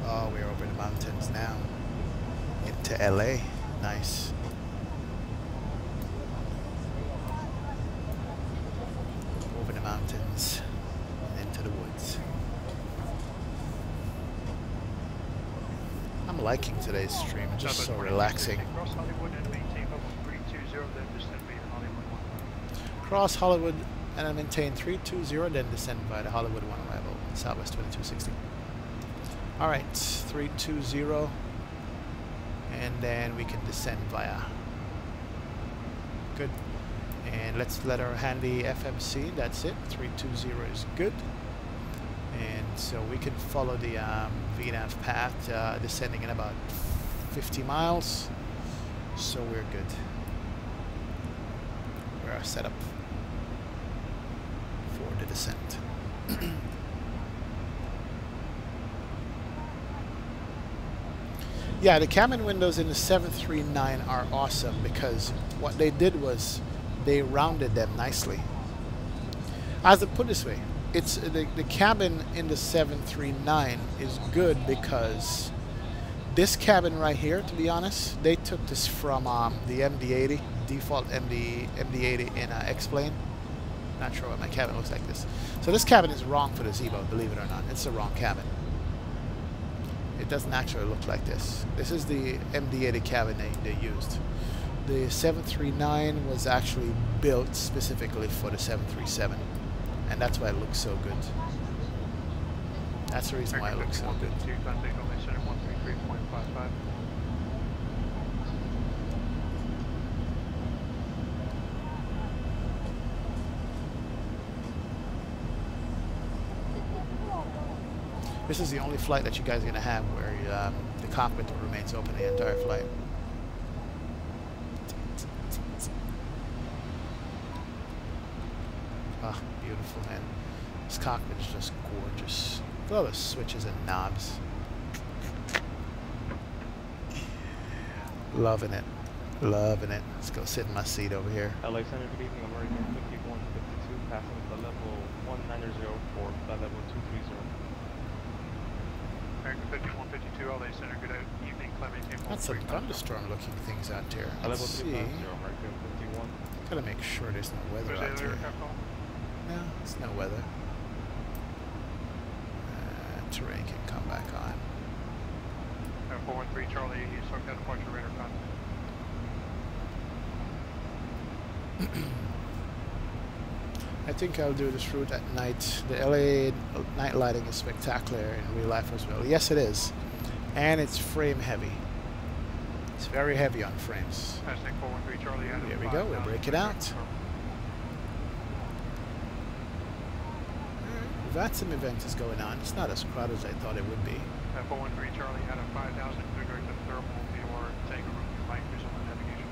Oh, we're over the mountains now. Into LA. Nice. Over the mountains and into the woods. I'm liking today's stream. It's just so relaxing. Cross Hollywood and maintain level 320, then descend via Hollywood 1. Cross Hollywood and maintain 320, then descend via the Hollywood 1 arrival, Southwest 2260. Alright, 320, and then we can descend via. Good. And let's let our handy FMC, that's it, 320 is good. And so we can follow the VNAV path, descending in about 50 miles, so we're good. We're set up for the descent. Yeah, the cabin windows in the 739 are awesome because what they did was they rounded them nicely. As I put it this way, it's the cabin in the 739 is good because this cabin right here, to be honest, they took this from the MD-80, default MD-80 in X-Plane. Not sure what my cabin looks like this. So this cabin is wrong for the Zibo, believe it or not. It's the wrong cabin. It doesn't actually look like this. This is the MD-80 cabin they used. The 739 was actually built specifically for the 737. And that's why it looks so good. That's the reason why it looks so good. This is the only flight that you guys are going to have where the cockpit remains open the entire flight. Ah, beautiful, man. This cockpit is just gorgeous. Look at all the switches and knobs. Loving it. Loving it. Let's go sit in my seat over here. Alexander, good evening. American 5152, passing the level 1904, level 230. American 5152, LA Center, good evening. That's some thunderstorm looking things out here. Let's see. American 51. Gotta make sure there's no weather out here. No, it's no weather. Terrain can come back on. 413 Charlie, you start that departure radar contact. I think I'll do this route at night. The LA night lighting is spectacular in real life as well. Yes, it is. And it's frame heavy. It's very heavy on frames. Here we go, we'll break it out. We've had some events going on. It's not as crowded as I thought it would be. 413 Charlie out of 5,000, clear direct to thermal VOR, tango room, light visual and navigation.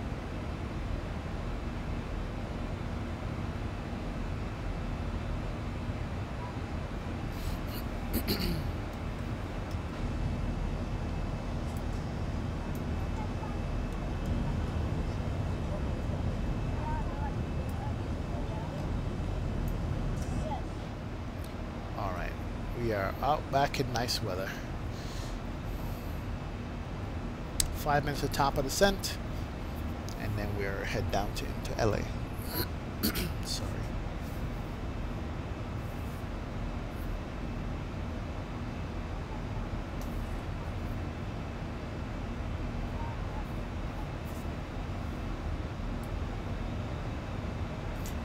Alright, we are out back in nice weather. 5 minutes at the top of the descent, and then we're head down into LA. Sorry.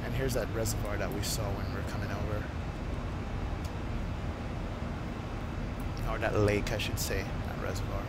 And here's that reservoir that we saw when we were coming over. Or that lake, I should say, that reservoir.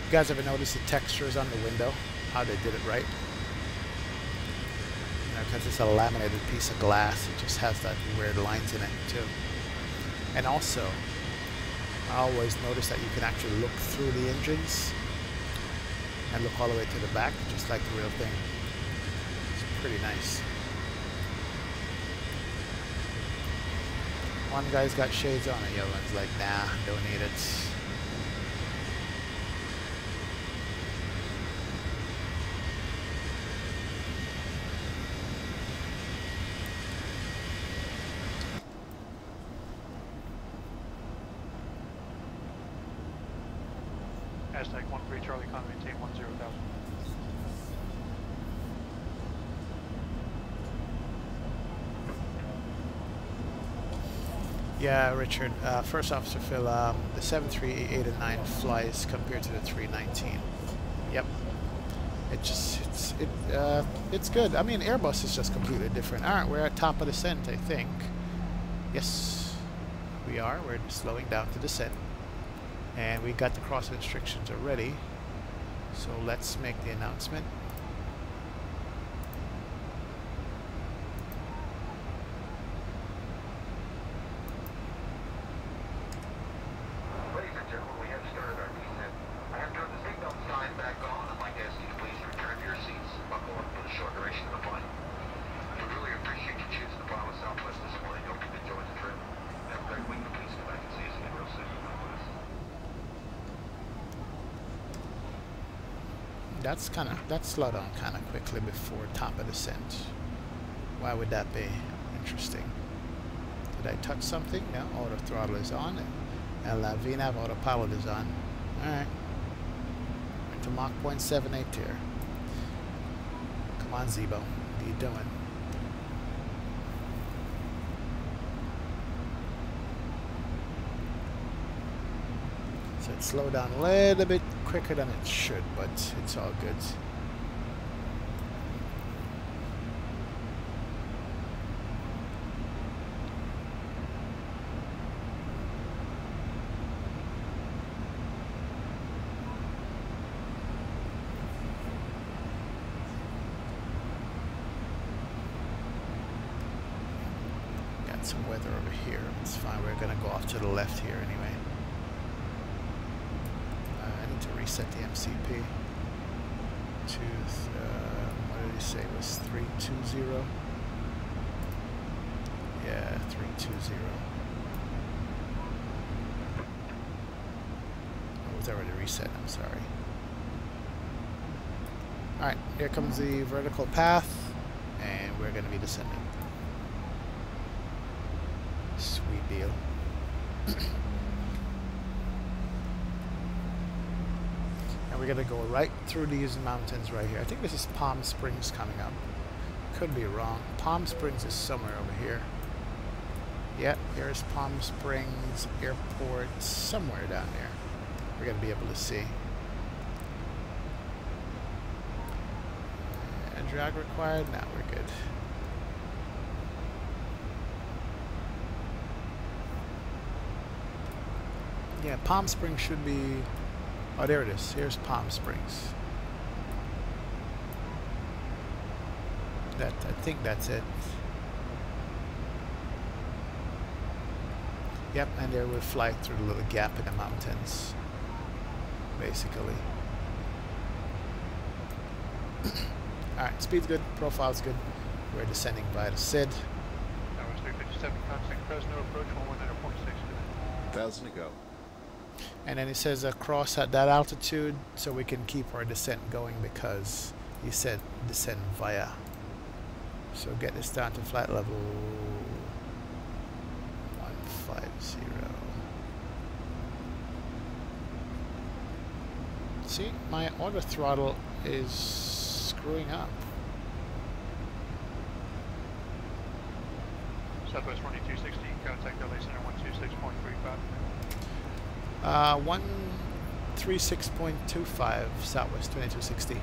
You guys ever notice the textures on the window? How they did it right? You know, because it's a laminated piece of glass, it just has that weird lines in it too. And also, I always notice that you can actually look through the engines and look all the way to the back, just like the real thing. It's pretty nice. One guy's got shades on and the other one's like, nah, don't need it. Hashtag 13 Charlie Con, maintain 10,000. Yeah, Richard. First Officer Phil, the 738 and 9 flies compared to the 319. Yep. It's good. I mean, Airbus is just completely different. All right, we're at top of the descent, I think. Yes. We are. We're slowing down to descend. And we got the cross restrictions already. So let's make the announcement. Ladies and gentlemen, we have started our descent. I have turned the seatbelt sign back on. I'd like to ask you to please return to your seats. Buckle up for the short duration of the flight. We really appreciate you choosing to fly with Southwest this morning. Hope you've enjoyed the trip. Have a great week. Please come back and see us again real soon. That's slowed down kind of quickly before top of descent. Why would that be? Interesting. Did I touch something? No, auto throttle is on. And VNAV autopilot is on. Alright. We're to Mach 0.78 here. Come on, Zibo. What are you doing? So it slowed down a little bit quicker than it should, but it's all good. Got some weather over here. It's fine. We're going to go off to the left here anyway. To reset the MCP to what did he say it was 320? Yeah, 320. Oh, it was already reset, I'm sorry. Alright, here comes the vertical path, and we're going to be descending. Sweet deal. And we're going to go right through these mountains right here. I think this is Palm Springs coming up. Could be wrong. Palm Springs is somewhere over here. Yep, here's Palm Springs Airport, somewhere down there. We're going to be able to see. And drag required? No, we're good. Yeah, Palm Springs should be... Oh, there it is. Here's Palm Springs. I think that's it. Yep, and there we'll fly through the little gap in the mountains, basically. Alright, speed's good, profile's good. We're descending by the SID. That was 357, contact Fresno approach 119.6. 1,000 to go. And then he says across at that altitude so we can keep our descent going because he said descend via. So get this down to flight level 150. See, my auto throttle is screwing up. Southwest 2260, contact LA Center 126.35. 136.25 Southwest 2260.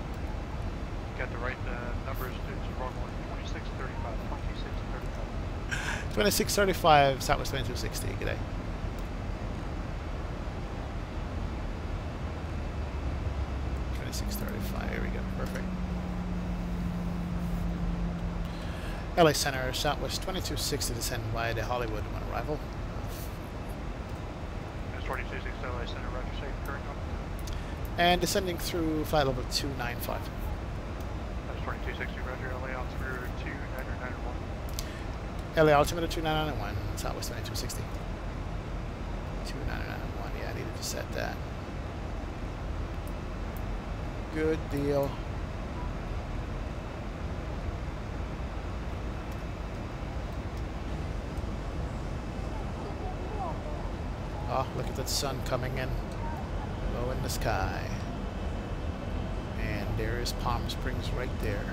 Got the right numbers to wrong one. 2635. 2635 Southwest 2260. G'day. Here we go. Perfect. LA Center Southwest 2260 descend via the Hollywood on arrival. 2260 LA Center, roger, safe, current number. And descending through flight level 295. That's 2260, roger, LA altimeter 2991. LA altimeter 2991, Southwest 2260. 2991, yeah, I needed to set that. Good deal. Oh, look at that sun coming in, low in the sky. And there is Palm Springs right there.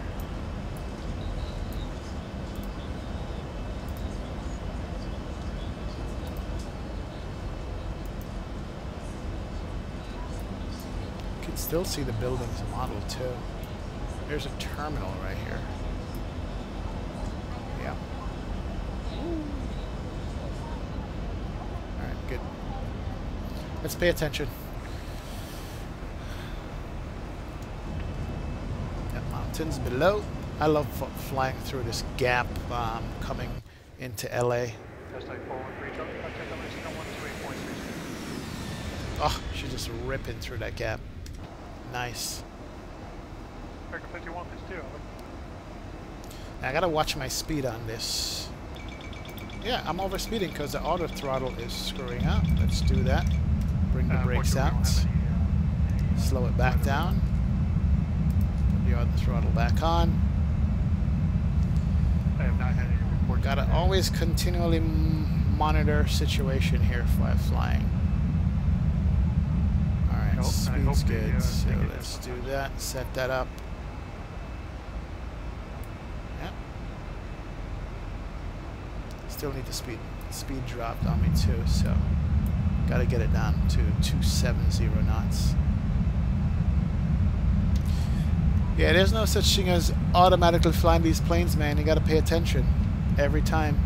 You can still see the buildings model too. There's a terminal right here. Yeah. Let's pay attention. Got mountains below. I love flying through this gap coming into LA. Oh, she's just ripping through that gap. Nice. I gotta watch my speed on this. Yeah, I'm over speeding because the auto throttle is screwing up. Let's do that. Bring the brakes out. Slow it back down. Put the auto throttle back on. I have not had any reports. Gotta always continually monitor situation here while flying. Alright, speed's good. So let's do that. Set that up. Yep. Still need the speed dropped on me too, so gotta get it down to 270 knots. Yeah, there's no such thing as automatically flying these planes, man. You gotta pay attention every time.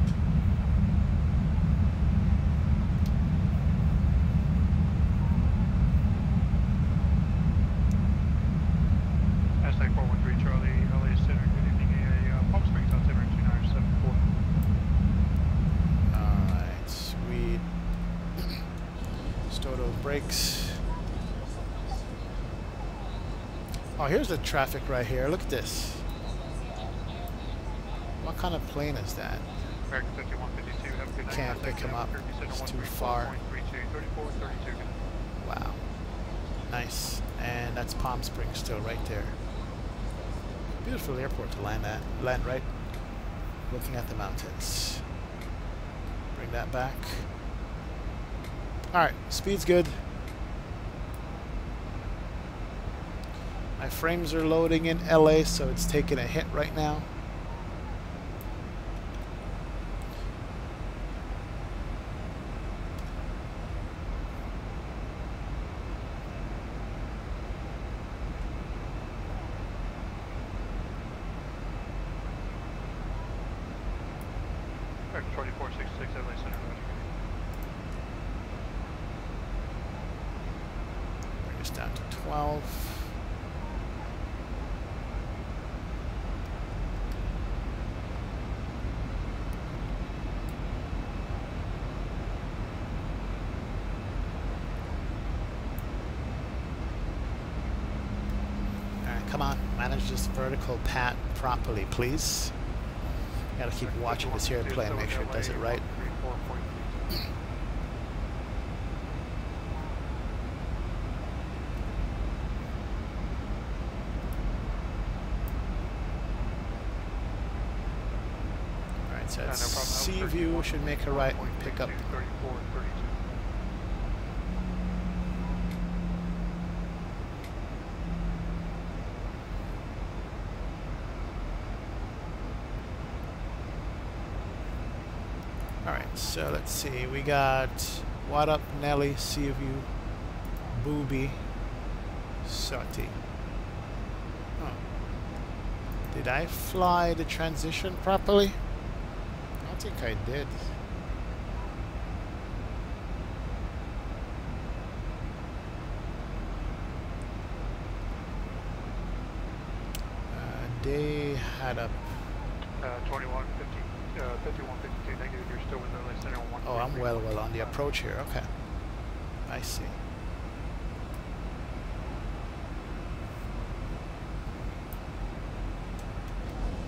Hashtag 413 Charlie, LA Center, good evening, Palm Springs, altimeter 2974. Alright, sweet. Stow those brakes. Oh, here's the traffic right here. Look at this. What kind of plane is that? Can't pick him up. It's too far. Wow. Nice. And that's Palm Springs still right there. Beautiful airport to land at. Land right looking at the mountains. Bring that back. Alright, speed's good. My frames are loading in LA, so it's taking a hit right now. Correct, 2466 LA Center, Bring this down to 12. Come on, manage this vertical pat properly, please. Gotta keep watching this airplane, make sure it does it right. Alright, so it's sea view, should make a right and pick up. Alright, so let's see. We got What Up Nelly, Seaview, Booby, Sati. Oh. Did I fly the transition properly? I don't think I did. They had a 2150. 5152 negative, you're still with LA Center on 1. Oh, I'm well on the approach here. Okay. I see.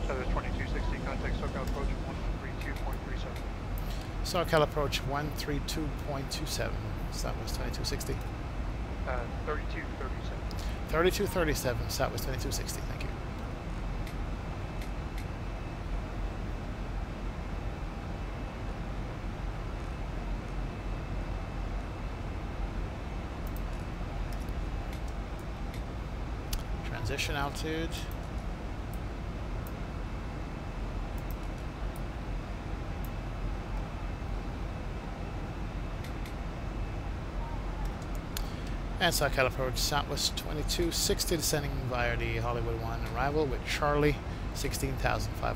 So there's 2260, contact SoCal approach 132.37. SoCal approach 132.27. Southwest 2260. 3237. 3237, Southwest 2260. Thank you. Transition altitude. And SoCal approach Southwest 2260, descending via the Hollywood 1 arrival with Charlie, 16,500.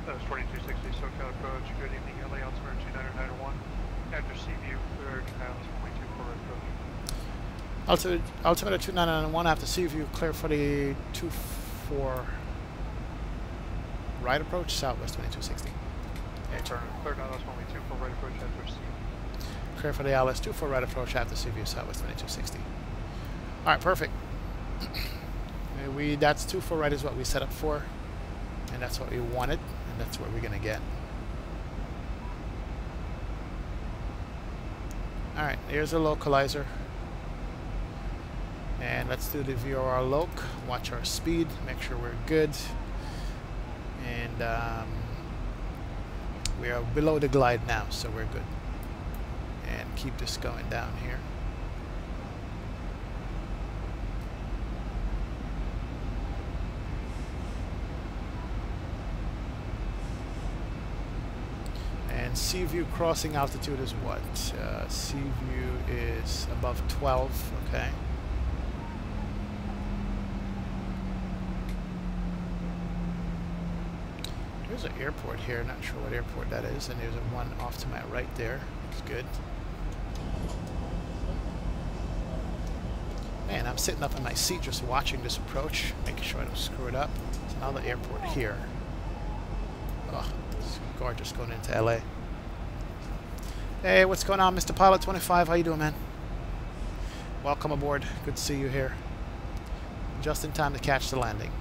That was 2260 SoCal approach. Good evening, LA altimeter 2991. After Seaview, cleared house 22 Altimeter 2991, I have to see if you clear for the 24 right approach, southwest 2260. Yeah, turn clear down, that's only 24 right approach after receive. Clear for the LS 24 right approach, I have to see if you southwest 2260. Alright, perfect. That's 24 right is what we set up for, and that's what we wanted, and that's what we're going to get. Alright, here's a localizer. And let's do the VOR loc, watch our speed, make sure we're good. And we are below the glide now, so we're good. And keep this going down here. And sea view crossing altitude is what? Sea view is above 12, okay. There's an airport here, not sure what airport that is, and there's one off to my right there. It's good. Man, I'm sitting up in my seat just watching this approach, making sure I don't screw it up. There's another airport here. Oh, it's gorgeous going into LA. Hey, what's going on, Mr. Pilot 25? How you doing, man? Welcome aboard. Good to see you here. Just in time to catch the landing.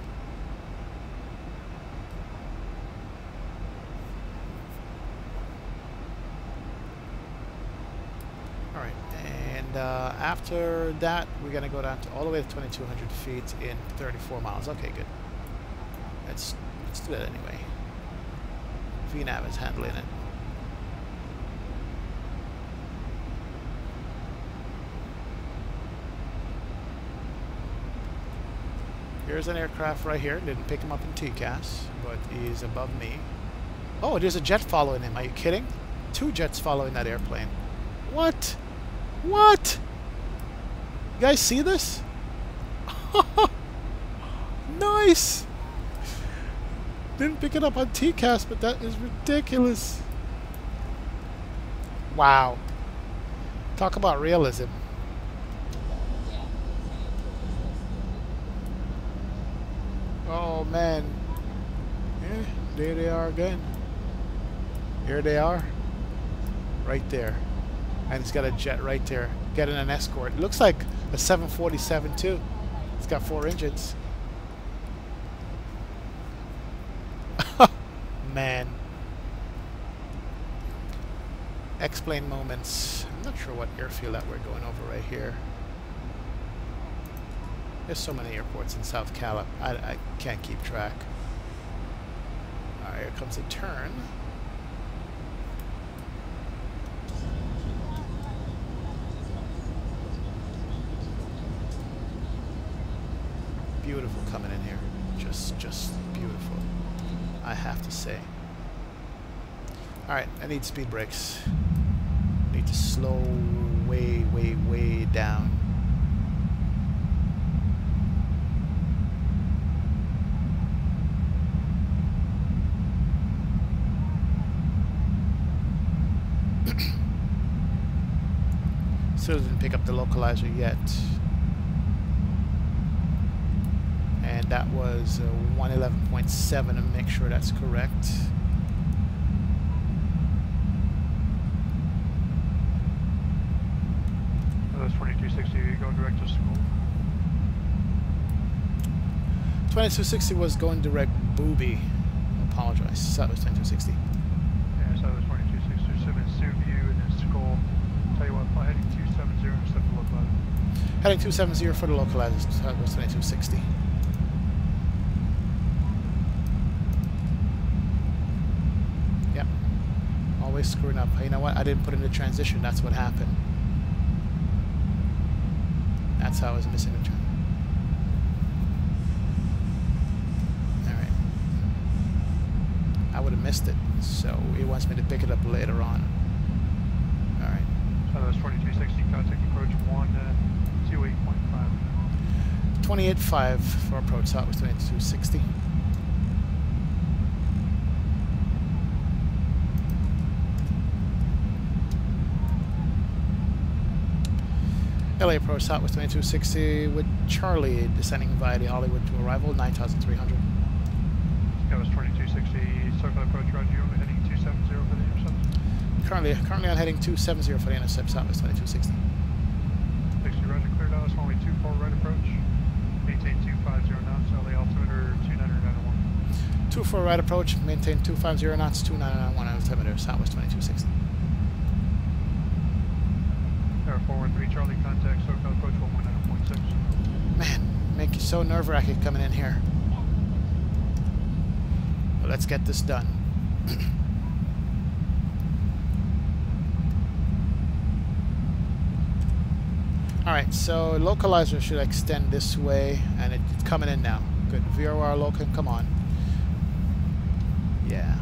After that, we're going to go down to all the way to 2,200 feet in 34 miles. Okay, good. Let's do that anyway. VNAV is handling it. Here's an aircraft right here. Didn't pick him up in TCAS, but he's above me. Oh, there's a jet following him. Are you kidding? 2 jets following that airplane. What? What? You guys see this? Nice! Didn't pick it up on TCAS, but that is ridiculous. Wow. Talk about realism. Oh man. Yeah, there they are again. Here they are. Right there. And it's got a jet right there, getting an escort. It looks like a 747 too. It's got 4 engines. Man. X-plane moments. I'm not sure what airfield that we're going over right here. There's so many airports in South Cali, I can't keep track. Alright, here comes a turn. Beautiful coming in here. Just beautiful, I have to say. Alright, I need speed brakes. I need to slow way down. Still didn't pick up the localizer yet. And that was 111.7, and make sure that's correct. That's 2260, you're going direct to school. 2260 was going direct booby. Apologize. That was 2260. Yeah, so that was 2260. So then Sioux View and then Skull. Tell you what, fly heading 270 and stuff to look like. Heading 270 for the localizer. That was 2260. Yep. Always screwing up. You know what? I didn't put in the transition. That's what happened. That's how I was missing the transition. Alright. I would have missed it. So he wants me to pick it up later on. Alright. So that was 2260, contact approach 128.5. 28.5 for approach, so that was 2260. LA approach Southwest 2260 with Charlie descending via the Hollywood to arrival 9,300. Southwest 2260, circle approach, roger, you're only heading 270 for the intercept. Currently on heading 270 for the intercept, Southwest 2260. 60, roger, clear Dallas, only 24 right approach. Maintain 250 knots, LA altimeter 29991. 24 right approach, maintain 250 knots, 2991 altimeter, Southwest 2260. Air 413 Charlie, contact SoCal approach 119.6. Man, make it so nerve-wracking coming in here. Well, let's get this done. Alright, so localizer should extend this way, and it's coming in now. Good. VOR local, come on. Yeah.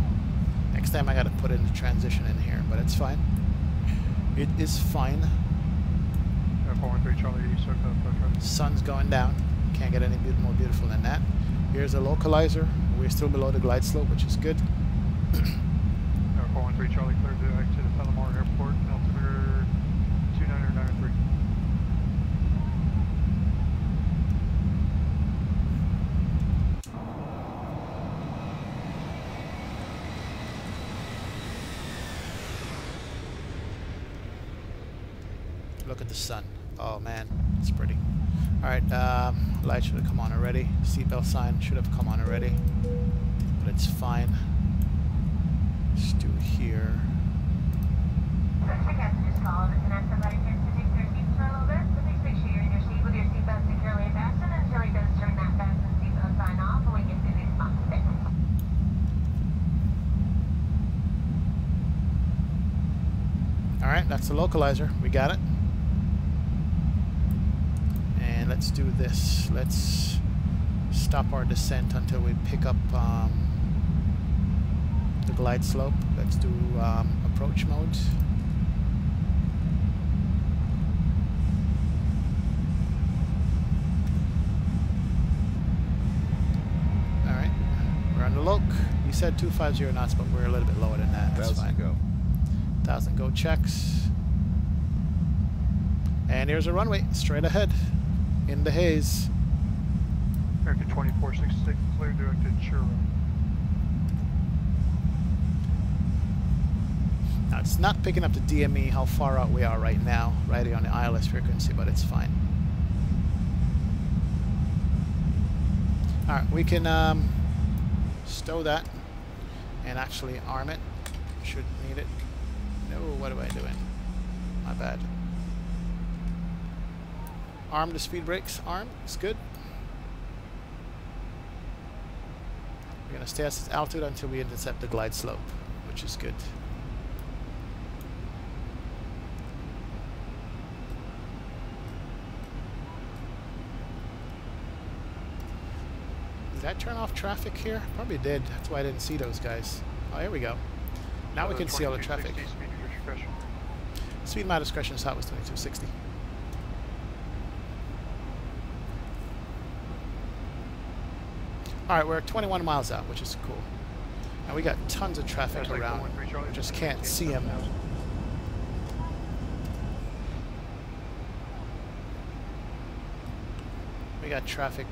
Next time I gotta put in the transition in here, but it's fine. It is fine. Air 413 Charlie, SoCal approach. Sun's going down. Can't get any more beautiful than that. Here's a localizer. We're still below the glide slope, which is good. Air 413 Charlie, clear to exit Palomar Airport, altimeter 2993. Look at the sun. Oh man, it's pretty. Alright, light should have come on already. Seatbelt sign should have come on already. But it's fine. Let's do here. Alright, that's the localizer. We got it. And let's do this. Let's stop our descent until we pick up the glide slope. Let's do approach mode. Alright, we're on the loc. You said 250 knots, but we're a little bit lower than that. That's fine. 1,000 go checks. And here's a runway straight ahead in the haze. American 2466, clear directed Churro. Now it's not picking up the DME how far out we are right now, right on the ILS frequency, but it's fine. Alright, we can stow that and actually arm it. Shouldn't need it. No, what am I doing? My bad. Arm the speed brakes. Arm. It's good. We're going to stay at this altitude until we intercept the glide slope, which is good. Did I turn off traffic here? Probably did. That's why I didn't see those guys. Oh, here we go. Now we can see all the traffic. Speed at my discretion, Southwest 2260. Alright, we're 21 miles out, which is cool. And we got tons of traffic around. We just can't see them. We got traffic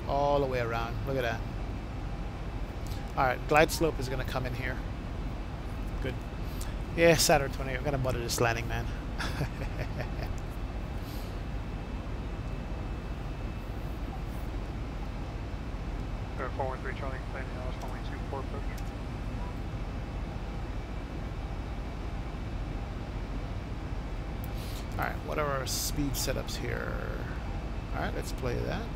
all the way around. Look at that. Alright, glide slope is going to come in here. Good. Yeah, Saturn 20. I'm going to butter this landing, man. Air 413 Charlie, landing Dallas, only 24 approach. Alright, what are our speed setups here? Alright, let's play that.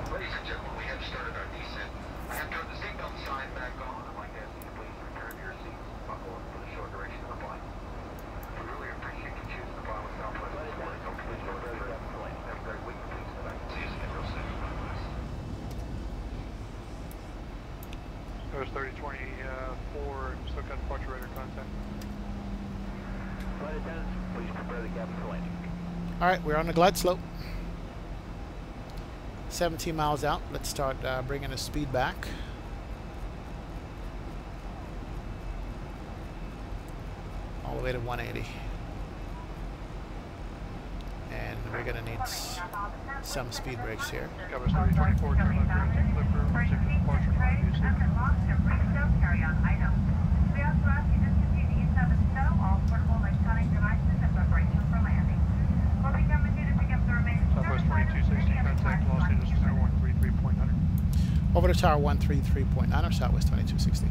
Ladies and gentlemen, we have started our descent. I have turned the seatbelt sign back on. I'd like to ask you to please return to your seats and buckle up for the short duration of the flight. We really appreciate you choosing to fly with Southwest this morning. Hopefully you'll have a great week. Please come back and see us again real soon. That was 3024, still got departure radar contact. Flight attendants, please prepare the cabin for landing. Alright, we're on the glide slope. 17 miles out. Let's start bringing the speed back. All the way to 180. gonna need some speed brakes here. Covers 324, turn left, right, take flipper, object departure, front view 6. Southwest 2260, contact Los Angeles Tower 133.9. Over to tower 133.9 or Southwest 2260.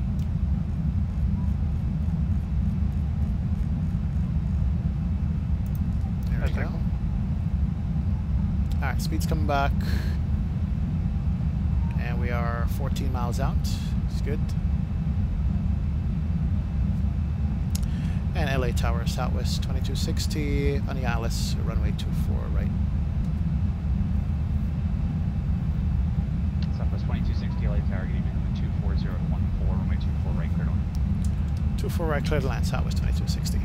There we go. Alright, speed's coming back. And we are 14 miles out. It's good. And LA Tower, Southwest 2260 on the ILS, runway 24 right. Southwest 2260, LA Tower, getting in 240 to 14, runway 24 right, clear to land. 24 right, clear to land, Southwest 2260.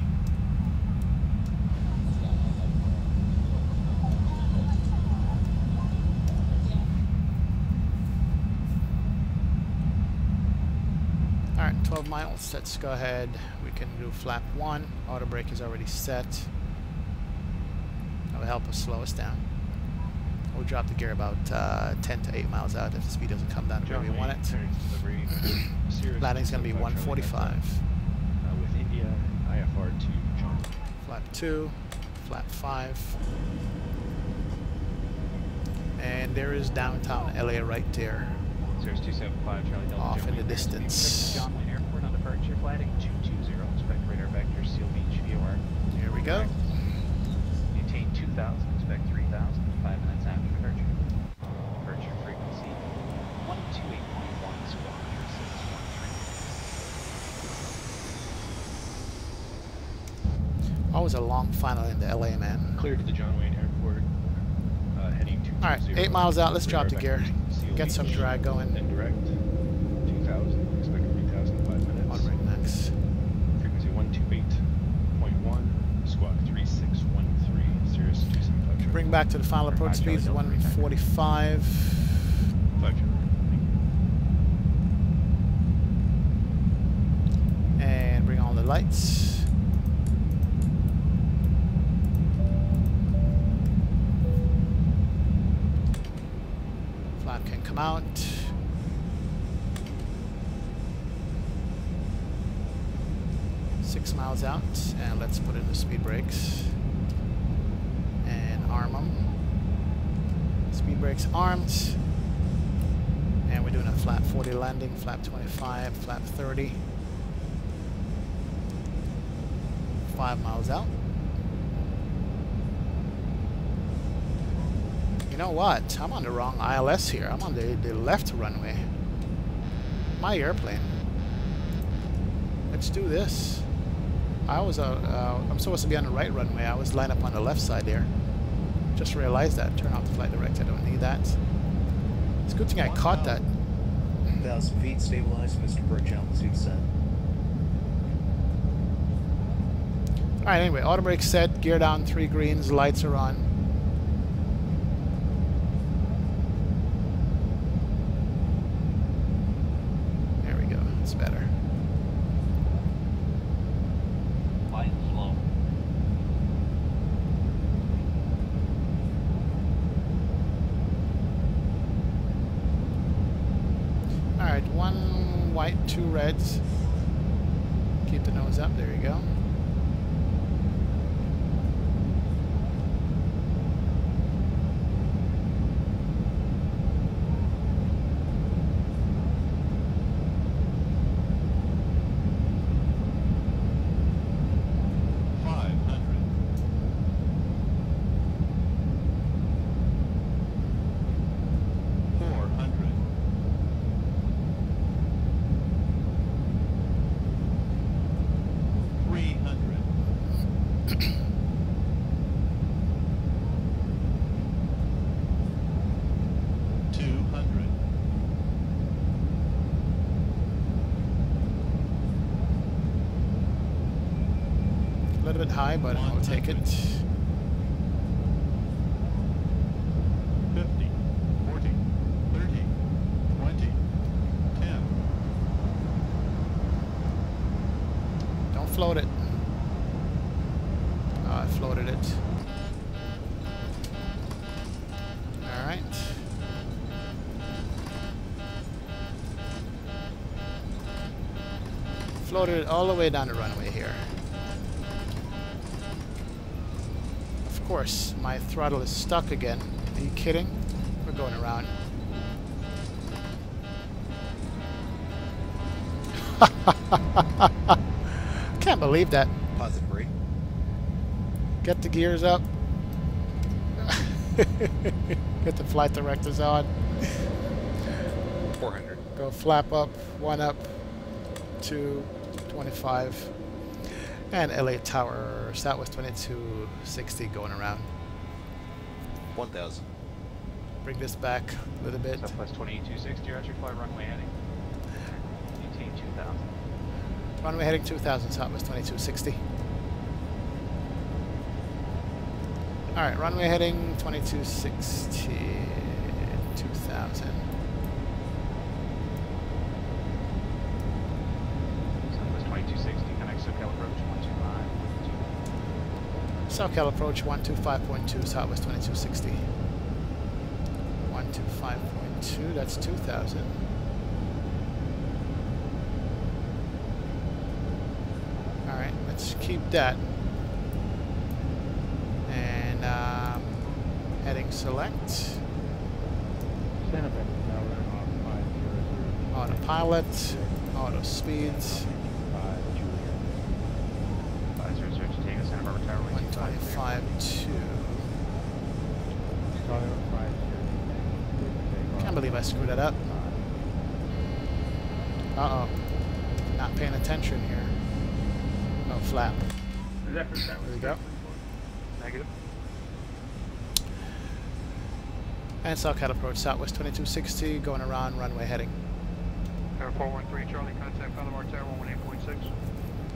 Alright, 12 miles, let's go ahead. We can do flap 1. Auto brake is already set. That will help us slow us down. We'll drop the gear about 10 to 8 miles out if the speed doesn't come down to where we want it. Landing's going to be 145. With India, IFR to John. Flap 2, flap 5. And there is downtown LA right there. 0275 Charlie Delta. Off in the distance. John Wayne Airport on departure, flighting 220. Expect radar vector, Seal Beach, VOR. Here we go. Maintain 2000, expect 3000, 5 minutes after departure. Departure frequency 128.1, squawk 3613. Always a long final in the LA, man. Clear to the John Wayne Airport. Heading 220. Alright, 8 miles out, let's drop the gear. Get some drag going. And direct 2000, expect 3000, 5 minutes. On right next. Frequency 128.1, squawk 3613, Sirius 275. Bring back to the final approach speed is 145. 5 And bring on the lights. Flap can come out. Six miles out, and let's put in the speed brakes and arm them. Speed brakes armed, and we're doing a flap 40 landing, flap 25, flap 30. 5 miles out. You know what? I'm on the wrong ILS here. I'm on the left runway. My airplane. Let's do this. I'm supposed to be on the right runway. I was lined up on the left side there. Just realized that. Turn off the flight director. I don't need that. It's a good thing I caught that. 1,000 feet, stabilized, Mr. Birch, altitude set. Alright, anyway, auto brake set, gear down, 3 greens, lights are on. There we go, it's better. Flying slow. Alright, 1 white, 2 reds. Keep the nose up, there you go. A little bit high, but I'll take it. 50, 40, 30, 20, 10. Don't float it. I floated it. floated it all the way down the runway here. Of course, my throttle is stuck again. Are you kidding? We're going around. Can't believe that. Pause it, brake. Get the gears up. Get the flight directors on. 400. Go flap up, 1 up, 2, 25. And LA Tower, Southwest 2260 going around. 1000. Bring this back a little bit. Southwest 2260, Roger, fly runway heading. Maintain 2000. Runway heading 2000, Southwest 2260. Alright, runway heading 2260, 2000. Southwest 2260, connect SoCal approach 125. SoCal approach 125.2, Southwest 2260. 125.2, that's 2000. Alright, let's keep that. And heading select. Autopilot. Auto speeds. 125.2. Can't believe I screwed that up. Uh-oh. Not paying attention here. Oh, flap. There we go. Negative. And SoCal approach, Southwest 2260, going around, runway heading. Tower 413, Charlie, contact Palomar Tower 118.6.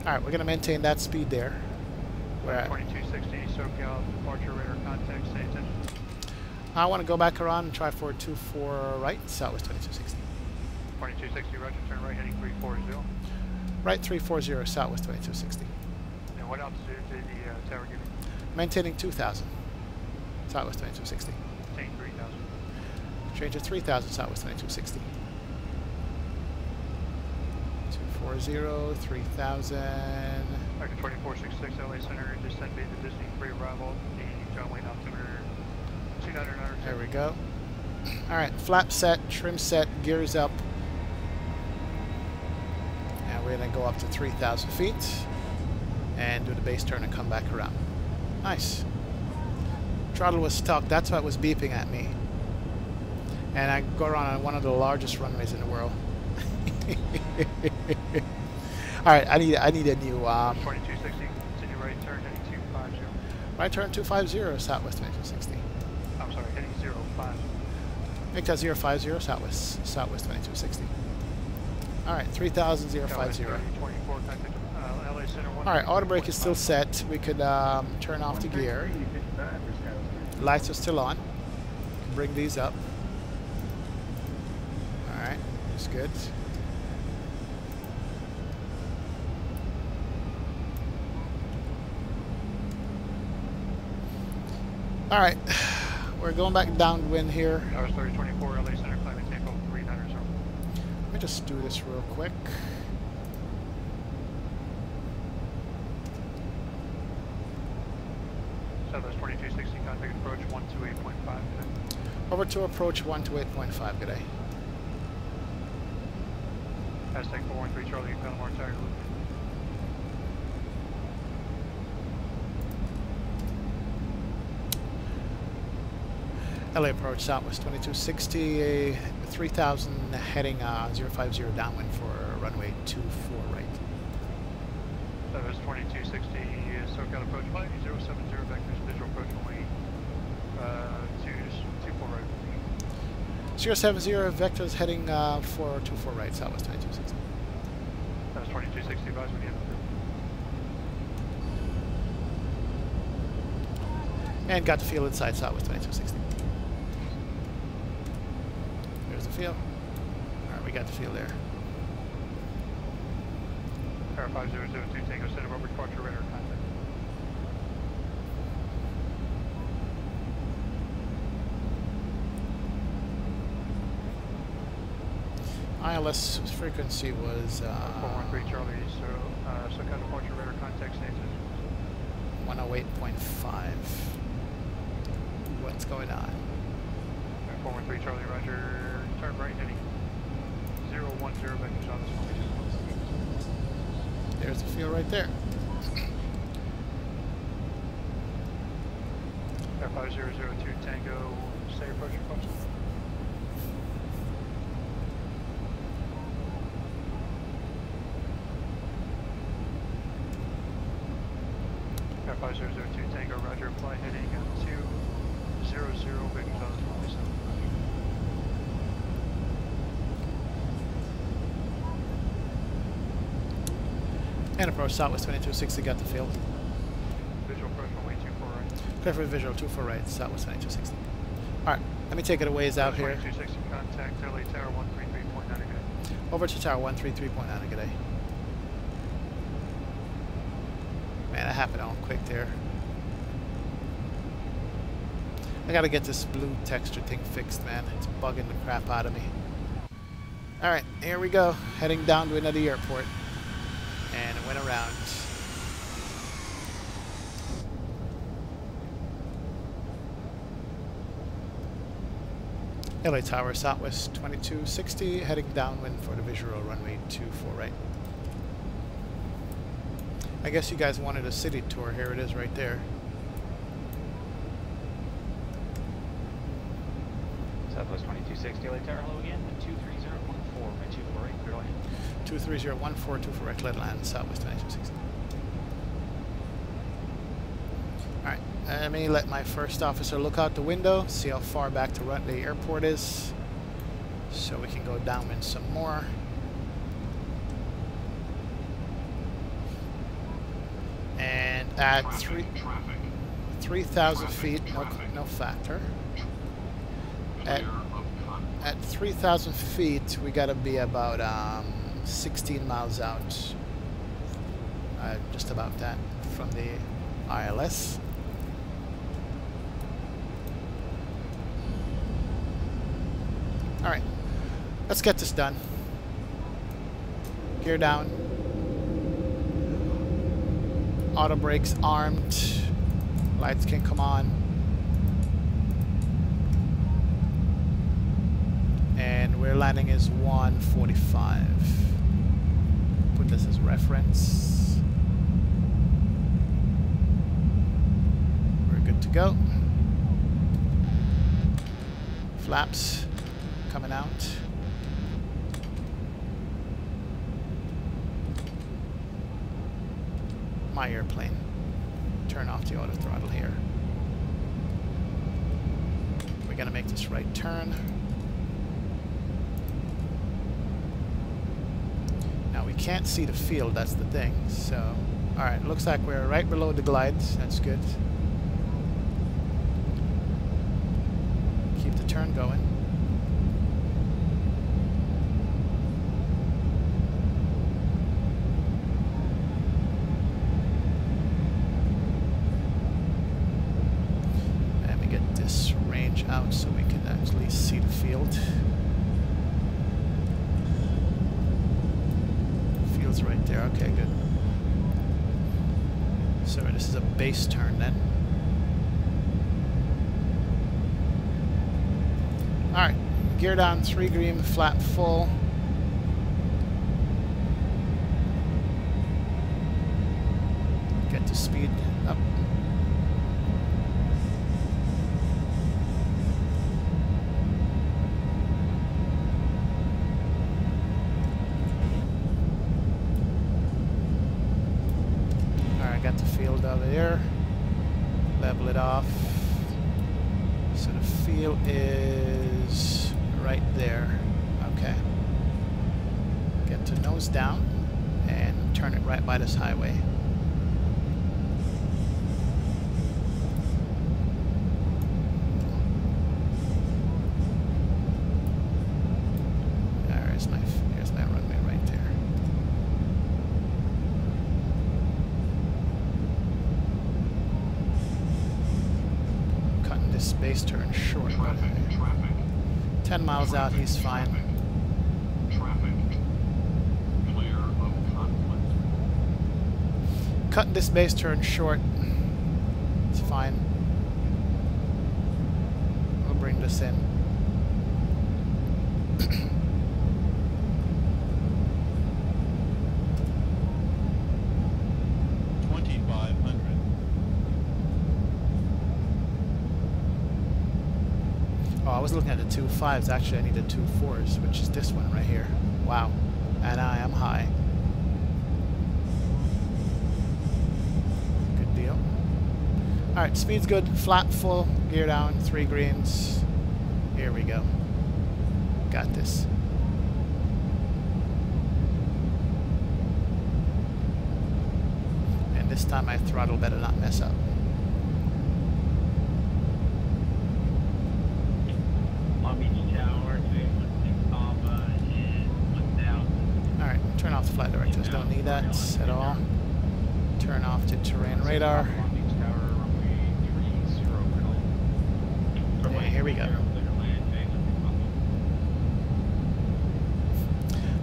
Alright, we're going to maintain that speed there. We're at 2260, SoCal, departure radar contact, stay attention. I want to go back around and try for 24 right, Southwest 2260. 2260, roger, turn right, heading 340. Right 340, Southwest 2260. And what altitude did the tower give you? Maintaining 2000, Southwest 2260. Maintain 3000. Change to 3000, Southwest 2260. 240, 3000. Vector 2466, LA Center, descend bay to Disney, pre-arrival, the John Wayne altimeter 2900. There we go. Alright, flap set, trim set, gears up. And we're going to go up to 3,000 feet and do the base turn and come back around. Nice. Throttle was stuck, that's why it was beeping at me. And I go around on one of the largest runways in the world. Alright, I need a new 2260, continue right turn, heading 250. Right turn 250, Southwest 2260. I'm sorry, heading 050. Make that 050, Southwest 2260. Alright, 3000, 050. Alright, auto brake is still set. We could turn off the gear. Lights are still on. Bring these up. Alright, that's good. Alright, we're going back downwind here. Hours 3024, LA Center, climbing takeoff 300. Let me just do this real quick. Southwest 2260, contact approach 128.5. Over to approach 128.5, good day. Hashtag 413 Charlie, Palomar Tower. LA approach, Southwest 2260, 3000 heading 050 downwind for runway 24 right. Southwest 2260, SoCal approach 5070, vectors visual approach 224 right. 070 vectors heading for 24 right, Southwest 2260. Southwest 2260, advise when you have And got the field inside Southwest 2260. There's the field. Alright, we got the field there. Tower 5002, Tango Center, over departure radar contact. ILS frequency was 413 Charlie, so kind of departure radar contact status. 108.5. What's going on? 413 Charlie, roger. Turn right heading 010 vectors on this formation. There's the field right there. F5002 Tango, stay approaching folks. F5002 Tango, roger, fly heading 200 vectors on this formation. And approach Southwest 2260, got the field. Visual approach runway 24 right. Clear for visual 24 right, Southwest 2260. Alright, let me take it a ways out here. 2260, contact LA Tower 133.9 a good day. Over to Tower 133.9 a good day. Man, that happened on quick there. I gotta get this blue texture thing fixed, man. It's bugging the crap out of me. Alright, here we go. Heading down to another airport. And it went around. LA Tower, Southwest 2260, heading downwind for the visual runway 24 right. I guess you guys wanted a city tour. Here it is right there. Southwest 2260, LA Tower, hello again, 23014, my 248, clear to land. 23014, 24 right, clear to land, Southwest 2260. Alright, let me let my first officer look out the window, see how far back to the airport is, so we can go downwind some more. And at 3,000 feet, no factor. At 3,000 feet, we gotta be about 16 miles out. Just about that from the ILS. Alright, let's get this done. Gear down. Auto brakes armed. Lights can come on. And we're landing is 1:45. Put this as reference. We're good to go. Flaps coming out. My airplane. Turn off the auto throttle here. We're gonna make this right turn. Now we can't see the field, that's the thing. So, alright, looks like we're right below the glides. That's good. Keep the turn going. Out so we can actually see the field. Field's right there. Okay, good. So this is a base turn then. Alright, gear down, 3 green, flap full. Get the speed up. Got the field over there. Level it off. So the field is right there. Okay. Get to nose down and turn it right by this highway. Here's my runway right there. This base turn short, but 10 miles out, he's fine. Traffic. cutting this base turn short. It's fine. We'll bring this in. Oh, I was looking at the 2.5s. Actually, I need the 2.4s, which is this one right here. Wow. And I am high. Good deal. Alright, speed's good. Flat, full, gear down, 3 greens. Here we go. Got this. And this time my throttle better not mess up. Alright, turn off the flight directors. Don't need that at all. Turn off the terrain radar. Okay, here we go.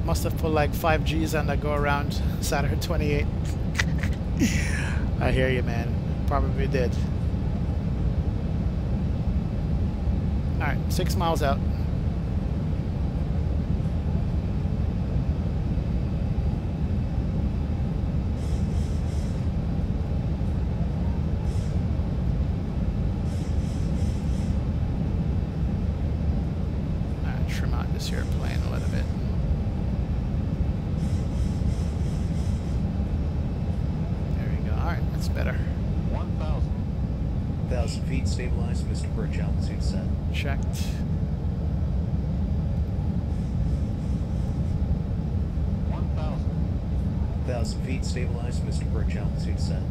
Must have put like 5 Gs on the go around Saturday 28. I hear you, man. Probably did. Alright, 6 miles out. Alright, trim out this airplane a little bit. There we go. Alright, that's better. 1,000 feet, stabilized, Mr. Birch, altitude set. Checked. Thousand feet, stabilized, Mr. Birch, altitude set.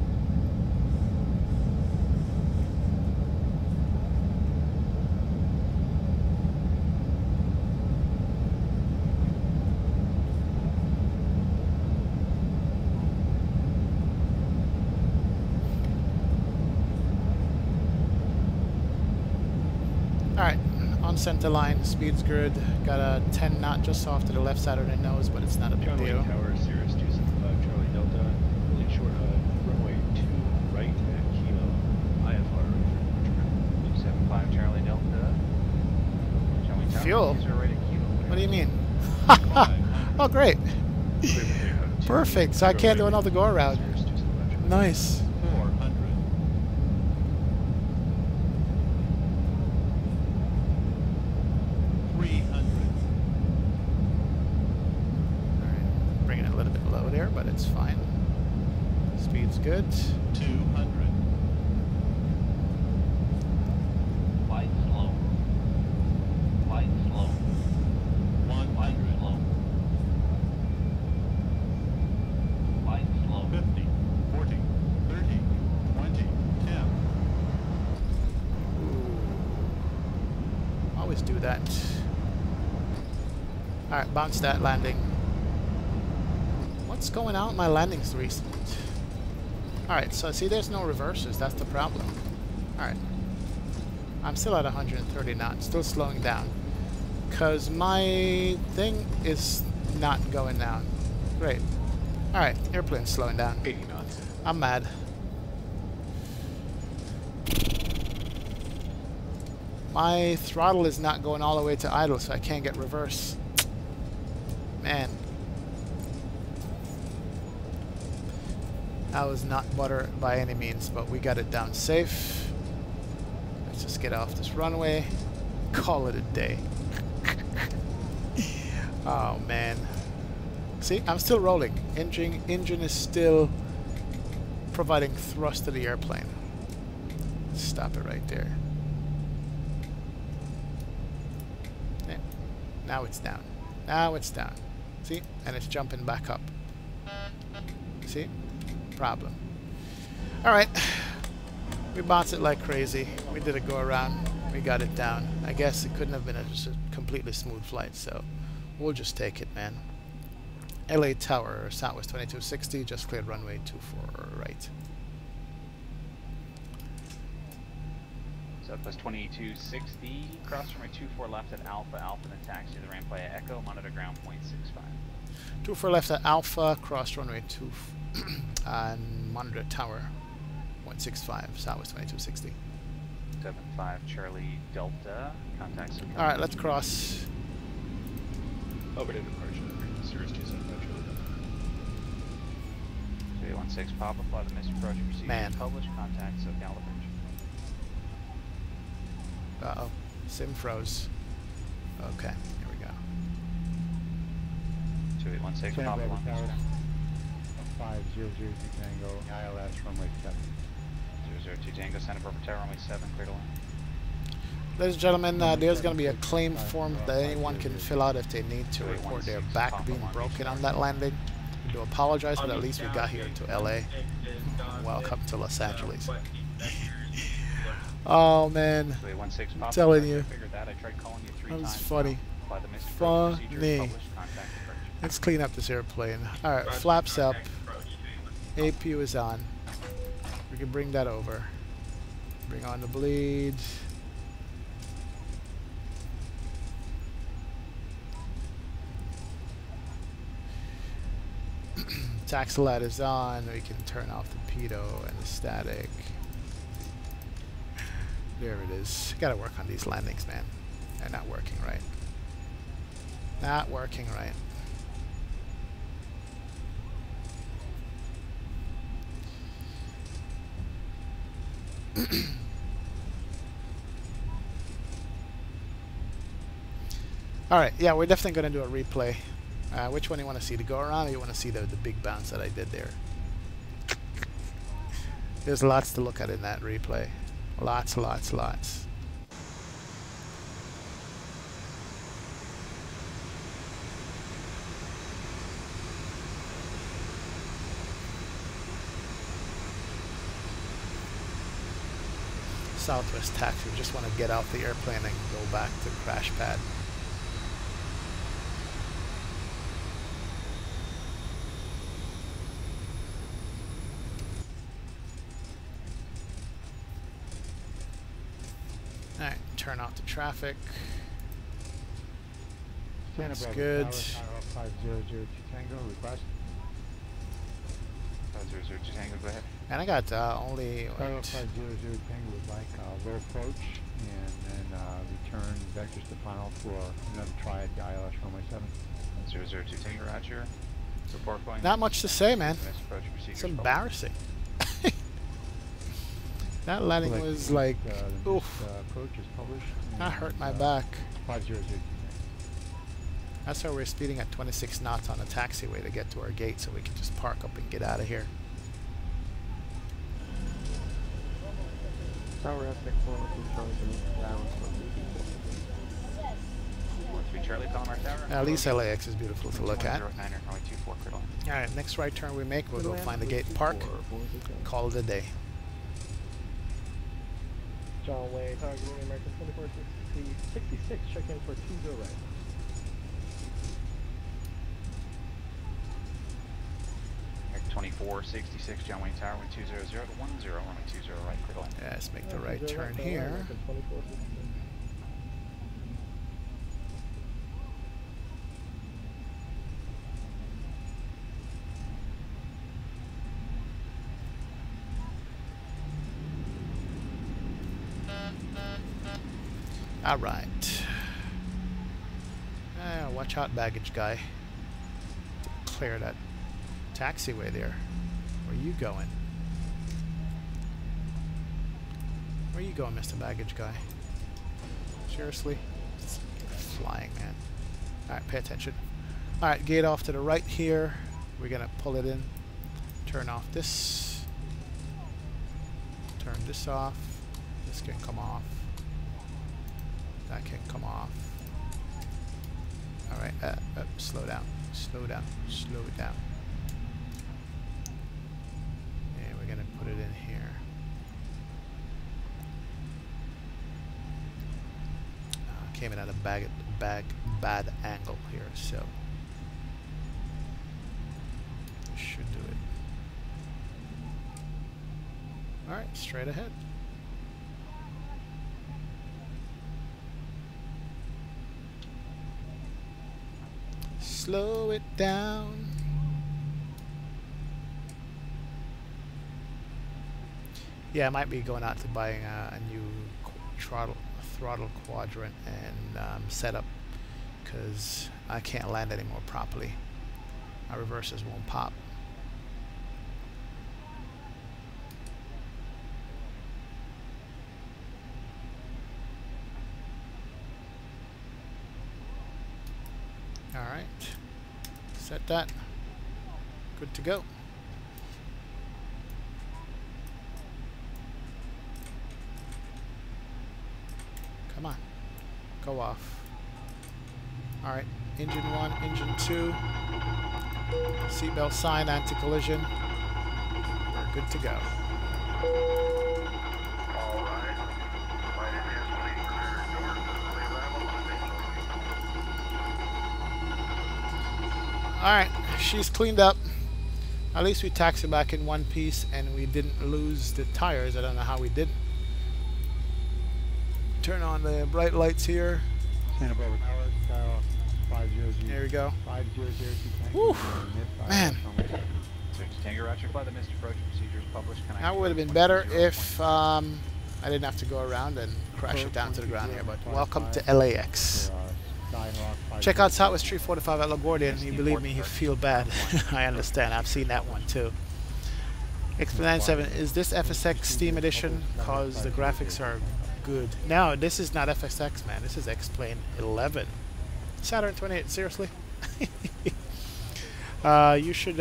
Alright, on center line, speed's good. Got a 10 knot just off to the left side of the nose, but it's not a big Runway deal. Tower, Sirius 275, Charlie Delta. Really short, runway 2 right at Kilo. IFR. 275, Charlie Delta. Charlie Tower. Fuel? User right at Kilo. What do you mean? Oh, great. Perfect, so I can't do another go around. Nice. 400. 300. Alright, bringing it a little bit low there, but it's fine. Speed's good. 200. Light slow. Light slow. 100. Slow. Light slow. 50. 40. 30. 20. 10. Always do that. Alright, bounce that landing. What's going on with my landings recent? Alright, so see there's no reverses, that's the problem. Alright. I'm still at 130 knots, still slowing down. Cause my thing is not going down. Great. Alright, airplane's slowing down. 80 knots. I'm mad. My throttle is not going all the way to idle, so I can't get reverse. Man. That was not butter by any means, but we got it down safe. Let's just get off this runway. Call it a day. Oh, man. See, I'm still rolling. Engine is still providing thrust to the airplane. Stop it right there. Yeah. Now it's down. Now it's down. See? And it's jumping back up. See? Problem. Alright. We bounced it like crazy. We did a go around. We got it down. I guess it couldn't have been just a completely smooth flight, so we'll just take it, man. LA Tower, Southwest 2260, just cleared runway 24 right. Southwest 2260, cross runway 24 left at Alpha, Alpha, then taxi to the ramp via Echo, monitor ground .65. 24 left at Alpha, cross runway and monitor tower 165, Southwest 2260. 75 Charlie Delta, contacts. All right, let's cross. Over to departure, Cirrus 275 Charlie Delta. 3816 Papa, fly the missed approach procedure. Man. Published, contacts of Gallup Bridge. Uh-oh, sim froze. Okay, here we go. 2816 Papa, Bravo long Tower. distance. 500 Tango, ILS runway 7. 002 Tango, Santa Barbara Tower, runway 7, clear to land. Ladies and gentlemen, there's going to be a claim form that anyone can fill out if they need to report their back being broken on that landing. We do apologize, but at least we got here to LA. Welcome to Los Angeles. Oh man, I'm telling you, that was funny. Funny. Let's clean up this airplane. Alright, flaps up. APU is on. We can bring that over. Bring on the bleed. Taxilat is on. We can turn off the pitot and the static. There it is. Gotta work on these landings, man. They're not working right. Not working right. Alright, yeah, we're definitely going to do a replay. Which one you want to see? The go around, or you want to see the big bounce that I did there? There's lots to look at in that replay. Lots, lots, lots. Southwest taxi. We just want to get off the airplane and go back to the crash pad. Alright, turn off the traffic. That's good. 5002 Tango, request. 5002 Tango, go ahead. And I got only... 5002 Tango would like low approach and then return vectors to final for another try at the ILS runway 7. 002 Tango, roger. Report going. Not much to say, man. It's embarrassing. That landing was like, oof. That hurt my back. 500. That's why we're speeding at 26 knots on the taxiway to get to our gate so we can just park up and get out of here. Tower Charlie, Palomar Tower. At least LAX is beautiful to look at. Alright, next right turn we make, we'll go find the gate and park. Call it a day. John Way, Tower Green, American 2466, check in for 20 right. American 2466, John Wayne Tower, 200 to 10, runway 20 right, clear to land. Yeah, let's make the right turn here. Alright. Watch out, baggage guy. Clear that taxiway there. Where you going? Where you going, Mr. Baggage guy? Seriously? You're flying, man. Alright, pay attention. Alright, gate off to the right here. We're gonna pull it in. Turn off this. Turn this off. This can come off. That can come off. Alright, slow down, slow down, slow it down. And we're gonna put it in here. Came in at a bad angle here, so this should do it. Alright, straight ahead. Slow it down. Yeah, I might be going out to buying a new throttle quadrant and setup, because I can't land anymore properly. My reversers won't pop. Alright, set that. Good to go. Come on, go off. Alright, engine 1, engine 2. Seatbelt sign, anti-collision. We're good to go. Alright, she's cleaned up. At least we taxied back in one piece and we didn't lose the tires. I don't know how we did. Turn on the bright lights here. Stand up over tower, sky off, 500. There we go. 5002. Woo! Man. Tango Roger, fly the missed approach procedures published. That would have been better if I didn't have to go around and crash it down to the ground here, but welcome to LAX. Check out Southwest 345 at LaGuardia. You believe me, you feel bad. I understand. I've seen that one too. X97, is this FSX Steam Edition? Because the graphics are good. No, this is not FSX, man. This is X-Plane 11. Saturn 28, seriously? You should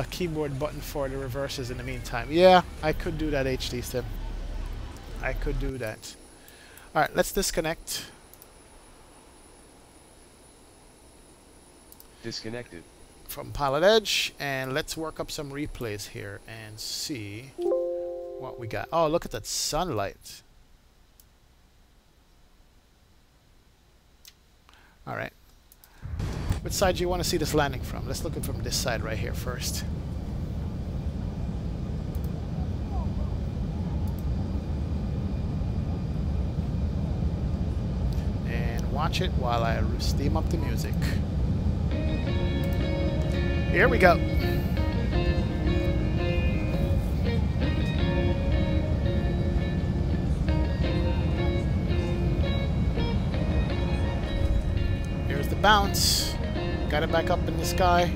keyboard button for the reverses in the meantime. Yeah, I could do that, HD Sim. I could do that. Alright, let's disconnect. Disconnected. From Pilot Edge, and let's work up some replays here and see what we got. Oh, look at that sunlight. Alright. Which side do you want to see this landing from? Let's look at it from this side right here first. And watch it while I steam up the music. Here we go. Here's the bounce. Got it back up in the sky.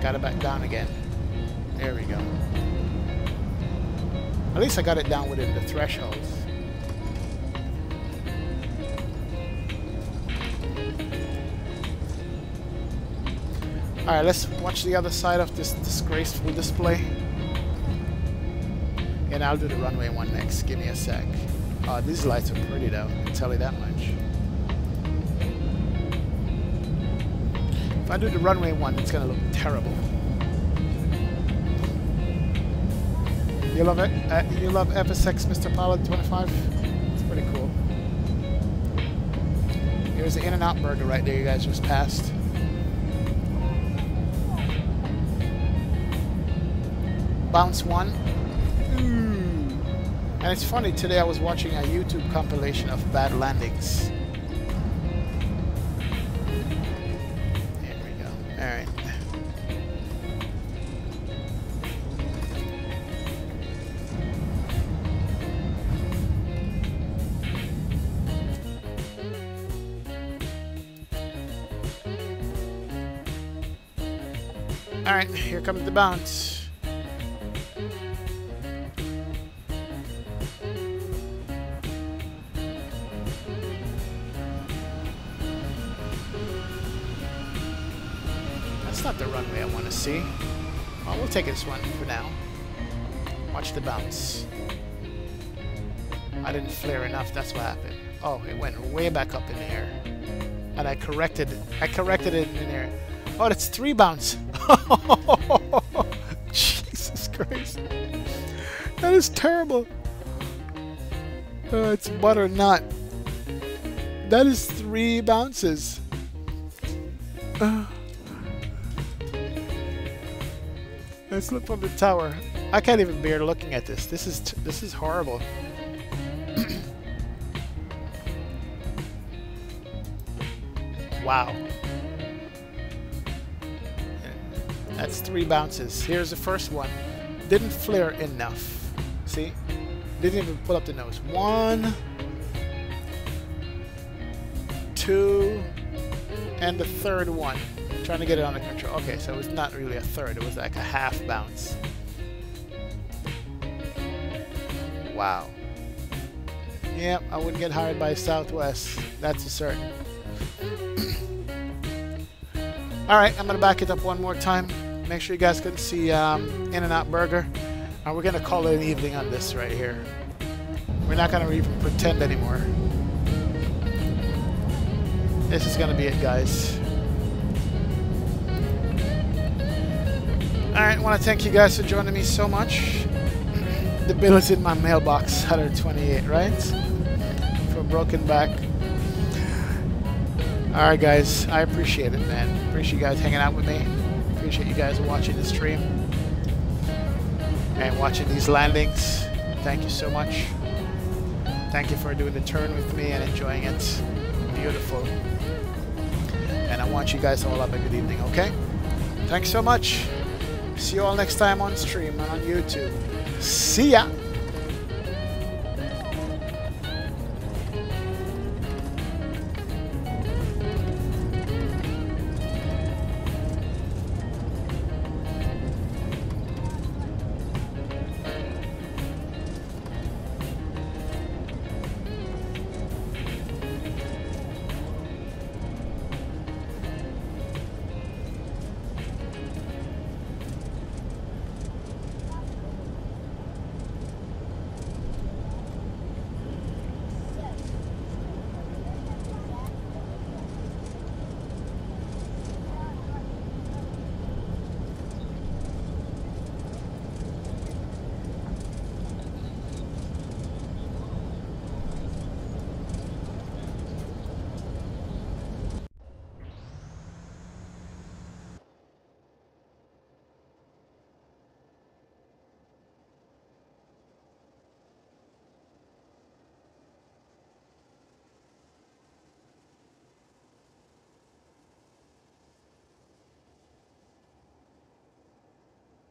Got it back down again. There we go. At least I got it down within the threshold. Alright, let's watch the other side of this disgraceful display. And I'll do the runway one next. Give me a sec. Oh, these lights are pretty though, I can tell you that much. If I do the runway one, it's gonna look terrible. You love it? You love FSX, Mr. Pilot 25? It's pretty cool. Here's the In-N-Out burger right there you guys just passed. Bounce one. And it's funny, today I was watching a YouTube compilation of bad landings. There we go. Alright. Alright, here comes the bounce. That's not the runway I want to see. Well, we'll take this one for now. Watch the bounce. I didn't flare enough, that's what happened. Oh, it went way back up in the air. And I corrected it in there. Oh, that's 3 bounce. Jesus Christ. That is terrible. It's butternut. That is 3 bounces. Let's look from the tower. I can't even bear looking at this. This is horrible. Wow. That's 3 bounces. Here's the first one. Didn't flare enough. See? Didn't even pull up the nose. 1, 2, and the third one. Trying to get it under control. Okay, so it was not really a third. It was like a half bounce. Wow. Yep, I wouldn't get hired by Southwest. That's a certain. Alright, I'm going to back it up one more time. Make sure you guys can see In-N-Out Burger. And we're going to call it an evening on this right here. We're not going to even pretend anymore. This is going to be it, guys. Alright, I want to thank you guys for joining me so much. The bill is in my mailbox, 128, right? For a broken back. Alright, guys, I appreciate it, man. Appreciate you guys hanging out with me. Appreciate you guys watching the stream and watching these landings. Thank you so much. Thank you for doing the turn with me and enjoying it. Beautiful. And I want you guys to all have a good evening, okay? Thanks so much. See you all next time on stream and on YouTube. See ya!